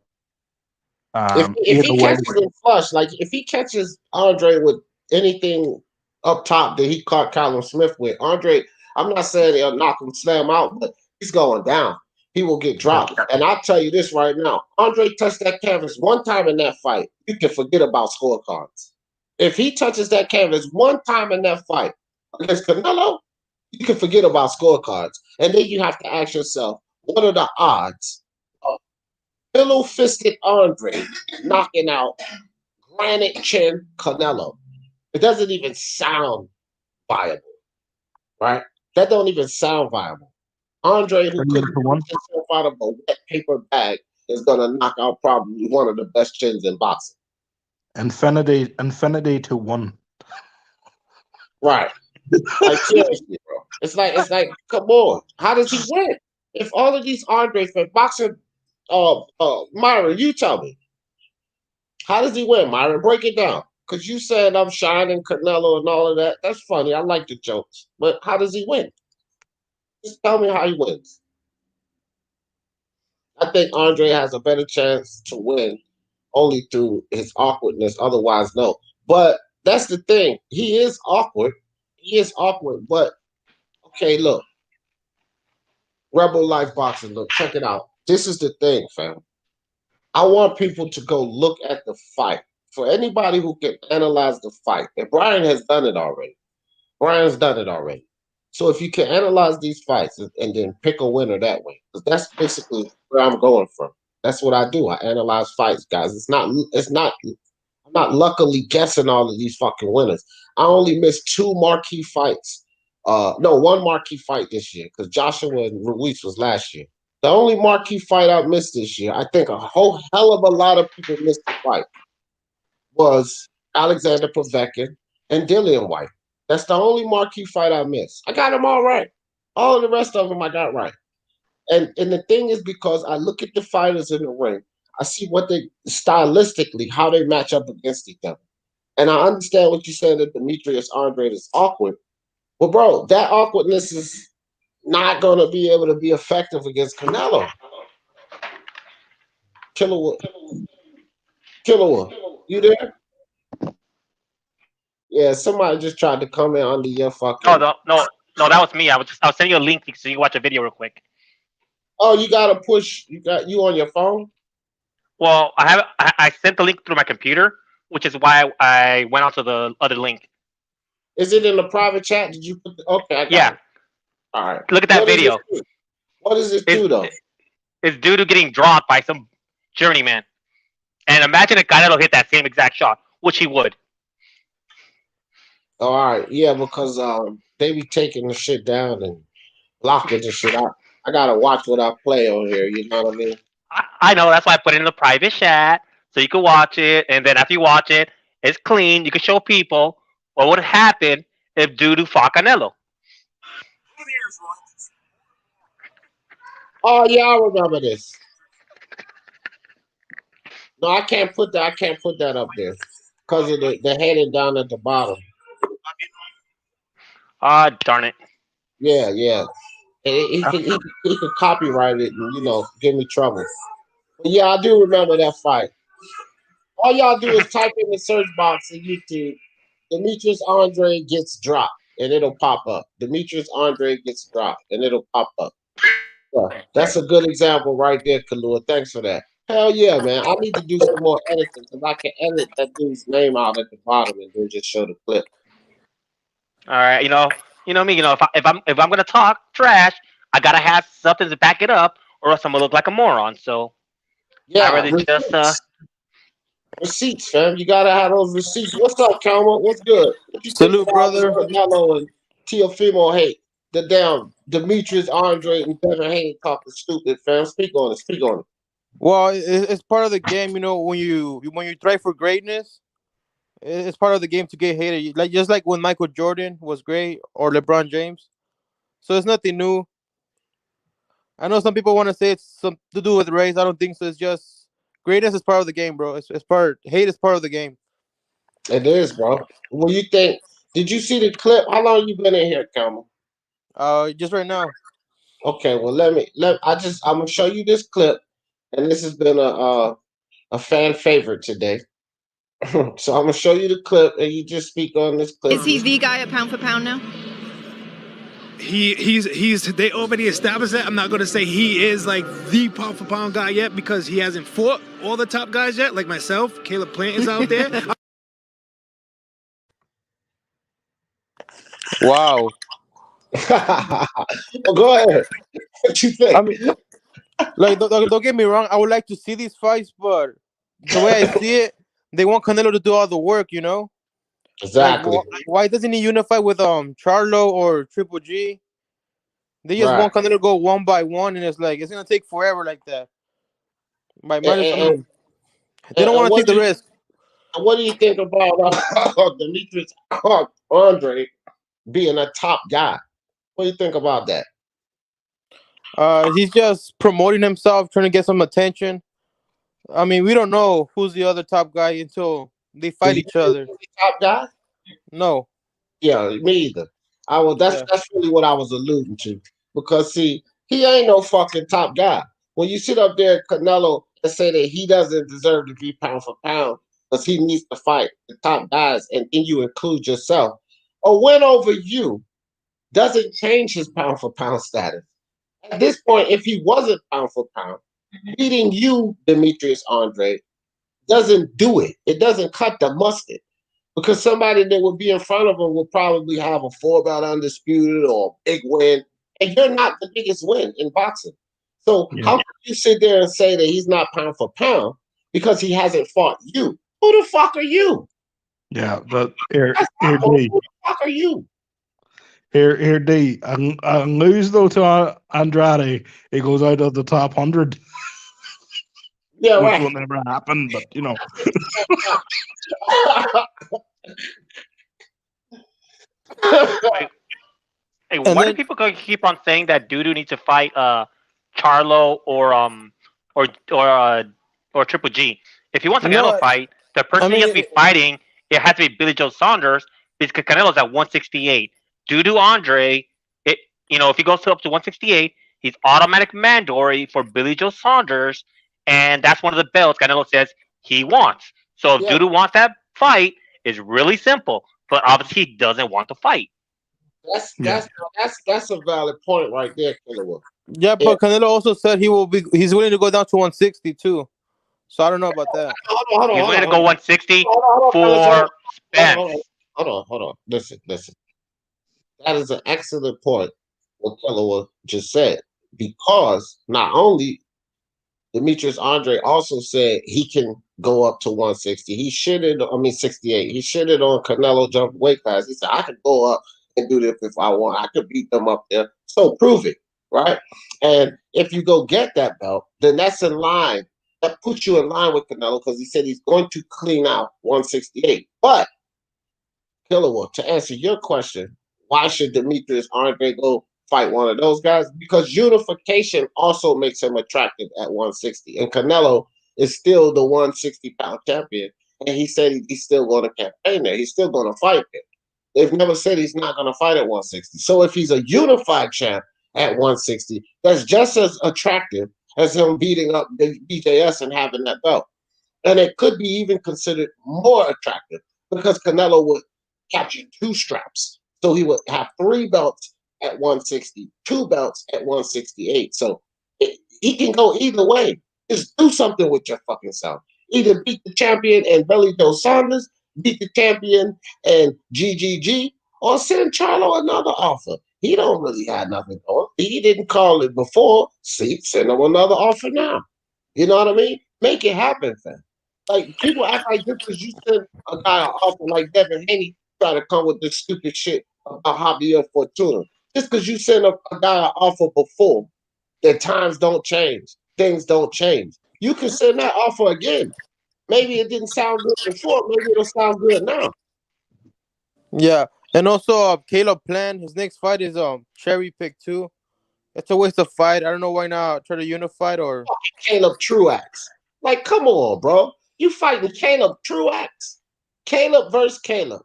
if he catches him flush, like if he catches Andre with anything up top that he caught Callum Smith with, Andre, I'm not saying he'll knock him, slam out, but he's going down. He will get dropped. And I'll tell you this right now. Andre touched that canvas one time in that fight, you can forget about scorecards. If he touches that canvas one time in that fight against Canelo, you can forget about scorecards. And then you have to ask yourself, what are the odds of pillow-fisted Andre knocking out granite chin Canelo? It doesn't even sound viable, right? That don't even sound viable. Andre, who could have pulled himself out of a wet paper bag, is going to knock out probably one of the best chins in boxing. Infinity to 1. Right. Like, seriously, bro. It's like, come on. How does he win? If all of these Andre fans, boxing, Myron, you tell me. How does he win, Myron? Break it down. Because you said I'm shining Canelo and all of that. That's funny. I like the jokes. But how does he win? Just tell me how he wins. I think Andre has a better chance to win only through his awkwardness. Otherwise, no. But that's the thing. He is awkward. He is awkward. But, okay, look. Rebel Life Boxing, look, check it out. This is the thing, fam. I want people to go look at the fight. For anybody who can analyze the fight, and Brian has done it already. Brian's done it already. So if you can analyze these fights and then pick a winner that way, because that's basically where I'm going from. That's what I do. I analyze fights, guys. I'm not luckily guessing all of these fucking winners. I only missed 2 marquee fights. No, 1 marquee fight this year, because Joshua and Ruiz was last year. The only marquee fight I missed this year, I think a whole hell of a lot of people missed the fight, was Alexander Povetkin and Dillian White. That's the only marquee fight I missed. I got them all right. All of the rest of them I got right. And the thing is, because I look at the fighters in the ring, I see what they stylistically, how they match up against each other. And I understand what you said that Demetrius Andrade is awkward. Well, bro, that awkwardness is not going to be able to be effective against Canelo. Killer, you there? Yeah, somebody just tried to come in under your fucking. No, that was me. I was sending you a link so you can watch a video real quick. Oh, you gotta push. You on your phone? Well, I sent the link through my computer, which is why I went onto the other link. Is it in the private chat? Did you put? Okay, I got it. All right. Look at that video. What does it do though? It's due to getting dropped by some journeyman. And imagine if Canelo hit that same exact shot, which he would. All right, yeah, because they be taking the shit down and blocking the shit out. I gotta watch what I play on here. You know what I mean? I know. That's why I put it in the private chat so you can watch it, and then after you watch it, it's clean. You can show people what would happen if Dudu fought Canelo. Oh yeah, I remember this. No, I can't put that. I can't put that up there because of the heading down at the bottom. Ah, darn it. Yeah. He could copyright it and give me trouble. But yeah, I do remember that fight. All y'all do is type in the search box in YouTube, Demetrius Andrade gets dropped, and it'll pop up. Demetrius Andrade gets dropped, and it'll pop up. Yeah, that's a good example right there, Kalua. Thanks for that. Hell yeah, man. I need to do some more editing because I can edit that dude's name out at the bottom and then just show the clip. All right, you know me. If I'm gonna talk trash, I gotta have something to back it up, or else I'm gonna look like a moron. So yeah, I rather just receipts, fam. You gotta have those receipts. What's up, Calma? What's good? What you Salute, brother. Canelo and Teofimo hate the damn Demetrius Andrade and Devin Haney talking stupid, fam. Speak on it. Well, it's part of the game, when you try for greatness, It's part of the game to get hated. Like just like when Michael Jordan was great or LeBron James. So it's nothing new. I know some people want to say it's some to do with race. I don't think so. It's just greatness is part of the game, bro. It's part hate is part of the game. It is, bro. What you think? Did you see the clip? How long you been in here, Cameron? Just right now. Okay, well I'm gonna show you this clip, and this has been a fan favorite today. So I'm gonna show you the clip, and you just speak on this clip. Is he the guy at pound for pound now? He's they already established that. I'm not gonna say he is like the pound for pound guy yet because he hasn't fought all the top guys yet, like myself. Caleb Plant is out there. Wow. Well, go ahead. What you think? I mean, like don't get me wrong. I would like to see these fights, but the way I see it, they want Canelo to do all the work. You know. Exactly. Like, why doesn't he unify with Charlo or Triple G? They just want Canelo to go one by one, and it's like it's gonna take forever like that. They don't want to take the risk. What do you think about Demetrius Andrade being a top guy? What do you think about that? He's just promoting himself, trying to get some attention. I mean, we don't know who's the other top guy until they fight each other. Top guy? No. Yeah, me either. That's really what I was alluding to. Because see, he ain't no fucking top guy. When you sit up there, Canelo, and say that he doesn't deserve to be pound for pound because he needs to fight the top guys, and then you include yourself, a win over you doesn't change his pound for pound status. At this point, if he wasn't pound for pound, beating you, Demetrius Andrade, doesn't do it. It doesn't cut the mustard. Because somebody that would be in front of him will probably have a 4-bout undisputed or a big win, and you're not the biggest win in boxing. So how can you sit there and say that he's not pound for pound because he hasn't fought you? Who the fuck are you? Yeah, but here, who the fuck are you? Here, D. And lose though to Andrade, he goes out of the top 100. Yeah, which right. will never happen, but you know. Hey, why do people keep on saying that Dudu needs to fight Charlo or Triple G? If he wants a Canelo fight, the person he has to be fighting, it has to be Billy Joe Saunders because Canelo's at 168. Dudu Andre, if he goes up to 168, he's automatic mandatory for Billy Joe Saunders, and that's one of the belts Canelo says he wants. So if Dudu wants that fight, it's really simple. But obviously he doesn't want to fight. That's a valid point right there, Canelo. Yeah, but Canelo also said he's willing to go down to 160 too. So I don't know about that. Hold on, he's willing to go 160 for Spence. Hold on. Listen. That is an excellent point, what Canelo just said, because not only Demetrius Andrade also said he can go up to 160. 68. He shitted on Canelo jump weight class. He said, I could go up and do this if I want. I could beat them up there. So prove it, right? And if you go get that belt, then that's in line. That puts you in line with Canelo because he said he's going to clean out 168. But, Canelo, to answer your question, why should Demetrius Andrade go fight one of those guys? Because unification also makes him attractive at 160. And Canelo is still the 160-pound champion. And he said he's still going to campaign there. He's still going to fight there. They've never said he's not going to fight at 160. So if he's a unified champ at 160, that's just as attractive as him beating up BJS and having that belt. And it could be even considered more attractive because Canelo would capture 2 straps. So he would have 3 belts at 160, 2 belts at 168. So he can go either way. Just do something with your fucking self. Either beat the champion and Billy Joe Saunders, beat the champion and GGG, or send Charlo another offer. He don't really have nothing going. He didn't call it before. See, send him another offer now. You know what I mean? Make it happen, fam. Like, people act like just because you send a guy an offer like Devin Haney try to come with this stupid shit about Javier Fortuna. Just because you send a guy an offer before, that times don't change. Things don't change. You can send that offer again. Maybe it didn't sound good before. Maybe it'll sound good now. Yeah, and also Caleb Plant, his next fight is cherry pick too. It's a waste of fight. I don't know why not try to unify or Caleb Truax. Like, come on, bro. You fighting Caleb Truax? Caleb versus Caleb.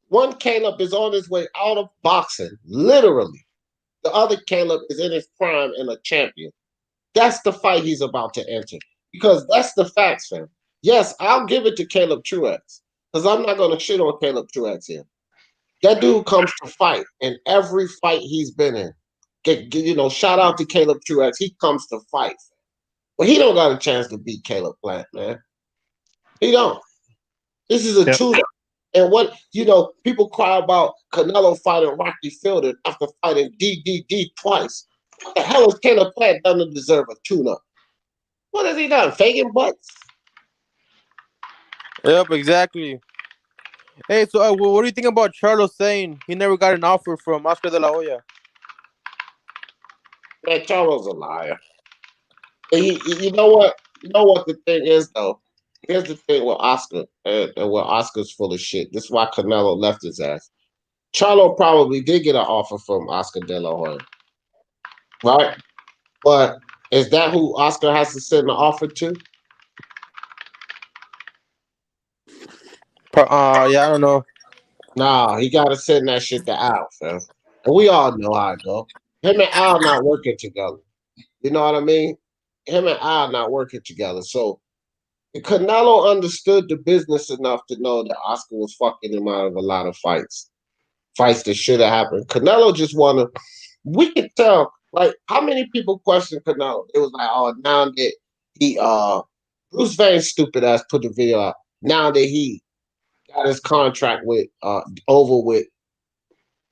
One Caleb is on his way out of boxing, literally. The other Caleb is in his prime and a champion. That's the fight he's about to enter. Because that's the facts, fam. Yes, I'll give it to Caleb Truax. Because I'm not going to shit on Caleb Truax here. That dude comes to fight in every fight he's been in. Shout out to Caleb Truax. He comes to fight. But he don't got a chance to beat Caleb Plant, man. He don't. This is a tune-up. And people cry about Canelo fighting Rocky Fielder after fighting DDD twice. What the hell has Caleb Plant done to deserve a tune-up? What has he done? Faking butts? Yep, exactly. Hey, so what do you think about Charlo saying he never got an offer from Oscar De La Hoya? Man, Charlo's a liar. You know what? You know what the thing is, though? Here's the thing with Oscar, and where Oscar's full of shit. This is why Canelo left his ass. Charlo probably did get an offer from Oscar De La Hoya, right? But is that who Oscar has to send the offer to? Yeah, I don't know. Nah, he got to send that shit to Al, fam. And we all know how it go. Him and Al not working together. You know what I mean? Him and Al not working together. So Canelo understood the business enough to know that Oscar was fucking him out of a lot of fights that should have happened. Canelo just we could tell, like, how many people questioned Canelo? It was like, oh, now that he, Bruce Vane's stupid ass put the video out. Now that he got his contract over with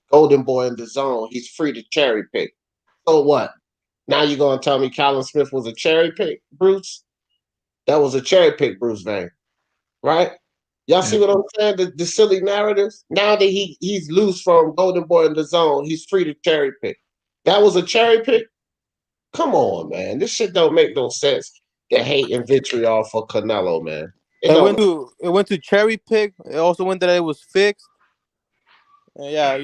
Golden Boy in the Zone, he's free to cherry pick. So what? Now you're going to tell me Callum Smith was a cherry pick, Bruce? That was a cherry pick, Bruce Vane, right? Y'all see what I'm saying? The silly narratives. Now that he's loose from Golden Boy in the Zone, he's free to cherry pick. That was a cherry pick? Come on, man. This shit don't make no sense. The hate and vitriol for Canelo, man. It went to cherry pick. It also went that it was fixed. Yeah,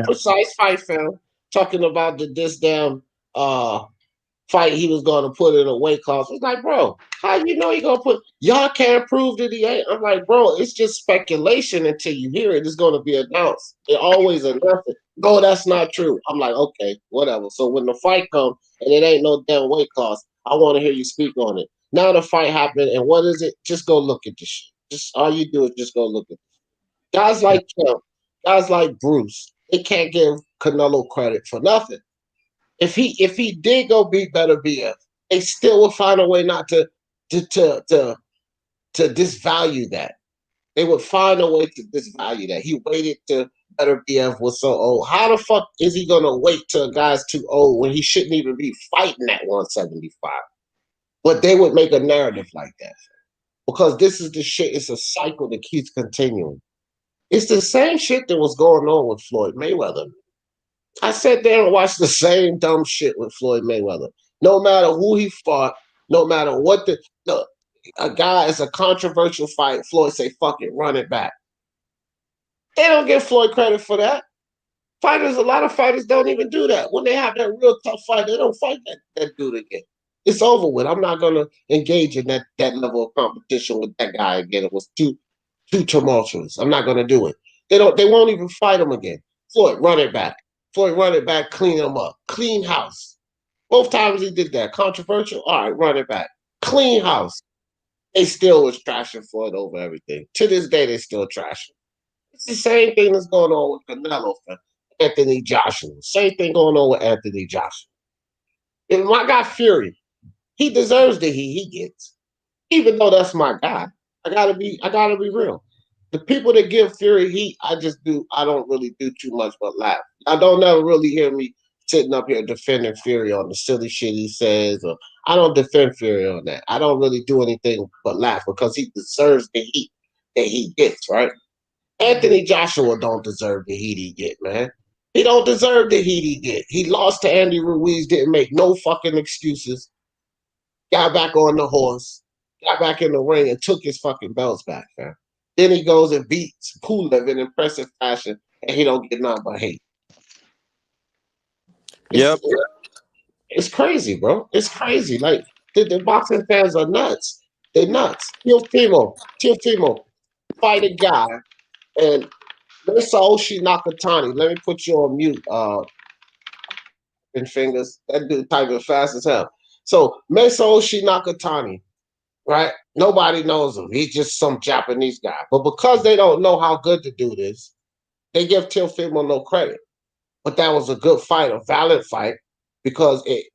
precise fight, fam. Talking about this damn fight he was going to put in a weight class. It's like, bro, how you know he gonna put? Y'all can't prove that he ain't. I'm like, bro, it's just speculation until you hear it. It's going to be announced. It always announced it. No, that's not true. I'm like, okay, whatever. So when the fight comes and it ain't no damn weight class, I want to hear you speak on it. Now the fight happened, and what is it? Just go look at the shit. Just all you do is just go look at it. Guys like him, guys like Bruce, they can't give Canelo credit for nothing. If he did go beat Better BF, they still would find a way not to disvalue that. They would find a way to disvalue that. He waited till Better BF was so old. How the fuck is he gonna wait till a guy's too old when he shouldn't even be fighting at 175? But they would make a narrative like that. Because this is the shit, it's a cycle that keeps continuing. It's the same shit that was going on with Floyd Mayweather. I sat there and watched the same dumb shit with Floyd Mayweather. No matter who he fought, no matter what a guy is a controversial fight, Floyd say, fuck it, run it back. They don't give Floyd credit for that. A lot of fighters don't even do that. When they have that real tough fight, they don't fight that dude again. It's over with. I'm not going to engage in that level of competition with that guy again. It was too tumultuous. I'm not going to do it. They won't even fight him again. Floyd, run it back. Floyd, run it back, clean him up. Clean house. Both times he did that. Controversial? All right, run it back. Clean house. They still was trashing Floyd over everything. To this day, they still trashing. It's the same thing that's going on with Canelo for Anthony Joshua. Same thing going on with Anthony Joshua. And my guy Fury, he deserves the heat he gets. Even though that's my guy. I gotta be real. The people that give Fury heat, I don't really do too much but laugh. I don't ever really hear me sitting up here defending Fury on the silly shit he says, or I don't defend Fury on that. I don't really do anything but laugh because he deserves the heat that he gets, right? Anthony Joshua don't deserve the heat he get, man. He don't deserve the heat he get. He lost to Andy Ruiz, didn't make no fucking excuses. Got back on the horse. got back in the ring and took his fucking belts back, man. Then he goes and beats Pulev in impressive fashion, and he don't get nothing but hate. Yep. It's crazy, bro. It's crazy. Like the boxing fans are nuts. They're nuts. Teofimo, fight a guy, and Masao Nakatani. Let me put you on mute. And fingers. That dude typing fast as hell. So Masao Nakatani, right? Nobody knows him. He's just some Japanese guy. But because they don't know how good to do this, they give Teofimo no credit. But that was a good fight, a valid fight, because it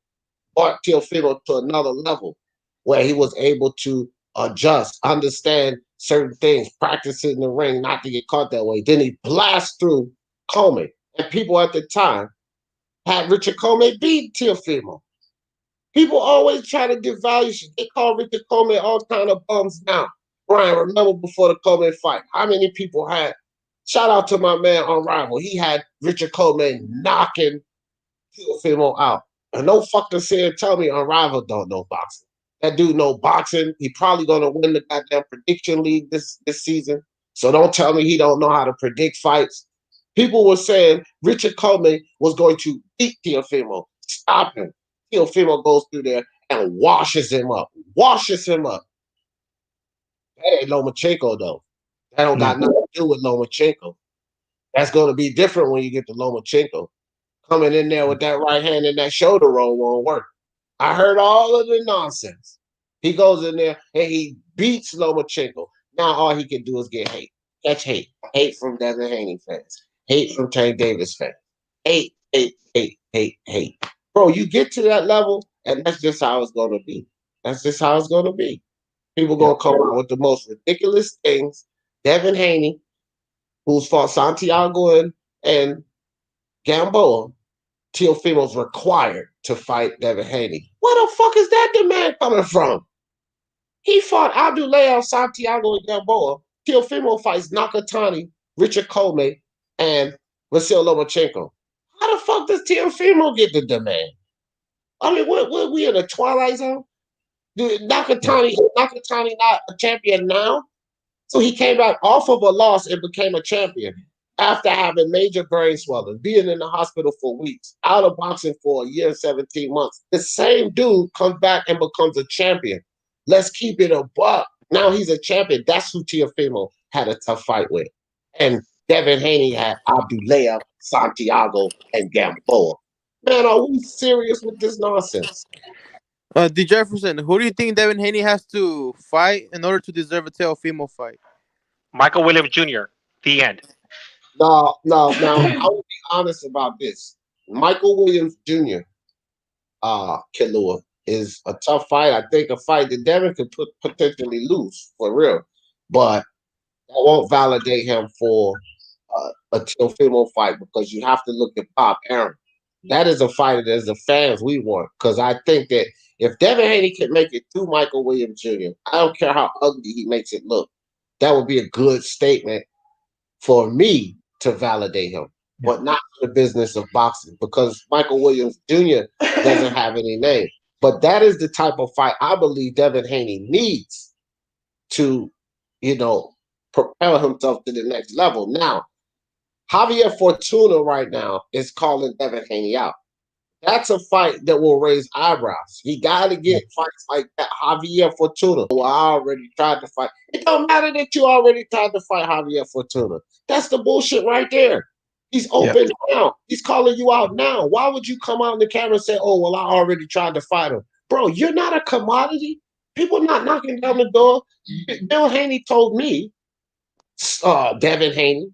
brought Teofimo to another level where he was able to adjust, understand certain things, practice in the ring, not to get caught that way. Then he blasts through Coleman. And people at the time had Richard Coleman beat Teofimo. People always try to devalue shit. They call Richard Coleman all kind of bums now. Brian, remember before the Coleman fight, how many people had? Shout out to my man Unrivaled. He had Richard Coleman knocking Teofimo out. And don't fucking say and tell me Unrivaled don't know boxing. That dude know boxing. He probably gonna win the goddamn prediction league this season. So don't tell me he don't know how to predict fights. People were saying Richard Coleman was going to beat Teofimo. Stop him. Teofimo goes through there and washes him up. That ain't Lomachenko, though. That don't got nothing to do with Lomachenko. That's going to be different when you get to Lomachenko. Coming in there with that right hand and that shoulder roll won't work. I heard all of the nonsense. He goes in there and he beats Lomachenko. Now all he can do is get hate. Catch hate. Hate from Devin Haney fans. Hate from Tank Davis fans. Hate. Bro, you get to that level, and that's just how it's going to be. People going to come out with the most ridiculous things. Devin Haney, who's fought Santiago and Gamboa, Teofimo's required to fight Devin Haney. Where the fuck is that demand coming from? He fought Abdullah Santiago and Gamboa. Teofimo fights Nakatani, Richard Coleman, and Vasil Lomachenko. How the fuck does Teofimo get the demand? I mean, what we in the Twilight Zone? Nakatani not a champion now? So he came back off of a loss and became a champion after having major brain swelling, being in the hospital for weeks, out of boxing for a year and 17 months. The same dude comes back and becomes a champion. Let's keep it a buck. Now he's a champion. That's who Teofimo had a tough fight with. And Devin Haney had Abdullah, Santiago, and Gamboa. Man, are we serious with this nonsense? D. Jefferson, who do you think Devin Haney has to fight in order to deserve a Teofimo fight? Michael Williams Jr. The end. No. I will be honest about this. Michael Williams Jr. Kalua is a tough fight. I think a fight that Devin could potentially lose for real, but that won't validate him for a Teofimo fight because you have to look at Bob Arum. That is a fight that as the fans we want, because I think that if Devin Haney can make it through Michael Williams Jr., I don't care how ugly he makes it look. That would be a good statement for me to validate him, but not for the business of boxing, because Michael Williams Jr. doesn't have any name. But that is the type of fight I believe Devin Haney needs to, propel himself to the next level. Now, Javier Fortuna right now is calling Devin Haney out. That's a fight that will raise eyebrows. He got to get fights like that. Javier Fortuna, who I already tried to fight. It don't matter that you already tried to fight Javier Fortuna. That's the bullshit right there. He's open now. He's calling you out now. Why would you come out on the camera and say, oh, well, I already tried to fight him? Bro, you're not a commodity. People not knocking down the door. Bill Haney told me, Devin Haney,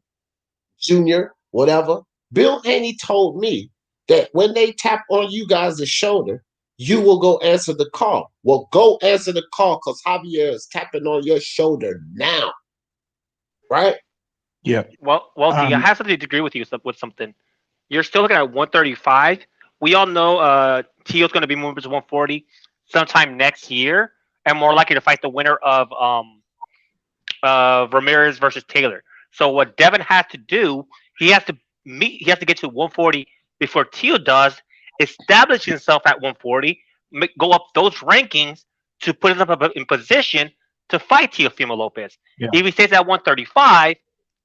Jr., whatever. Bill Haney told me that when they tap on you guys' shoulder, you will go answer the call. Well, go answer the call because Javier is tapping on your shoulder now. Right? Yeah. Well, I have something to agree with you with something. You're still looking at 135. We all know Teo's going to be moving to 140 sometime next year, and more likely to fight the winner of Ramirez versus Taylor. So what Devin has to do, he has to get to 140 before Teo does, establish himself at 140, go up those rankings to put himself in position to fight Teofimo Lopez. Yeah. If he stays at 135,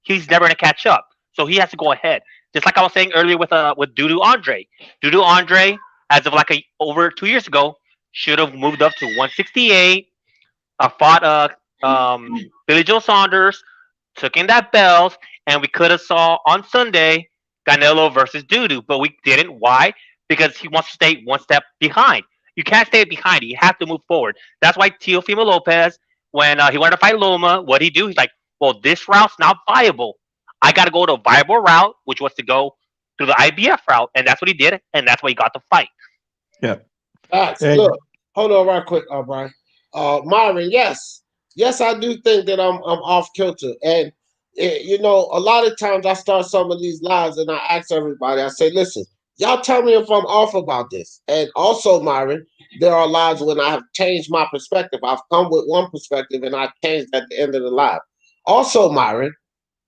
he's never going to catch up. So he has to go ahead. Just like I was saying earlier with Dudu Andre. Dudu Andre, as of like over 2 years ago, should have moved up to 168. Fought Billy Joe Saunders, took in that belt, and we could have saw on Sunday Canelo versus Dudu, but we didn't. Why? Because he wants to stay one step behind. You can't stay behind. You have to move forward. That's why Teofimo Lopez, when he wanted to fight Loma, what he do? He's like, well, this route's not viable. I got to go to a viable route, which was to go through the IBF route, and that's what he did, and that's why he got the fight. Yeah. Look, hold on right quick, Brian. Myron, yes, I do think that I'm off kilter, and you know, a lot of times I start some of these lives, and I ask everybody, I say, listen, y'all tell me if I'm off about this. And also, Myron, there are lives when I have changed my perspective. I've come with one perspective, and I changed at the end of the live. Also, Myron,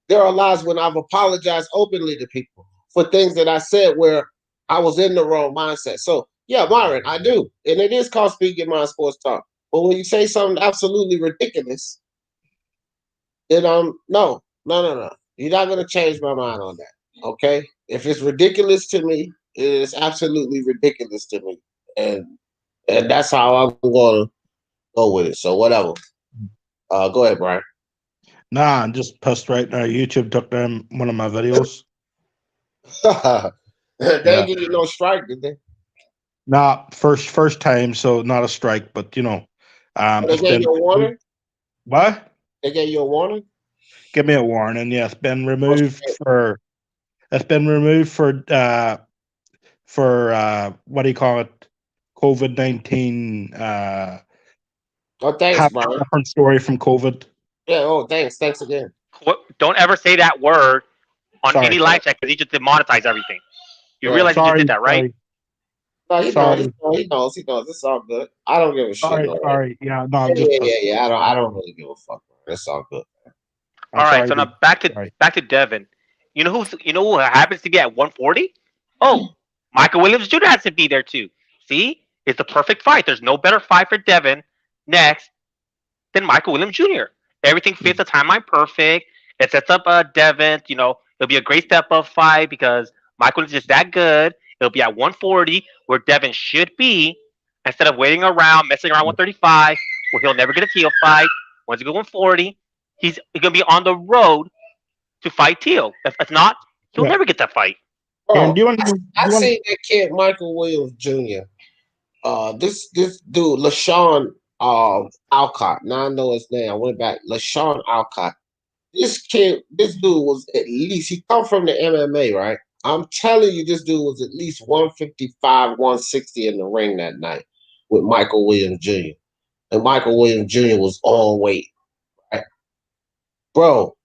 there are lives when I've apologized openly to people for things that I said where I was in the wrong mindset. So, yeah, Myron, I do. And it is called Speak Your Mind Sports Talk. But when you say something absolutely ridiculous, then no. You're not going to change my mind on that, okay? If it's ridiculous to me, it is absolutely ridiculous to me. And that's how I'm going to go with it. So whatever. Go ahead, Brian. Nah, I'm just pissed right now. YouTube took down one of my videos. They didn't give you no strike, did they? Nah, first time, so not a strike, but you know, they gave you a warning? What? They gave you a warning? Give me a warning. Yeah, it's been removed for what do you call it? COVID-19. Thanks, Brian. Different story from COVID. Yeah. Thanks again. Don't ever say that word on Sorry. any live check because he just demonetized everything. You realize you just did that, right? No, he knows. It's all good. I don't give a shit. Sorry. Yeah, no, I'm yeah. I don't really give a fuck. It's all good. All right, so now back to Devin. You know who happens to be at 140? Oh, Michael Williams Jr. has to be there too. See, it's the perfect fight. There's no better fight for Devin next than Michael Williams Jr. Everything fits the timeline perfect. It sets up Devin. You know, it'll be a great step up fight because Michael is just that good. It'll be at 140 where Devin should be instead of waiting around, messing around 135 where he'll never get a Teal fight. Once he goes 140, he's gonna be on the road to fight Teal. If not, he'll never get that fight. Bro, I seen that kid Michael Williams Jr. This dude LaShawn Alcott. Now I know his name. I went back. LaShawn Alcott. This dude was at least, he come from the MMA, right? I'm telling you, this dude was at least 155, 160 in the ring that night with Michael Williams Jr. And Michael Williams Jr. was on weight, right? Bro,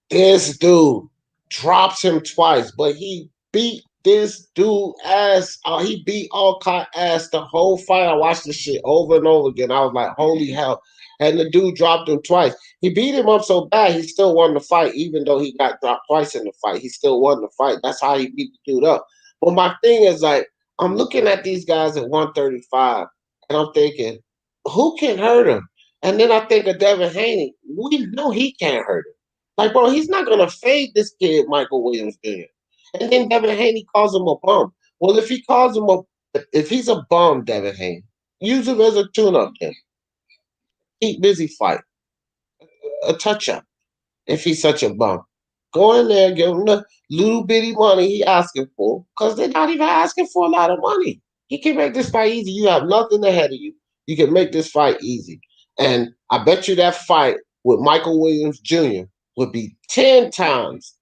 this dude drops him twice, but he beat this dude ass. He beat Alcott ass the whole fight. I watched this shit over and over again. I was like, holy hell. And the dude dropped him twice. He beat him up so bad, he still won the fight, even though he got dropped twice in the fight. He still won the fight. That's how he beat the dude up. But my thing is, like, I'm looking at these guys at 135, and I'm thinking, who can hurt him? And then I think of Devin Haney. We know he can't hurt him. Like, bro, he's not going to fade this kid, Michael Williams Jr. And then Devin Haney calls him a bum. Well, if he's a bum, Devin Haney, use him as a tune-up then. Keep busy fight. A touch-up. If he's such a bum. Go in there, give him the little bitty money he asking for, because they're not even asking for a lot of money. He can make this fight easy. You have nothing ahead of you. You can make this fight easy. And I bet you that fight with Michael Williams Jr. would be 10 times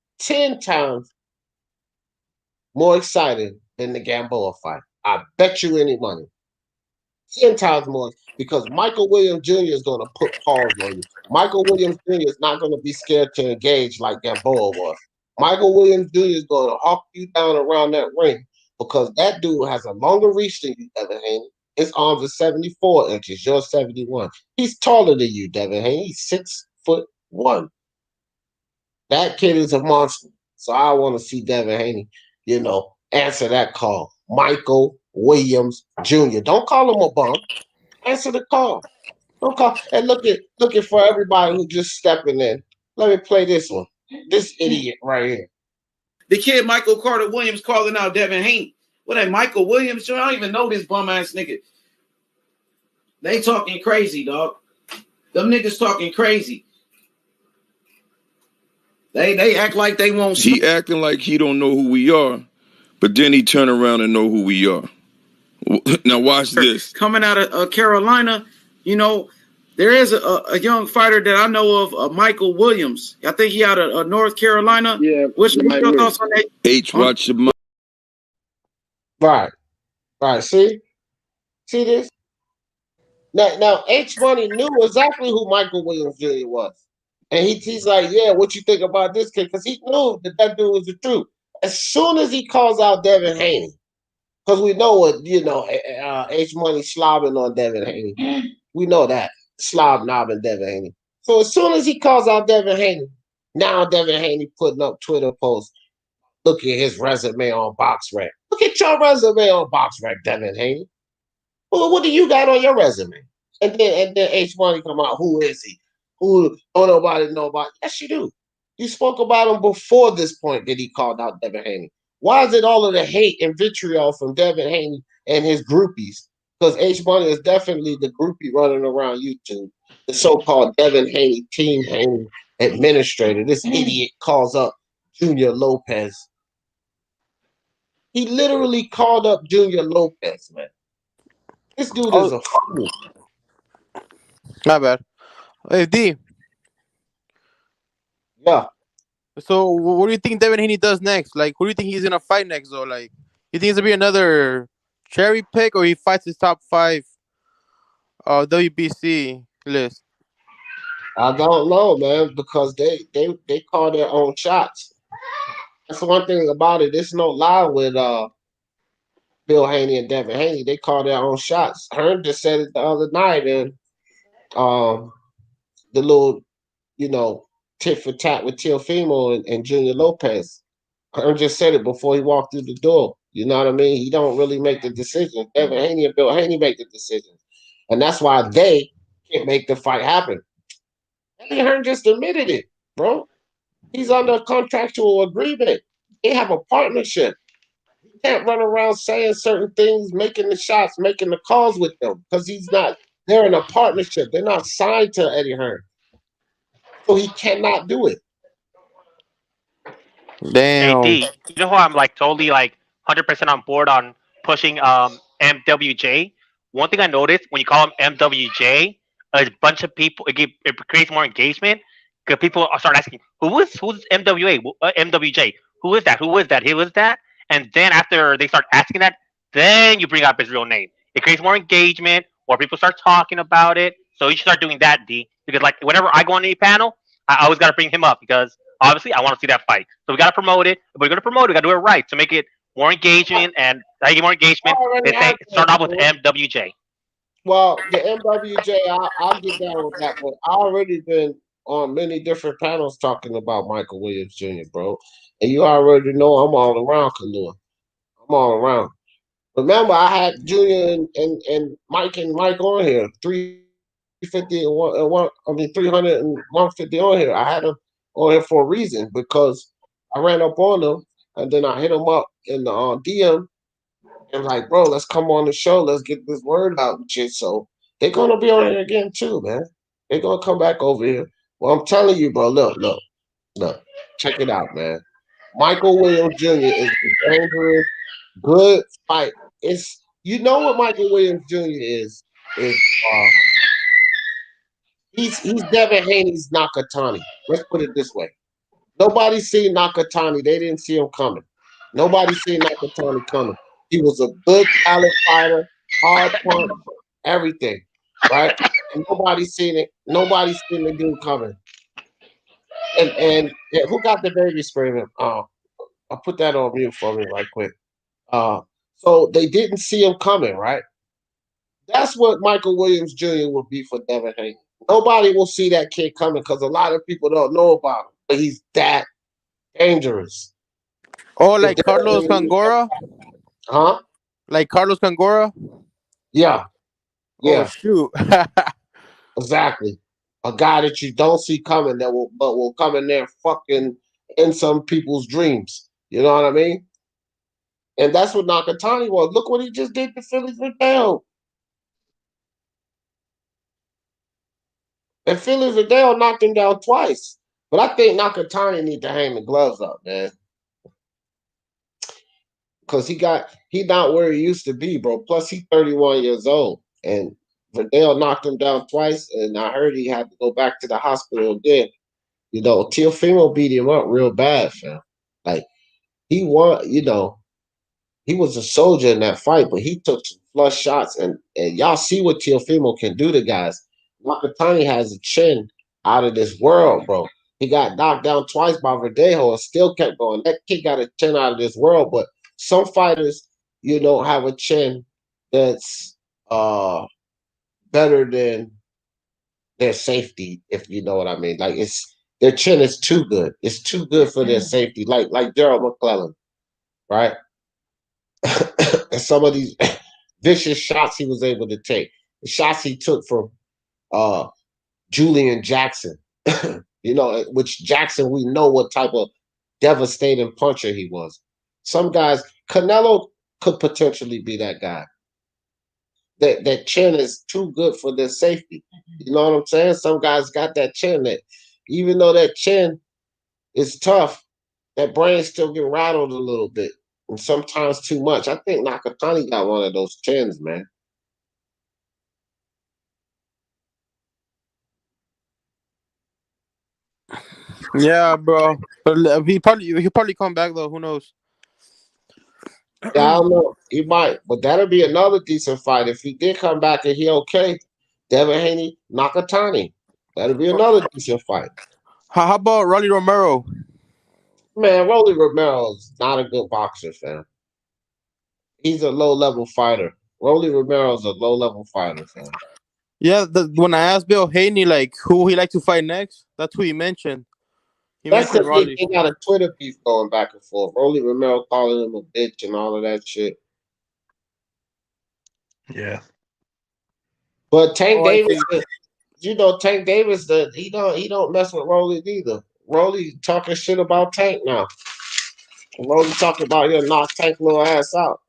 more exciting than the Gamboa fight. I bet you any money. 10 times more, because Michael Williams Jr. is going to put pause on you. Michael Williams Jr. is not going to be scared to engage like Gamboa was. Michael Williams Jr. is going to hawk you down around that ring because that dude has a longer reach than you, Devin Haney. His arms are 74 inches. You're 71. He's taller than you, Devin Haney. He's 6'1". That kid is a monster. So I want to see Devin Haney, answer that call. Michael Williams Jr. Don't call him a bum. Answer the call. Don't call. And looking for everybody who just stepping in. Let me play this one. This idiot right here. The kid Michael Carter Williams calling out Devin Haney. What that Michael Williams? I don't even know this bum ass nigga. They talking crazy, dog. Them niggas talking crazy. They act like they won't. He acting like he don't know who we are, but then he turn around and know who we are. Now watch this. Coming out of Carolina, you know, there is a young fighter that I know of, Michael Williams. I think he out of North Carolina. Yeah. What's your thoughts on that? H, watch your mouth. Right. See this? Now H Money knew exactly who Michael Williams Jr. was. And he's like, yeah, what you think about this kid? Because he knew that dude was the truth. As soon as he calls out Devin Haney, because we know what, H Money slobbing on Devin Haney. We know that. Slob knobbing Devin Haney. So as soon as he calls out Devin Haney, now Devin Haney putting up Twitter posts. Look at his resume on BoxRec. Look at your resume on BoxRec, Devin Haney. Well, what do you got on your resume? And then H Money come out. Who is he? Who don't nobody know about? Yes, you do. You spoke about him before this point that he called out Devin Haney. Why is it all of the hate and vitriol from Devin Haney and his groupies? Because H Money is definitely the groupie running around YouTube. The so-called Devin Haney, Team Haney administrator. This idiot calls up Junior Lopez. He literally called up Junior Lopez, man. This dude is a fool. My bad. Hey, D. Yeah. So, what do you think Devin Haney does next? Like, who do you think he's gonna fight next, though? Like, you think it's gonna be another cherry pick, or he fights his top 5 WBC list? I don't know, man, because they call their own shots. That's the one thing about it. There's no lie with Bill Haney and Devin Haney. They call their own shots. Hearn just said it the other night, and the little, tit for tat with Teofimo and Junior Lopez. Hearn just said it before he walked through the door. You know what I mean? He don't really make the decision. Devin Haney and Bill Haney make the decisions, and that's why they can't make the fight happen. Eddie Hearn just admitted it, bro. He's under a contractual agreement. They have a partnership. He can't run around saying certain things, making the shots, making the calls with them, because he's not. They're in a partnership. They're not signed to Eddie Hearn, so he cannot do it. Damn. Hey D, you know who I'm like totally like 100% on board on pushing MWJ. One thing I noticed when you call him MWJ, a bunch of people it creates more engagement because people start asking who's MWA MWJ, who is that, who is that, who is that, and then after they start asking that, then you bring up his real name. It creates more engagement, or people start talking about it. So you should start doing that, D, because like whenever I go on any panel, I always got to bring him up because obviously I want to see that fight. So we got to promote it. If we're going to promote it, we got to do it right to make it more engagement. And how you get more engagement, they say start off with MWJ. Well, the MWJ, I'll get down with that, but I already been on many different panels talking about Michael Williams Jr., bro. And you already know I'm all around Kalua. I'm all around. Remember, I had Junior and Mike on here, 350 and 300 and 150 on here. I had them on here for a reason because I ran up on them and then I hit them up in the DM and like, bro, let's come on the show. Let's get this word out and shit. So they're gonna be on here again too, man. They're gonna come back over here. Well, I'm telling you, bro. Look. Check it out, man. Michael Williams Jr. is a dangerous, good fight. It's what Michael Williams Jr. is he's Devin Haney's Nakatani. Let's put it this way. Nobody seen Nakatani. They didn't see him coming. Nobody seen Nakatani coming. He was a good talent fighter, hard punch, everything, right? And nobody seen it. Nobody seen the dude coming. And yeah, who got the baby screaming? I'll put that on mute for me right quick. So they didn't see him coming, right? That's what Michael Williams Jr. would be for Devin Haney. Nobody will see that kid coming because a lot of people don't know about him, but he's that dangerous. Oh, like Carlos Cangora? Huh? Like Carlos Cangora? Yeah. Oh, shoot. Exactly. A guy that you don't see coming that will come in there fucking in some people's dreams. You know what I mean? And that's what Nakatani was. Look what he just did to Philly Vidal. And Philly Vidal knocked him down twice. But I think Nakatani need to hang the gloves up, man. Because he not where he used to be, bro. Plus he's 31 years old. And Vidal knocked him down twice, and I heard he had to go back to the hospital again. You know, Teofimo beat him up real bad, fam. Like he won, you know, he was a soldier in that fight, but he took some flush shots, and y'all see what Teofimo can do to guys. Nakatani has a chin out of this world, bro. He got knocked down twice by Verdejo and still kept going. That kid got a chin out of this world, but some fighters, you know, have a chin that's better than their safety, if you know what I mean. Like their chin is too good. It's too good for their safety. Like Gerald McClellan, right? And some of these vicious shots he was able to take. The shots he took from Julian Jackson. You know, which Jackson, we know what type of devastating puncher he was. Some guys, Canelo could potentially be that guy. That chin is too good for their safety. You know what I'm saying? Some guys got that chin that, even though that chin is tough, that brain still get rattled a little bit, and sometimes too much. I think Nakatani got one of those chins, man. Yeah, bro. But he probably come back though. Who knows? Yeah, I don't know. He might, but that'll be another decent fight if he did come back and he okay. Devin Haney, Nakatani. That'll be another decent fight. How about Rolly Romero? Man, Rolly Romero's not a good boxer, fam. He's a low-level fighter. Rolly Romero's a low-level fighter, fam. Yeah, when I asked Bill Haney like who he like to fight next, that's who he mentioned. He That's mentioned because Rolly. they got a Twitter beef going back and forth. Rolly Romero calling him a bitch and all of that shit. Yeah. But Tank Oh, I Davis, see. you know, Tank Davis, he don't mess with Rolly either. Rolly talking shit about Tank now. Rolly talking about he'll knock Tank little ass out.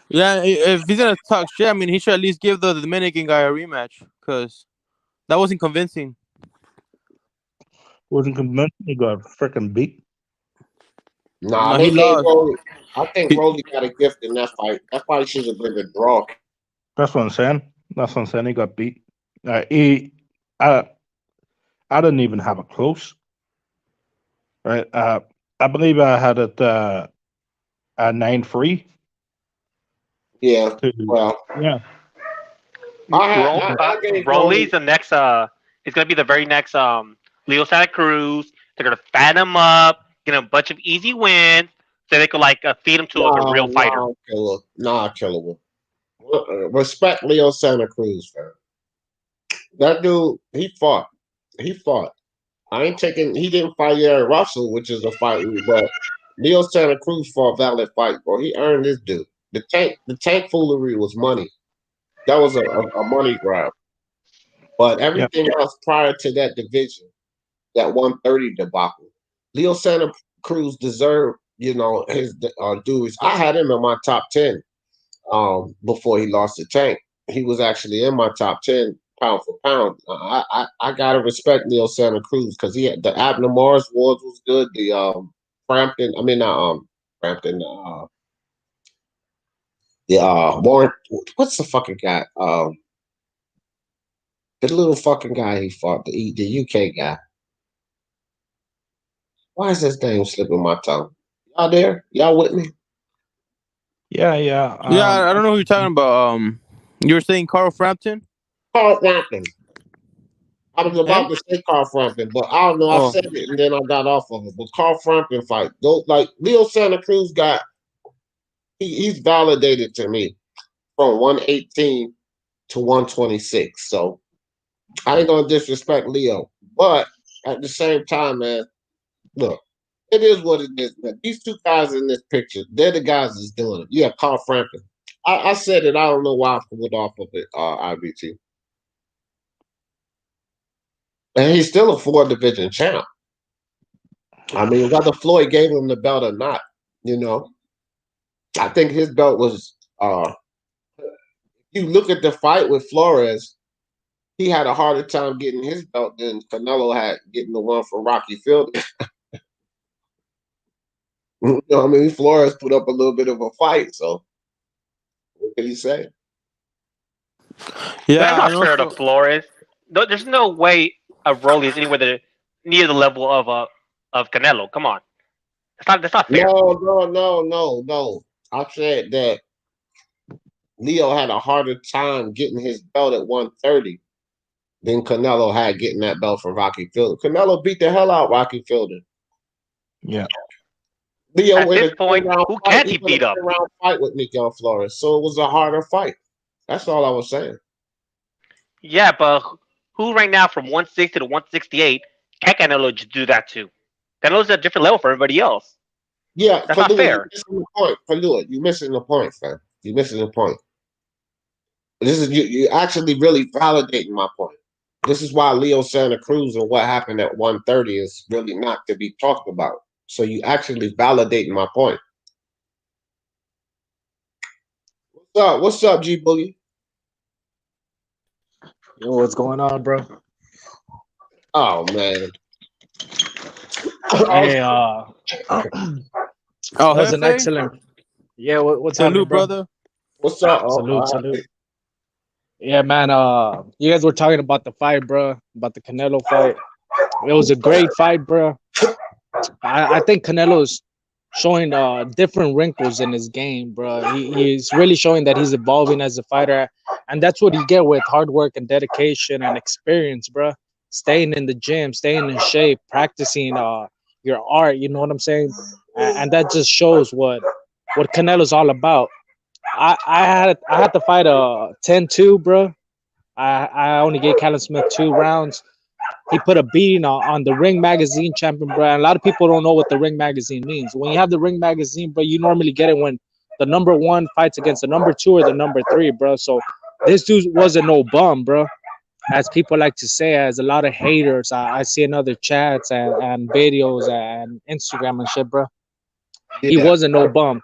Yeah, if he's gonna talk shit, I mean, he should at least give the Dominican guy a rematch because that wasn't convincing. Wasn't convinced. He got freaking beat. Nah, No, they he gave lost. Rolly. I think Rolly got a gift in that fight. That fight should have been a draw. That's what I'm saying. That's what I'm saying. He got beat. I didn't even have a close. Right. I believe I had it 9-3. Yeah. Well. Yeah. I gave Rolly's the next. It's gonna be the very next. Leo Santa Cruz. They're gonna fat him up, get him a bunch of easy wins, so they could feed him to a real fighter. Killer. Respect Leo Santa Cruz, fam. That dude, he fought. I ain't taking. He didn't fight Aaron Russell, which is a fight, but Leo Santa Cruz fought a valid fight, bro. He earned this dude. The tank foolery was money. That was a money grab. But everything else prior to that division, that 130 debacle, Leo Santa Cruz deserved, you know, his dues. I had him in my top 10 before he lost the Tank. He was actually in my top 10 pound for pound. I gotta respect Leo Santa Cruz because he had the Abner Mars Wars was good. The Frampton, I mean not Frampton, the Warren, what's the fucking guy? The little fucking guy he fought, the UK guy. Why is this name slipping my tongue? Y'all there? Y'all with me? Yeah. Yeah, I don't know who you're talking about. You were saying Carl Frampton? Carl Frampton. I was about to say Carl Frampton, but I don't know. I said it and then I got off of it. But Carl Frampton fight, like Leo Santa Cruz got, he's validated to me from 118 to 126. So I ain't gonna disrespect Leo, but at the same time, man, look, it is what it is, man. These two guys in this picture, they're the guys that's doing it. Yeah, Carl Frampton. I said it. I don't know why I pulled off of it, IBT. And he's still a 4-division champ. I mean, whether Floyd gave him the belt or not, I think his belt was. You look at the fight with Flores, he had a harder time getting his belt than Canelo had getting the one from Rocky Field. I mean, Flores put up a little bit of a fight, so what can you say? That's not fair to Flores. There's no way a Rolly is anywhere near the level of Canelo. Come on, that's not fair. No. I said that Leo had a harder time getting his belt at 130 than Canelo had getting that belt from Rocky Fielder. Canelo beat the hell out Rocky Fielder. Yeah. Leo at this point, who can't he beat up? Round fight with Miguel Flores, so it was a harder fight. That's all I was saying. Yeah, but who right now from 160 to 168 can Canelo just do that to? Canelo's at a different level for everybody else. Yeah, that's not fair. You're missing the point, fam. You're missing the point. This is you actually really validating my point. This is why Leo Santa Cruz and what happened at 130 is really not to be talked about. So you actually validating my point. What's up, G Boogie? Yo, what's going on, bro? Oh man. Hey, that was an excellent. Yeah, what's up, salute, brother? What's up? Salute. Yeah, man. You guys were talking about the fight, bro. About the Canelo fight. It was a great fight, bro. I think Canelo's showing different wrinkles in his game, bro. He's really showing that he's evolving as a fighter, and that's what you get with hard work and dedication and experience, bro. Staying in the gym, staying in shape, practicing your art. You know what I'm saying? And that just shows what Canelo's all about. I had to fight 10-2, bro. I only gave Callum Smith 2 rounds. He put a beating on the Ring Magazine champion, bro. And a lot of people don't know what the Ring Magazine means. When you have the Ring Magazine, bro, you normally get it when the number 1 fights against the number 2 or the number 3, bro. So this dude wasn't no bum, bro. As people like to say, as a lot of haters, I see in other chats and videos and Instagram and shit, bro. He wasn't no bum.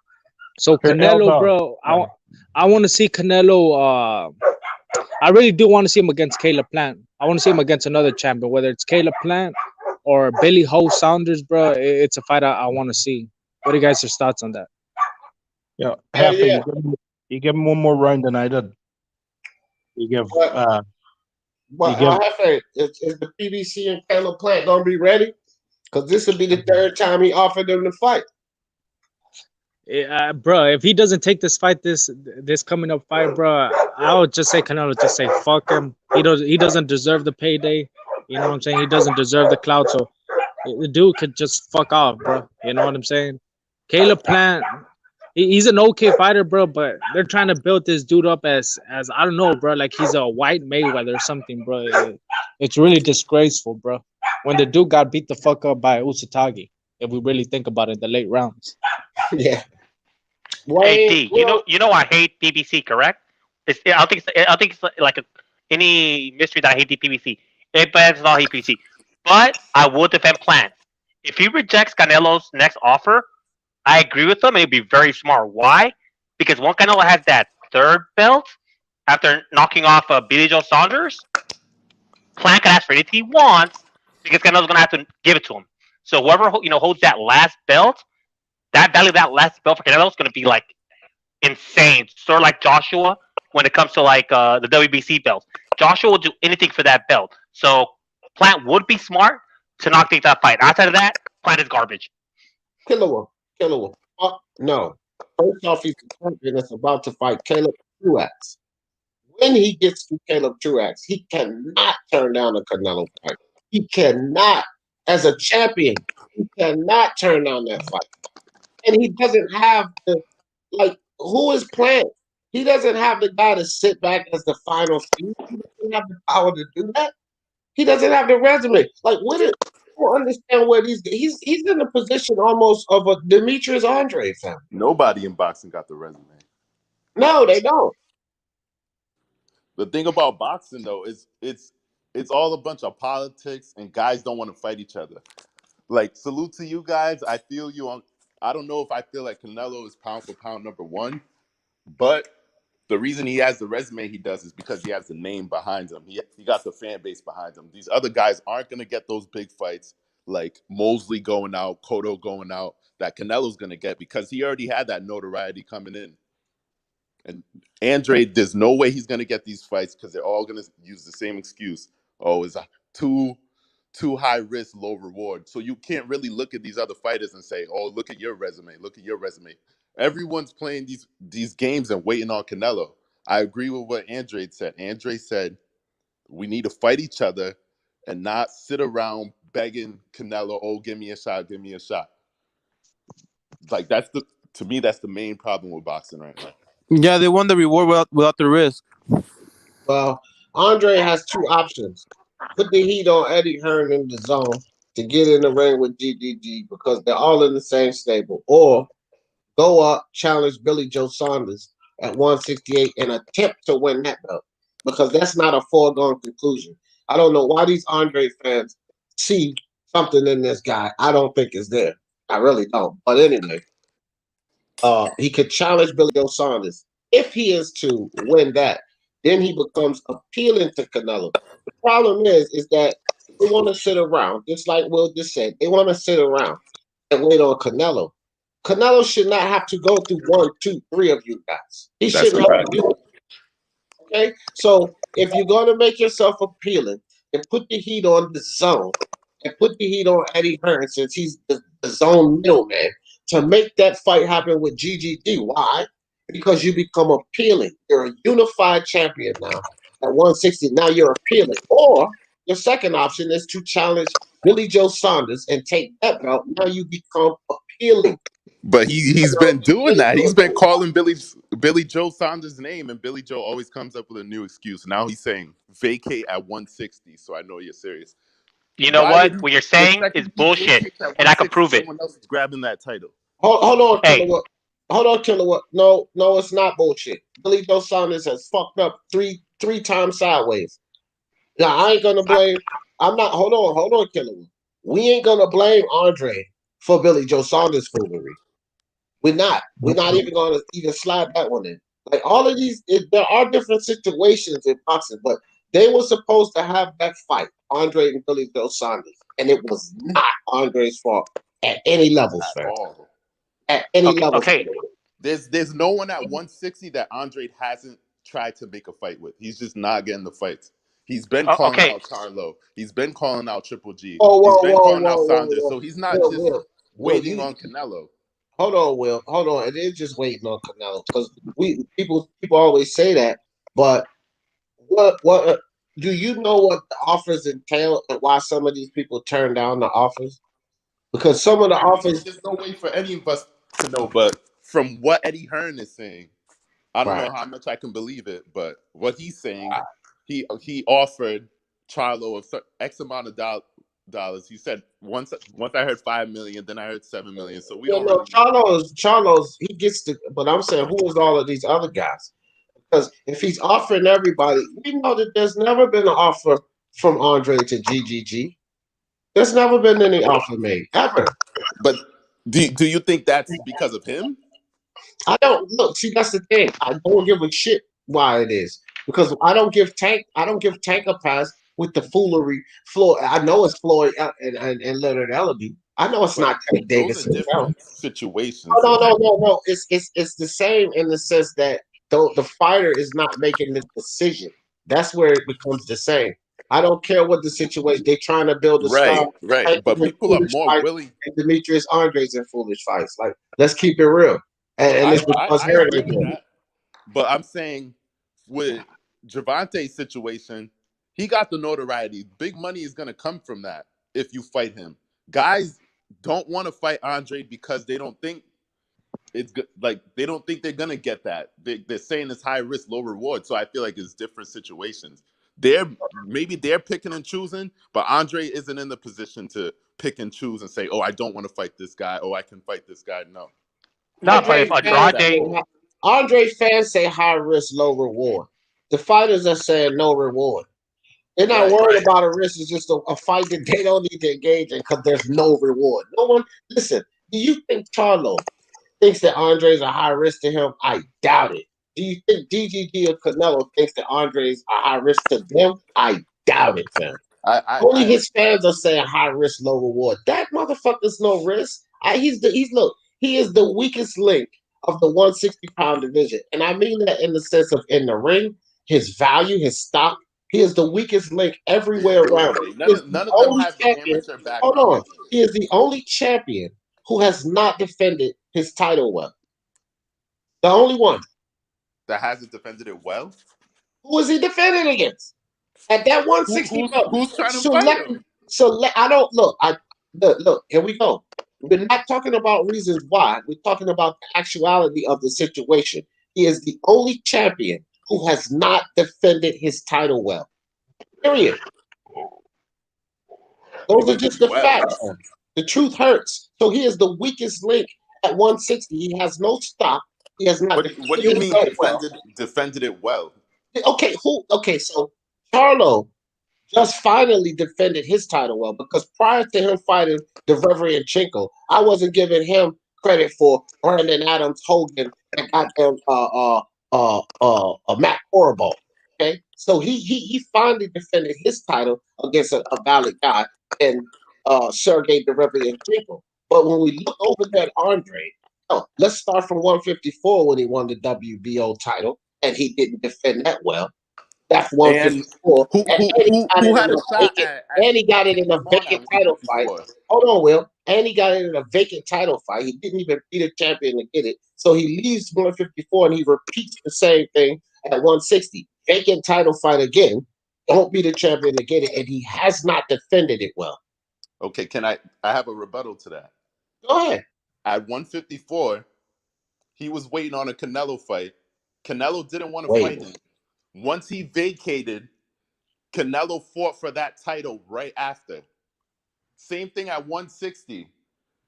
So Canelo, bro, I want to see Canelo. I really do want to see him against Caleb Plant. I want to see him against another champion, whether it's Caleb Plant or Billy Ho Saunders, bro. It's a fight I want to see. What are you guys' thoughts on that? Yeah, you give him one more round than I did. You give. Hefe, is the PBC and Caleb Plant gonna be ready? Because this will be the 3rd time he offered them to fight. Bro, if he doesn't take this fight, this coming up fight, bro, I would just say Canelo, just say fuck him. He doesn't deserve the payday. You know what I'm saying? He doesn't deserve the clout. So the dude could just fuck off, bro. You know what I'm saying? Caleb Plant, he's an okay fighter, bro, but they're trying to build this dude up as I don't know, bro, like he's a white Mayweather or something, bro. It's really disgraceful, bro. When the dude got beat the fuck up by Usatagi, if we really think about it, in the late rounds. Yeah. Hey D, you know I hate PBC, correct? I don't think it's like any mystery that I hate the PBC. It's not hate PBC, but I will defend Plant. If he rejects Canelo's next offer, I agree with him, and it'd be very smart. Why? Because once Canelo has that 3rd belt after knocking off Billy Joe Saunders, Plant can ask for anything he wants because Canelo's gonna have to give it to him. So whoever holds that last belt. That value of that last belt for Canelo is going to be like insane. Sort of like Joshua when it comes to like the WBC belt. Joshua will do anything for that belt. So Plant would be smart to not take that fight. Outside of that, Plant is garbage. Killer. No. First off, he's a champion that's about to fight Caleb Truax. When he gets to Caleb Truax, he cannot turn down a Canelo fight. He cannot, as a champion, he cannot turn down that fight. And he doesn't have who is Plant? He doesn't have the guy to sit back as the final speed. He doesn't have the power to do that. He doesn't have the resume. Like, what is, I don't understand what he's in the position almost of a Demetrius Andrade fan. Nobody in boxing got the resume. No, they don't. The thing about boxing though is It's all a bunch of politics, and guys don't want to fight each other. Like, salute to you guys. I feel you on. I don't know if I feel like Canelo is pound for pound number one, but the reason he has the resume he does is because he has the name behind him. He got the fan base behind him. These other guys aren't going to get those big fights like Mosley going out, Cotto going out, that Canelo's going to get because he already had that notoriety coming in. And Andrade, there's no way he's going to get these fights because they're all going to use the same excuse. Oh, it's too high risk, low reward. So you can't really look at these other fighters and say, oh, look at your resume. Look at your resume. Everyone's playing these games and waiting on Canelo. I agree with what Andrade said. Andrade said, we need to fight each other and not sit around begging Canelo, oh, give me a shot, give me a shot. Like, to me, that's the main problem with boxing right now. Yeah, they want the reward without the risk. Well, Andre has two options. Put the heat on Eddie Hearn in the zone to get in the ring with GGG because they're all in the same stable. Or go up, challenge Billy Joe Saunders at 168 and attempt to win that belt because that's not a foregone conclusion. I don't know why these Andre fans see something in this guy. I don't think it's there. I really don't. But anyway, he could challenge Billy Joe Saunders. If he is to win that, then he becomes appealing to Canelo. The problem is that they want to sit around, just like Will just said. They want to sit around and wait on Canelo. Canelo should not have to go through 1, 2, 3 of you guys. He shouldn't have to do it. Okay? So if you're going to make yourself appealing and put the heat on the zone and put the heat on Eddie Hearn since he's the zone middleman to make that fight happen with GGG. Why? Because you become appealing. You're a unified champion now at 160. Now you're appealing. Or your second option is to challenge Billy Joe Saunders and take that belt. Now you become appealing. But he's been doing that. He's been calling Billy Joe Saunders' name, and Billy Joe always comes up with a new excuse. Now he's saying vacate at 160. So I know you're serious. You know what? What you're saying is bullshit, and I can prove it. Someone else is grabbing that title. Hold on, Killer. Hold on, Killer. No, it's not bullshit. Billy Joe Saunders has fucked up three times sideways. Now I ain't gonna blame. I'm not. Hold on, Killer. We ain't gonna blame Andre for Billy Joe Saunders' foolery. We're not. We're not even gonna slide that one in. Like all of these, there are different situations in boxing, but they were supposed to have that fight, Andre and Billy Joe Saunders, and it was not Andre's fault at any level, sir. At any level. Okay. There's no one at 160 that Andre hasn't tried to make a fight with. He's just not getting the fights. He's been calling out Carlo. He's been calling out Triple G. He's been calling out Saunders. So he's not just waiting on Canelo. Hold on, Will. Hold on. It is just waiting on Canelo because people always say that. But what do you know what the offers entail and why some of these people turn down the offers? Because some of the offers, there's no way for any of us to know. But from what Eddie Hearn is saying, I don't know how much I can believe it. But what he's saying, he offered Charlo X amount of dollars. He said once I heard 5 million, then I heard 7 million. So we don't know. Charlo's he gets to, but I'm saying who is all of these other guys? Because if he's offering everybody, we know that there's never been an offer from Andre to GGG. There's never been any offer made ever. But do you think that's because of him? I don't look. See, that's the thing. I don't give a shit why it is because I don't give Tank a pass with the foolery. Floyd, I know it's Floyd and Leonard Ellaby. I know it's not Tank Davis. Those are different situations. No. It's the same in the sense that the fighter is not making the decision. That's where it becomes the same. I don't care what the situation. They're trying to build a star. Right. But people are more willing. Demetrius Andrade in foolish fights. Like, let's keep it real. And it's because I agree with that. But I'm saying with Gervonta's situation, he got the notoriety. Big money is going to come from that if you fight him. Guys don't want to fight Andre because they don't think it's good. Like they don't think they're going to get that. They're saying it's high risk, low reward. So I feel like it's different situations. Maybe they're picking and choosing, but Andre isn't in the position to pick and choose and say, "Oh, I don't want to fight this guy. Oh, I can fight this guy." No. No, but if Andrade, Andre fans say high risk, low reward. The fighters are saying no reward. They're not worried about a risk. It's just a fight that they don't need to engage in because there's no reward. No one. Listen. Do you think Charlo thinks that Andre's a high risk to him? I doubt it. Do you think DGG or Canelo thinks that Andre's a high risk to them? I doubt it, fam. Only his fans are saying high risk, low reward. That motherfucker's no risk. He is the weakest link of the 160-pound division. And I mean that in the sense of in the ring, his value, his stock. He is the weakest link everywhere around. None of them have the amateur background. Hold on. He is the only champion who has not defended his title well. The only one. That hasn't defended it well? Who is he defending against? At that 160 who's trying to fight him? Look, here we go. We're not talking about reasons why. We're talking about the actuality of the situation. He is the only champion who has not defended his title well. Period. Those are just the facts. The truth hurts. So he is the weakest link at 160. He has no stock. He has not. What do you mean defended it well? Okay, so Charlo just finally defended his title well because prior to him fighting Derevryanchenko, I wasn't giving him credit for Brandon Adams, Hogan, and Matt Horrible. Okay, so he finally defended his title against a valid guy and Sergey Derevryanchenko. But when we look over at Andre, let's start from 154 when he won the WBO title, and he didn't defend that well. That's 154. Who had a shot and he got it in a vacant title fight. Hold on, Will. And he got it in a vacant title fight. He didn't even beat a champion to get it. So he leaves 154 and he repeats the same thing at 160. Vacant title fight again. Don't beat a champion to get it. And he has not defended it well. Okay, I have a rebuttal to that. Go ahead. At 154, he was waiting on a Canelo fight. Canelo didn't want to fight him. Once he vacated, Canelo fought for that title right after. Same thing at 160.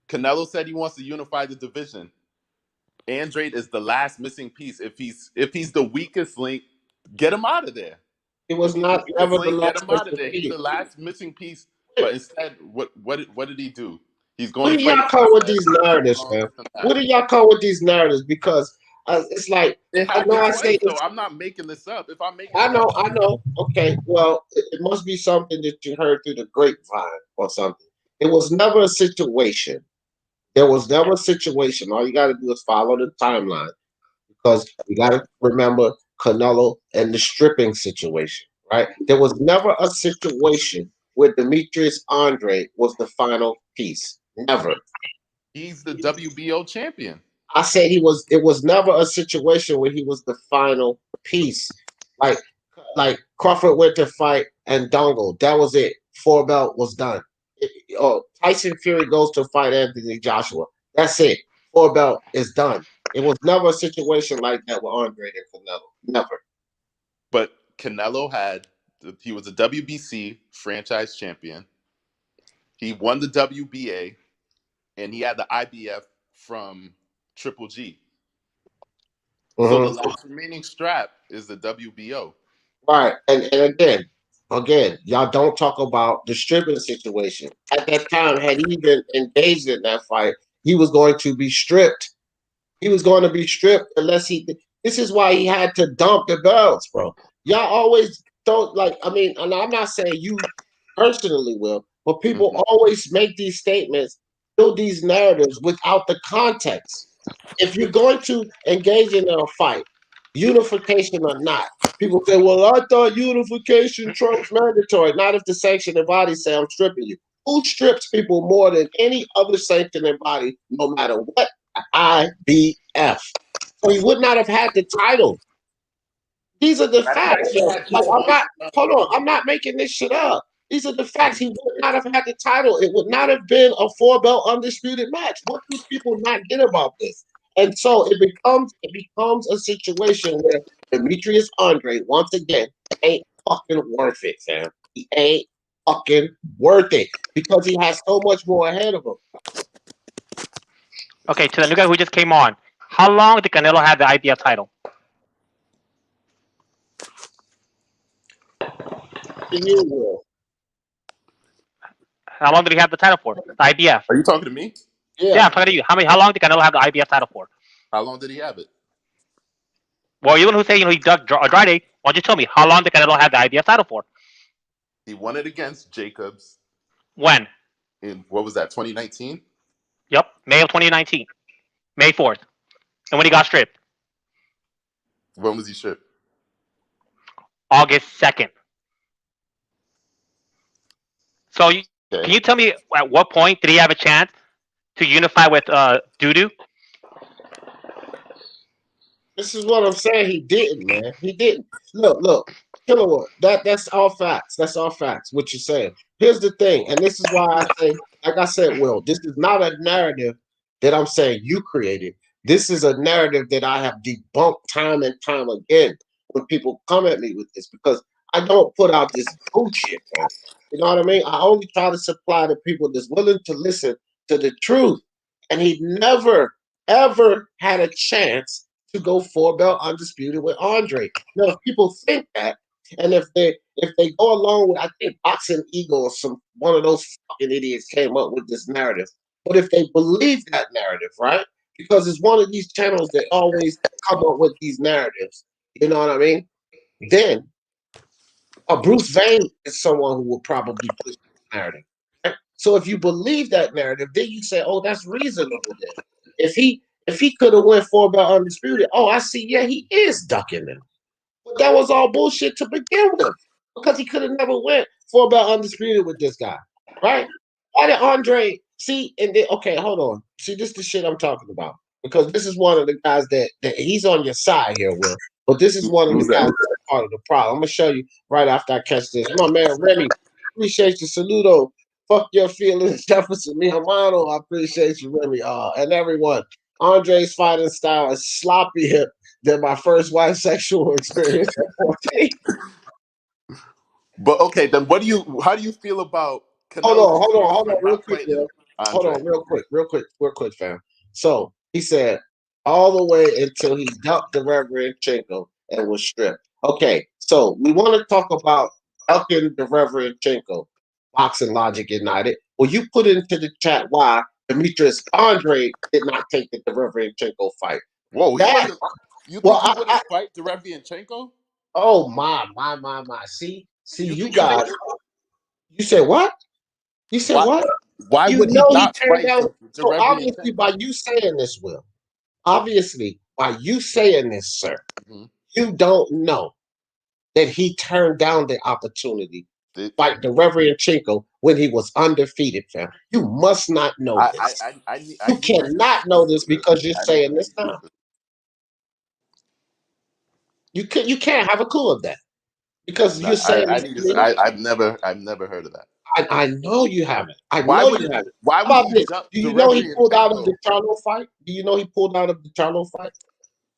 Canelo said he wants to unify the division. Andrade is the last missing piece. If he's the weakest link, get him out of there. It was not ever the last. Get him out of there. He's the last missing piece. But instead, what did he do? He's going. What do y'all call with these narratives, man? What do y'all call with these narratives? Because it's like I know I say this. I'm not making this up. If I'm making, I know. Okay, well, it must be something that you heard through the grapevine or something. It was never a situation. There was never a situation. All you got to do is follow the timeline because you got to remember Canelo and the stripping situation, right? There was never a situation where Demetrius Andrade was the final piece. Never. He's the WBO champion. I said it was never a situation where he was the final piece. Like Crawford went to fight and Dongle. That was it. 4 belt was done. Tyson Fury goes to fight Anthony Joshua. That's it. 4 belt is done. It was never a situation like that with Andrade and Canelo. Never. But Canelo he was a WBC franchise champion. He won the WBA, and he had the IBF from Triple G. So the last remaining strap is the WBO. Right. And again, y'all don't talk about the stripping situation. At that time, had he been engaged in that fight, he was going to be stripped. He was going to be stripped unless this is why he had to dump the belts, bro. Y'all always don't and I'm not saying you personally will, but people always make these statements, build these narratives without the context. If you're going to engage in a fight, unification or not, people say, well, I thought unification trumps mandatory. Not if the sanctioning body say I'm stripping you. Who strips people more than any other sanctioning body, no matter what? IBF. So he would not have had the title. These are the facts. I'm not making this shit up. These are the facts. He would not have had the title. It would not have been a 4-belt undisputed match. What do people not get about this? And so it becomes a situation where Demetrius Andrade, once again, ain't fucking worth it, fam. He ain't fucking worth it because he has so much more ahead of him. Okay, to the new guy who just came on, how long did Canelo have the IBF title? to you, Will. How long did he have the title for? The IBF. Are you talking to me? Yeah, I'm talking to you. How long did Canelo have the IBF title for? How long did he have it? Well, you're the one who said he dug Andrade. Why don't you tell me how long did Canelo have the IBF title for? He won it against Jacobs. When? In what was that? 2019. Yep, May of 2019, May 4th, and when he got stripped. When was he stripped? August 2nd. So can you tell me at what point did he have a chance to unify with Dudu? This is what I'm saying. He didn't, man. He didn't. Look, Kilowatt. That's all facts. That's all facts. What you're saying. Here's the thing, and this is why I say, like I said, Will, this is not a narrative that I'm saying you created. This is a narrative that I have debunked time and time again when people come at me with this, because I don't put out this bullshit, man. You know what I mean? I only try to supply the people that's willing to listen to the truth. And he never, ever had a chance to go 4-belt undisputed with Andre. Now, if people think that, and if they go along with, I think Boxing Eagle or one of those fucking idiots came up with this narrative. But if they believe that narrative, right? Because it's one of these channels that always come up with these narratives. You know what I mean? Then Bruce Vain is someone who will probably push this narrative. Right? So if you believe that narrative, then you say, "Oh, that's reasonable." Then, if he could have went 4-belt undisputed, oh, I see. Yeah, he is ducking them. But that was all bullshit to begin with, because he could have never went 4-belt undisputed with this guy, right? Why did Andre see? And then, okay, hold on. See, this is the shit I'm talking about, because this is one of the guys that he's on your side here, Will. But this is one of the guys that's part of the problem. I'm gonna show you right after I catch this. My man Remy, appreciate you. Saludo. Fuck your feelings, Jefferson Mihamano. I appreciate you, Remy. And everyone. Andre's fighting style is sloppier than my first white sexual experience. But okay, then how do you feel about Canelo? Hold on, real quick, Will. Hold on, real quick, fam. So he said all the way until he ducked the Reverend Chenko and was stripped. Okay, so we want to talk about ducking the Reverend Chenko, Boxing Logic United. Will you put into the chat why Demetrius Andrade did not take the Derevianchenko fight? Whoa, you think he wouldn't fight Derevianchenko? Oh my. See, you guys. You said what? You said what? Why would he not fight down? So obviously, by you saying this, Will. Obviously, by you saying this, sir, you don't know that he turned down the opportunity to fight Derevianchenko when he was undefeated, fam. You must not know this. You cannot know this because you're saying this now. You can't have a clue of that because you're saying I've never heard of that. I know you haven't. I know you haven't. Why would he duck? Do you know he pulled out of the Charlo fight? Do you know he pulled out of the Charlo fight?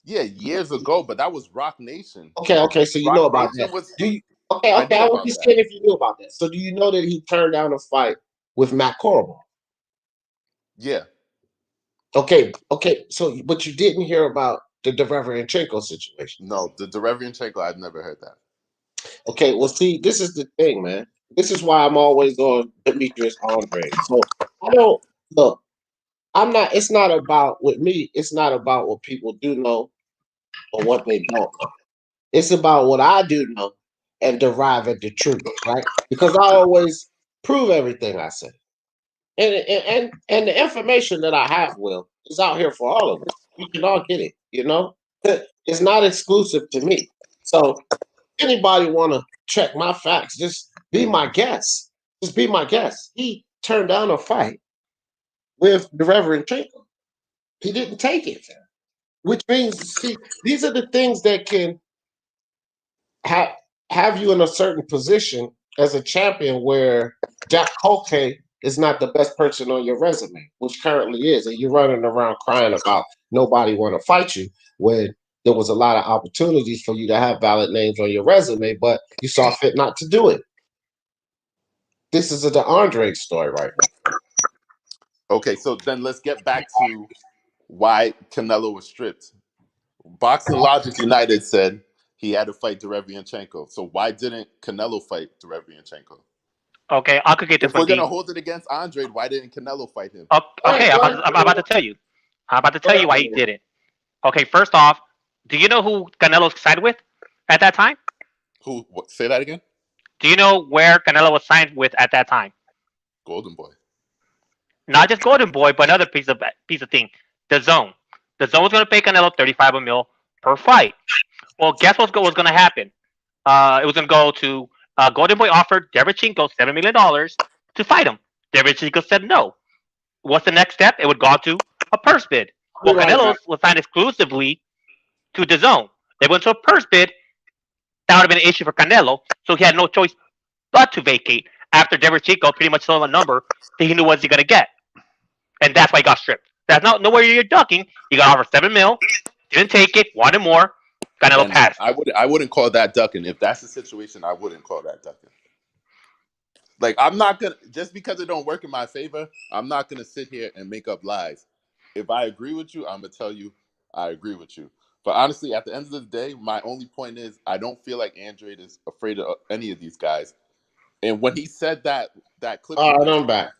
Yeah, years ago, but that was Rock Nation. Okay, so you know about that. I was just saying if you knew about that. So do you know that he turned down a fight with Matt Corral? Yeah. Okay. So, but you didn't hear about the Derevianchenko situation? No, the Derevianchenko, I've never heard that. Okay, well, see, this is the thing, man. This is why I'm always on Demetrius Andrade. So I don't look. It's not about with me. It's not about what people do know or what they don't know. It's about what I do know and derive at the truth, right? Because I always prove everything I say. And the information that I have, Will, is out here for all of us. We can all get it, you know? It's not exclusive to me. So anybody want to check my facts, just be my guest. Just be my guest. He turned down a fight with the Reverend Chenko. He didn't take it, which means, see, these are the things that can have you in a certain position as a champion where Jack Colque is not the best person on your resume, which currently is, and you're running around crying about nobody want to fight you when there was a lot of opportunities for you to have valid names on your resume, but you saw fit not to do it. This is the Andrade story right now. Okay, so then let's get back to why Canelo was stripped. Boxing Logic United said he had to fight Derevianchenko. So why didn't Canelo fight Derevianchenko? Okay, I'll get this If one, we're gonna D. hold it against Andrade, why didn't Canelo fight him? Okay, I'm about to tell you. I'm about to tell you why he didn't. Okay, first off, do you know who Canelo signed with at that time? Who? What, say that again. Do you know where Canelo was signed with at that time? Golden Boy. Not just Golden Boy, but another piece of thing. The Zone. The Zone was going to pay Canelo 35 a mil per fight. Well, guess what was going to happen? It was going to go to Golden Boy offered Derevchenko $7 million to fight him. Derevchenko said no. What's the next step? It would go to a purse bid. Well, Canelo was signed exclusively to the Zone. They went to a purse bid. That would have been an issue for Canelo, so he had no choice but to vacate after Derevchenko pretty much told him a number that he knew what he going to get. And that's why he got stripped. That's not nowhere you're ducking. He got offered $7 million, didn't take it, wanted more. Canelo passed. I wouldn't call that ducking. If that's the situation, I wouldn't call that ducking. Like, I'm not gonna, just because it don't work in my favor, I'm not gonna sit here and make up lies. If I agree with you, I'm gonna tell you I agree with you. But honestly, at the end of the day, my only point is I don't feel like Andrade is afraid of any of these guys. And when he said that clip, all right, I'm back.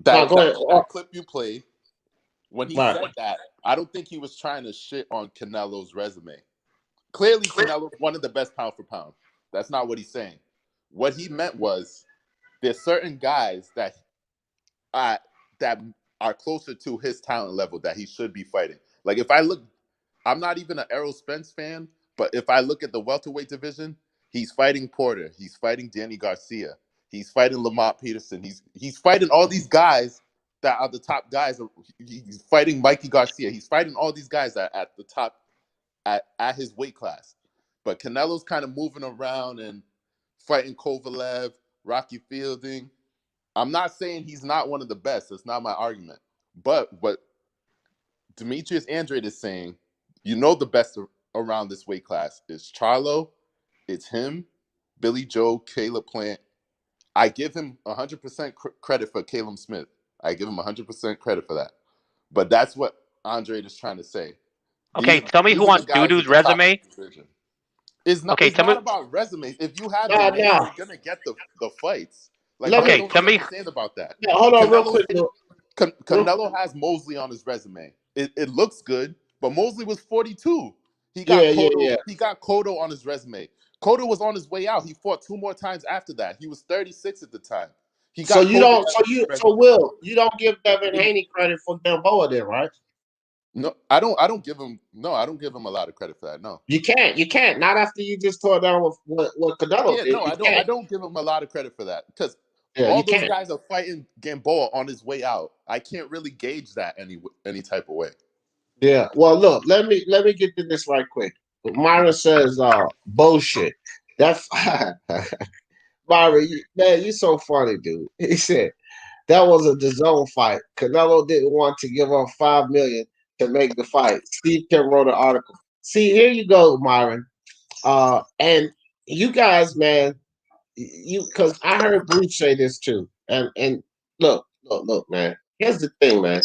That clip you played, when he Right. said that, I don't think he was trying to shit on Canelo's resume. Clearly, Canelo's one of the best pound for pound. That's not what he's saying. What he meant was there's certain guys that are closer to his talent level that he should be fighting. Like, if I look, I'm not even an Errol Spence fan, but if I look at the welterweight division, he's fighting Porter, he's fighting Danny Garcia, he's fighting Lamont Peterson, he's fighting all these guys that are the top guys. He's fighting Mikey Garcia. He's fighting all these guys at the top at his weight class. But Canelo's kind of moving around and fighting Kovalev, Rocky Fielding. I'm not saying he's not one of the best. That's not my argument. But what Demetrius Andrade is saying, the best around this weight class is Charlo, it's him, Billy Joe, Caleb Plant. I give him 100% credit for Caleb Smith. I give him 100% credit for that. But that's what Andrade is trying to say. Okay, tell me who on Dudu's resume. It's not about resumes. If you have the name, you're gonna get the fights. Like, okay, tell me. Understand about that. Yeah, hold on, real quick. Canelo has Mosley on his resume. It looks good, but Mosley was 42. He got Cotto. He got Cotto on his resume. Cotto was on his way out. He fought 2 more times after that. He was 36 at the time. So Will, you don't give Devin Haney credit for Gamboa then, right? No, I don't give him a lot of credit for that. No. You can't. Not after you just tore down with what Canelo did. No, I don't give him a lot of credit for that because all those guys are fighting Gamboa on his way out. I can't really gauge that any type of way. Yeah. Well, look, let me get to this right quick. Myron says bullshit. That's Myron, man, you so funny, dude. He said that was a DAZN fight. Canelo didn't want to give up $5 million to make the fight. Steve Kim wrote an article. See, here you go, Myron. And you guys, man, because I heard Bruce say this too. And look, man. Here's the thing, man.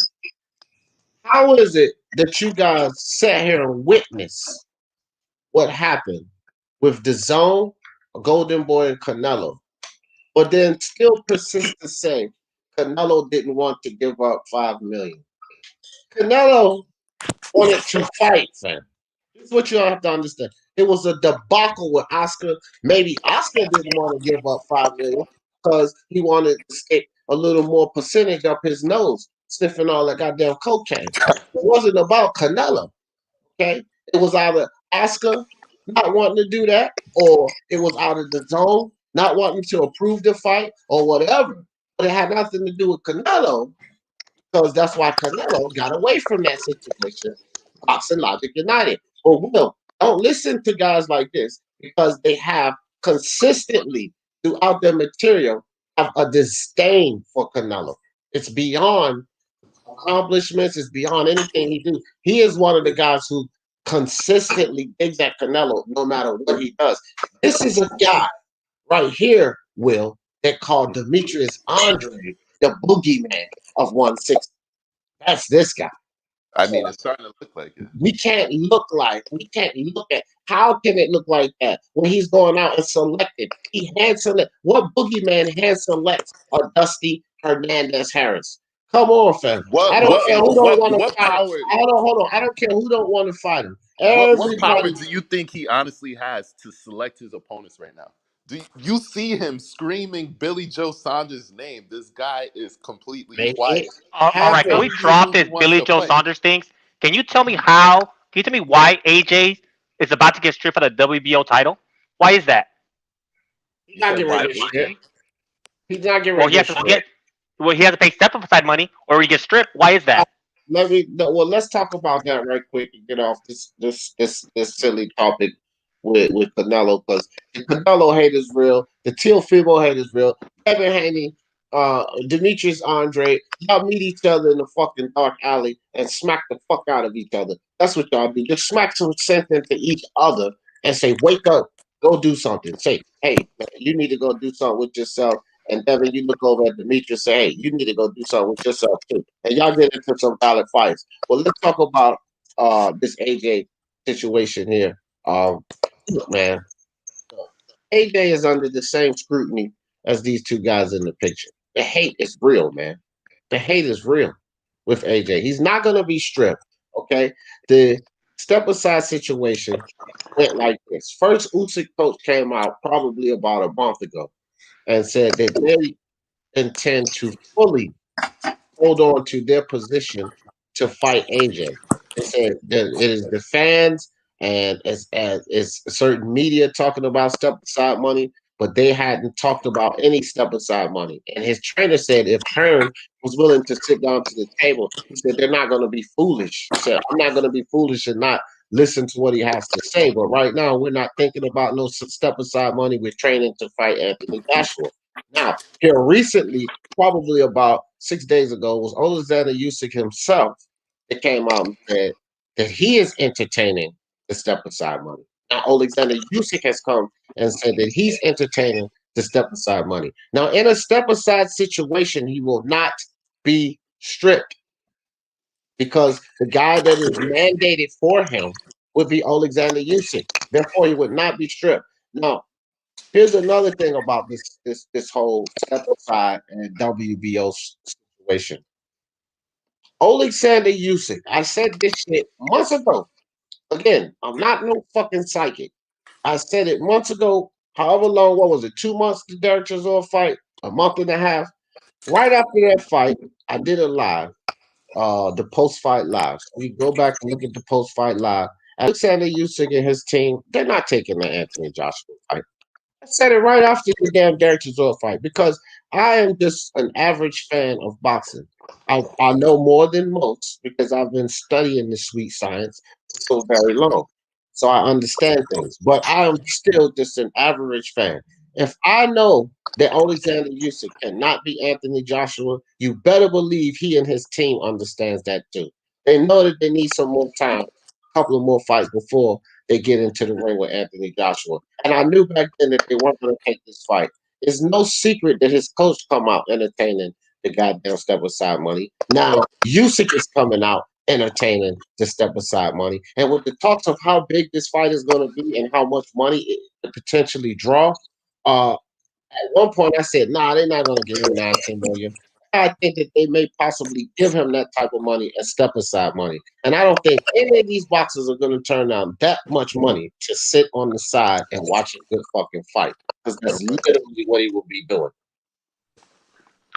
How is it that you guys sat here and witnessed what happened with DAZN, Golden Boy, and Canelo, but then still persist to say Canelo didn't want to give up $5 million? Canelo wanted to fight, fam. This is what you have to understand. It was a debacle with Oscar. Maybe Oscar didn't want to give up $5 million because he wanted to stick a little more percentage up his nose, sniffing all that goddamn cocaine. It wasn't about Canelo. Okay, it was either Oscar not wanting to do that, or it was out of DAZN not wanting to approve the fight, or whatever. But it had nothing to do with Canelo, because that's why Canelo got away from that situation. Boxing Logic United. But Will, don't listen to guys like this, because they have consistently throughout their material have a disdain for Canelo. It's beyond accomplishments, it's beyond anything he do. He is one of the guys who consistently digs at Canelo no matter what he does. This is a guy right here, Will, that called Demetrius Andrade the boogeyman of 160. That's this guy. I mean, it's starting to look like it. We can't look at how can it look like that when he's going out and selected? He hand select what boogeyman hand selects a Dusty Hernandez Harris. Come on, fam. I don't care who don't want to fight him. Hold on. I don't care who don't want to fight him. What power Everybody. do you think he honestly has to select his opponents right now? Do you see him screaming Billy Joe Saunders' name? This guy is completely quiet. All right, can we drop this Billy Joe Saunders things? Can you tell me why AJ is about to get stripped for the WBO title? Why is that? He's not getting ready to get stripped. He's not getting ready to get stripped. Well, he has to pay step-aside money, or he gets stripped. Why is that? Let's talk about that right quick and get off this silly topic with Canelo, because the Canelo hate is real, the Teofimo hate is real. Devin Haney, Demetrius Andrade, y'all meet each other in the fucking dark alley and smack the fuck out of each other. That's what y'all do. Just smack some sense into each other and say, "Wake up, go do something." Say, "Hey, man, you need to go do something with yourself." And Devin, you look over at Demetrius, say, "Hey, you need to go do something with yourself too." And y'all get into some valid fights. Well, let's talk about this AJ situation here. Man, AJ is under the same scrutiny as these two guys in the picture. The hate is real, man. The hate is real with AJ. He's not going to be stripped, okay? The step-aside situation went like this. First, Usyk coach came out probably about a month ago and said that they intend to fully hold on to their position to fight AJ. They said that it is the fans and it's certain media talking about step aside money, but they hadn't talked about any step aside money. And his trainer said if Hearn was willing to sit down to the table, he said they're not going to be foolish. He said, "I'm not going to be foolish and not listen to what he has to say. But right now, we're not thinking about no step aside money. We're training to fight Anthony Joshua." Now, here recently, probably about 6 days ago, was Alexander Usyk himself that came out and said that he is entertaining the step aside money. Now, Alexander Usyk has come and said that he's entertaining the step aside money. Now, in a step aside situation, he will not be stripped because the guy that is mandated for him would be Alexander Usyk. Therefore, he would not be stripped. Now, here's another thing about this whole step aside and WBO situation. Alexander Usyk, I said this shit months ago. Again, I'm not no fucking psychic. I said it months ago. However long, what was it? 2 months the Derek Chisora fight, a month and a half. Right after that fight, I did a live, the post-fight live. So we go back and look at the post-fight live. Alexander Usyk and his team, they're not taking the Anthony Joshua fight. I said it right after the damn Derek Chisora fight because I am just an average fan of boxing. I know more than most because I've been studying the sweet science for so very long. So I understand things. But I am still just an average fan. If I know that Alexander Usyk cannot be Anthony Joshua, you better believe he and his team understands that too. They know that they need some more time, a couple of more fights before they get into the ring with Anthony Joshua. And I knew back then that they weren't going to take this fight. It's no secret that his coach come out entertaining the goddamn step aside money. Now Usyk is coming out entertaining the step aside money. And with the talks of how big this fight is going to be and how much money it could potentially draw, at one point I said, nah, they're not going to give him 19 million. I think that they may possibly give him that type of money as step aside money. And I don't think any of these boxers are going to turn down that much money to sit on the side and watch a good fucking fight. Because that's literally what he will be doing.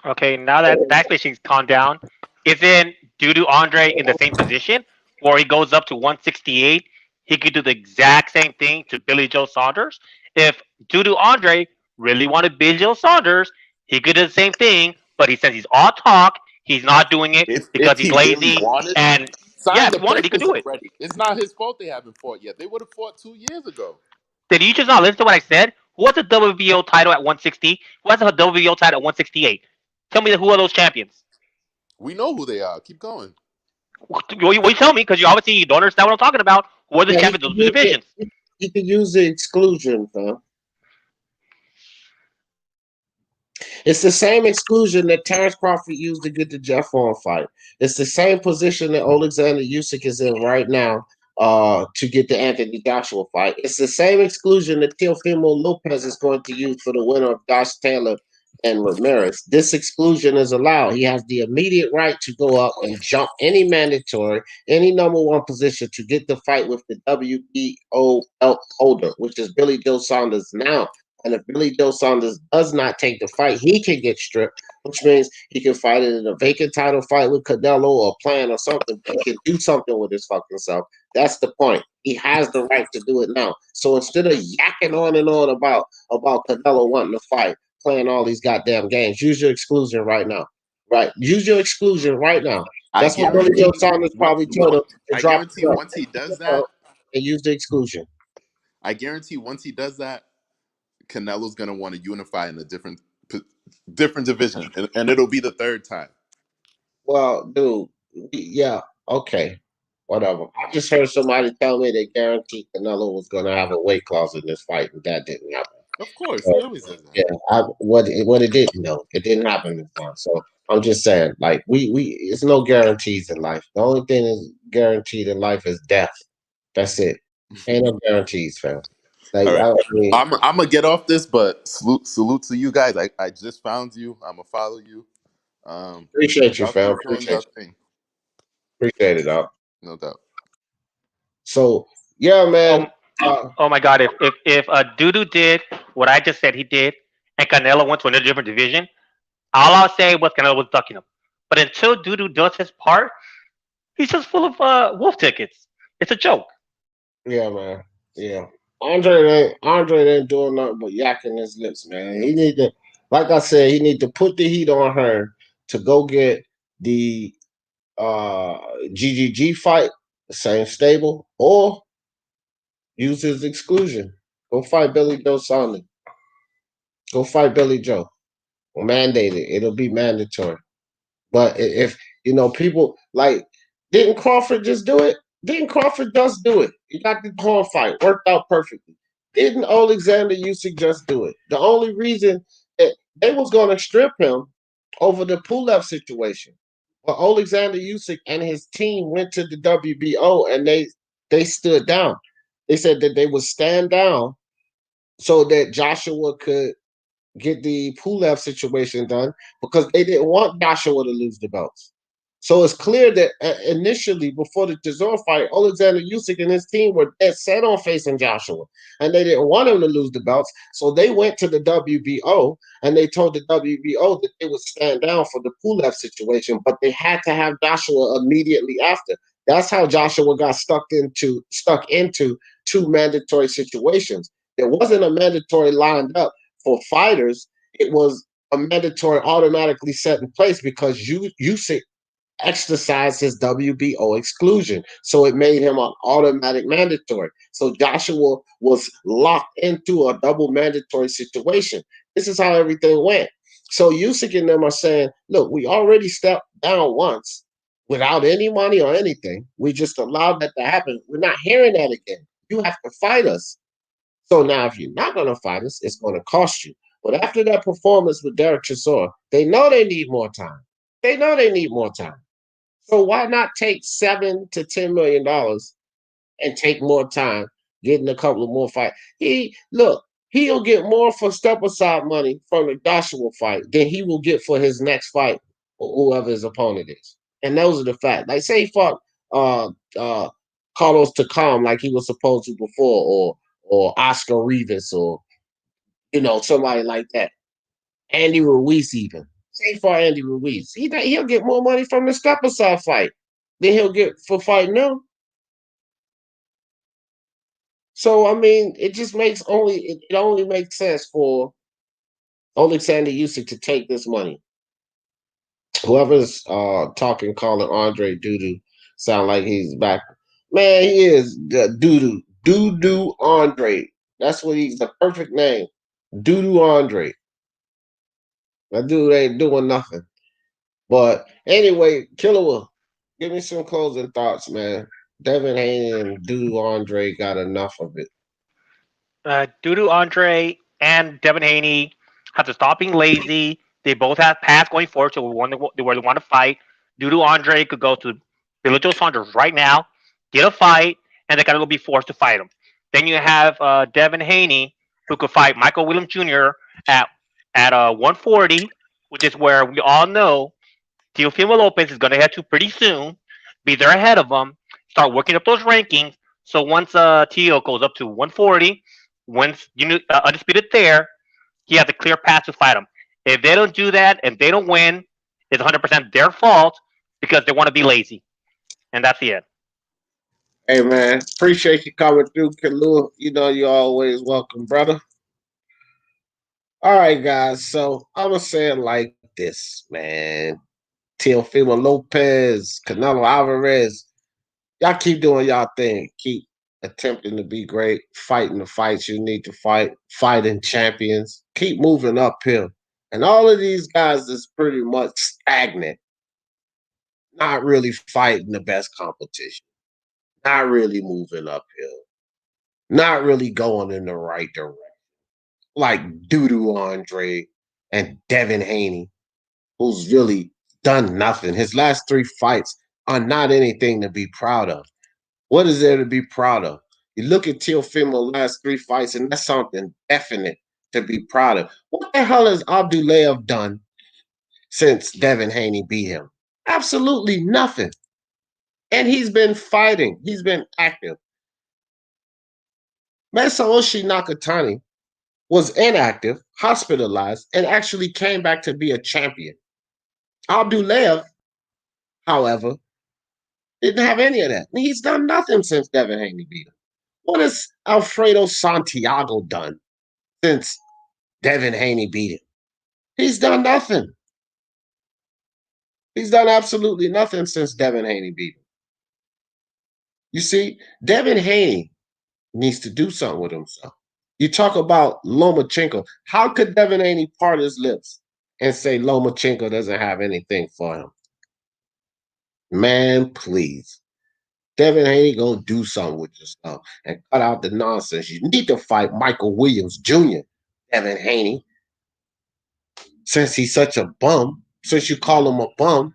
Okay, now that that situation's calmed down, isn't Dudu Andre in the same position where he goes up to 168? He could do the exact same thing to Billy Joe Saunders. If Dudu Andre really wanted Billy Joe Saunders, he could do the same thing, but he says he's all talk. He's not doing it because If he's he really lazy. wanted, And sign yeah, if the he wanted, he could papers do it. already. It's not his fault they haven't fought yet. They would have fought 2 years ago. Did you just not listen to what I said? Who has a WBO title at 160? Who has a WBO title at 168? Tell me who are those champions. We know who they are. Keep going. What you tell me? Because you obviously don't understand what I'm talking about. Who are the champions of those divisions? He could use the exclusion, fam. It's the same exclusion that Terrence Crawford used to get the Jeff Horn fight. It's the same position that Alexander Usyk is in right now to get the Anthony Joshua fight. It's the same exclusion that Teofimo Lopez is going to use for the winner of Josh Taylor and Ramirez. This exclusion is allowed. He has the immediate right to go up and jump any mandatory, any number one position to get the fight with the WBO belt holder, which is Billy Joe Saunders now. And if Billy Joe Saunders does not take the fight, he can get stripped, which means he can fight it in a vacant title fight with Canelo or plan or something. He can do something with his fucking self. That's the point. He has the right to do it now. So instead of yakking on and on about Canelo wanting to fight, playing all these goddamn games, use your exclusion right now. Right? Use your exclusion right now. That's what Billy Joe Saunders probably told him to drop. I guarantee once he does that, and use the exclusion. I guarantee once he does that, Canelo's gonna want to unify in a different division, and it'll be the third time. Well, dude, yeah, okay, whatever. I just heard somebody tell me they guaranteed Canelo was gonna have a weight clause in this fight, and that didn't happen. Of course, he always does that. Yeah, what it didn't know, it didn't happen this time. So I'm just saying, like we it's no guarantees in life. The only thing is guaranteed in life is death. That's it. Ain't no guarantees, fam. Like All right. I mean, I'm gonna get off this, but salute to you guys. I just found you. I'm gonna follow you. Appreciate you, y'all fam. keep doing y'all thing. Appreciate it, dog. No doubt. So yeah, man. Oh my God! If Dudu did what I just said he did, and Canelo went to another different division, all I'll say was Canelo was ducking him. But until Dudu does his part, he's just full of wolf tickets. It's a joke. Yeah, man. Yeah. Andre ain't doing nothing but yakking his lips, man. He need to, like I said, he need to put the heat on her to go get the GGG fight, the same stable, or use his exclusion. Go fight Billy Joe Saunders. Go fight Billy Joe. Or mandate it. It'll be mandatory. But if people like, didn't Crawford just do it? Didn't Crawford just do it? You got the Horn fight worked out perfectly. Didn't Alexander Usyk just do it? The only reason that they was going to strip him over the Pulev situation, but Alexander Usyk and his team went to the WBO and they stood down. They said that they would stand down so that Joshua could get the Pulev situation done because they didn't want Joshua to lose the belts. So it's clear that initially, before the Chisora fight, Alexander Usyk and his team were dead set on facing Joshua, and they didn't want him to lose the belts. So they went to the WBO and they told the WBO that they would stand down for the Pulev situation, but they had to have Joshua immediately after. That's how Joshua got stuck into two mandatory situations. There wasn't a mandatory lined up for fighters. It was a mandatory automatically set in place because Usyk exercised his WBO exclusion. So it made him an automatic mandatory. So Joshua was locked into a double mandatory situation. This is how everything went. So Usyk and them are saying, look, we already stepped down once without any money or anything. We just allowed that to happen. We're not hearing that again. You have to fight us. So now if you're not going to fight us, it's going to cost you. But after that performance with Derek Chisora, they know they need more time. They know they need more time. So why not take $7 to $10 million and take more time getting a couple of more fights? He'll get more for step aside money from the Joshua fight than he will get for his next fight or whoever his opponent is. And those are the facts. Like say he fought Carlos Takam like he was supposed to before, or Oscar Rivas, or somebody like that. Andy Ruiz even. Say for Andy Ruiz. He'll get more money from the step aside fight than he'll get for fighting them. So I mean, it just makes it only makes sense for Alexander Usyk to take this money. Whoever's talking, calling Andre Dudu, sound like he's back. Man, he is Dudu Andre. That's what he's the perfect name. Dudu Andre. That dude ain't doing nothing. But anyway, Killer, give me some closing thoughts, man. Devin Haney and Dudu Andre got enough of it. Dudu Andre and Devin Haney have to stop being lazy. They both have paths going forward, so where they want to fight. Dudu Andre could go to Benito Saunders right now, get a fight, and they're gonna be forced to fight him. Then you have Devin Haney, who could fight Michael Williams Jr. at 140, which is where we all know Teofimo Lopez is gonna head to pretty soon. Be there ahead of him. Start working up those rankings. So once Teo goes up to 140, once undisputed there, he has a clear path to fight him. If they don't do that and they don't win, it's 100% their fault because they want to be lazy. And that's the end. Hey, man. Appreciate you coming through, Kalu. You know you're always welcome, brother. All right, guys. So I'm going to say it like this, man. Teofimo Lopez, Canelo Alvarez, y'all keep doing y'all thing. Keep attempting to be great, fighting the fights you need to fight, fighting champions. Keep moving uphill. And all of these guys is pretty much stagnant. Not really fighting the best competition. Not really moving uphill. Not really going in the right direction. Like Dudu Andrade and Devin Haney, who's really done nothing. His last 3 fights are not anything to be proud of. What is there to be proud of? You look at Teofimo's last 3 fights, and that's something definite to be proud of. What the hell has Abdulayev done since Devin Haney beat him? Absolutely nothing. And he's been fighting. He's been active. Masaoshi Nakatani was inactive, hospitalized, and actually came back to be a champion. Abdulayev, however, didn't have any of that. He's done nothing since Devin Haney beat him. What has Alfredo Santiago done since Devin Haney beat him? He's done nothing. He's done absolutely nothing since Devin Haney beat him. You see, Devin Haney needs to do something with himself. You talk about Lomachenko. How could Devin Haney part his lips and say Lomachenko doesn't have anything for him? Man, please. Devin Haney, go do something with yourself and cut out the nonsense. You need to fight Michael Williams Jr., Devin Haney. Since he's such a bum, since you call him a bum,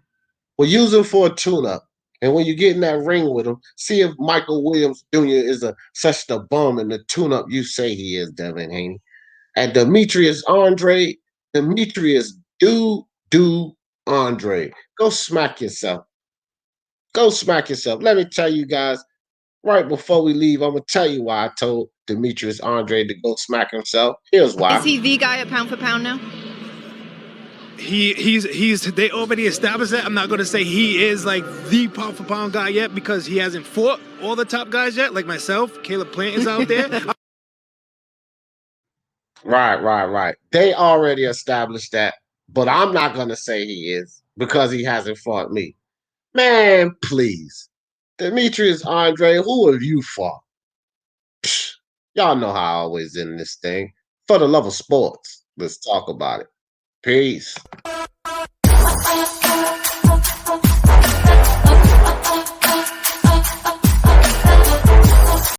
well, use him for a tune-up. And when you get in that ring with him, see if Michael Williams Jr. is such a bum and the tune-up you say he is, Devin Haney. And Demetrius Andrade, Demetrius Andrade. Go smack yourself. Go smack yourself. Let me tell you guys, right before we leave, I'm going to tell you why I told Demetrius Andrade to go smack himself. Here's why. Is he the guy at pound for pound now? They already established that. I'm not going to say he is like the pound for pound guy yet because he hasn't fought all the top guys yet, like myself. Caleb Plant is out there. Right. They already established that, but I'm not going to say he is because he hasn't fought me. Man, please. Demetrius Andrade, who have you fought? Psh, y'all know how I always end this thing. For the love of sports, let's talk about it. Peace.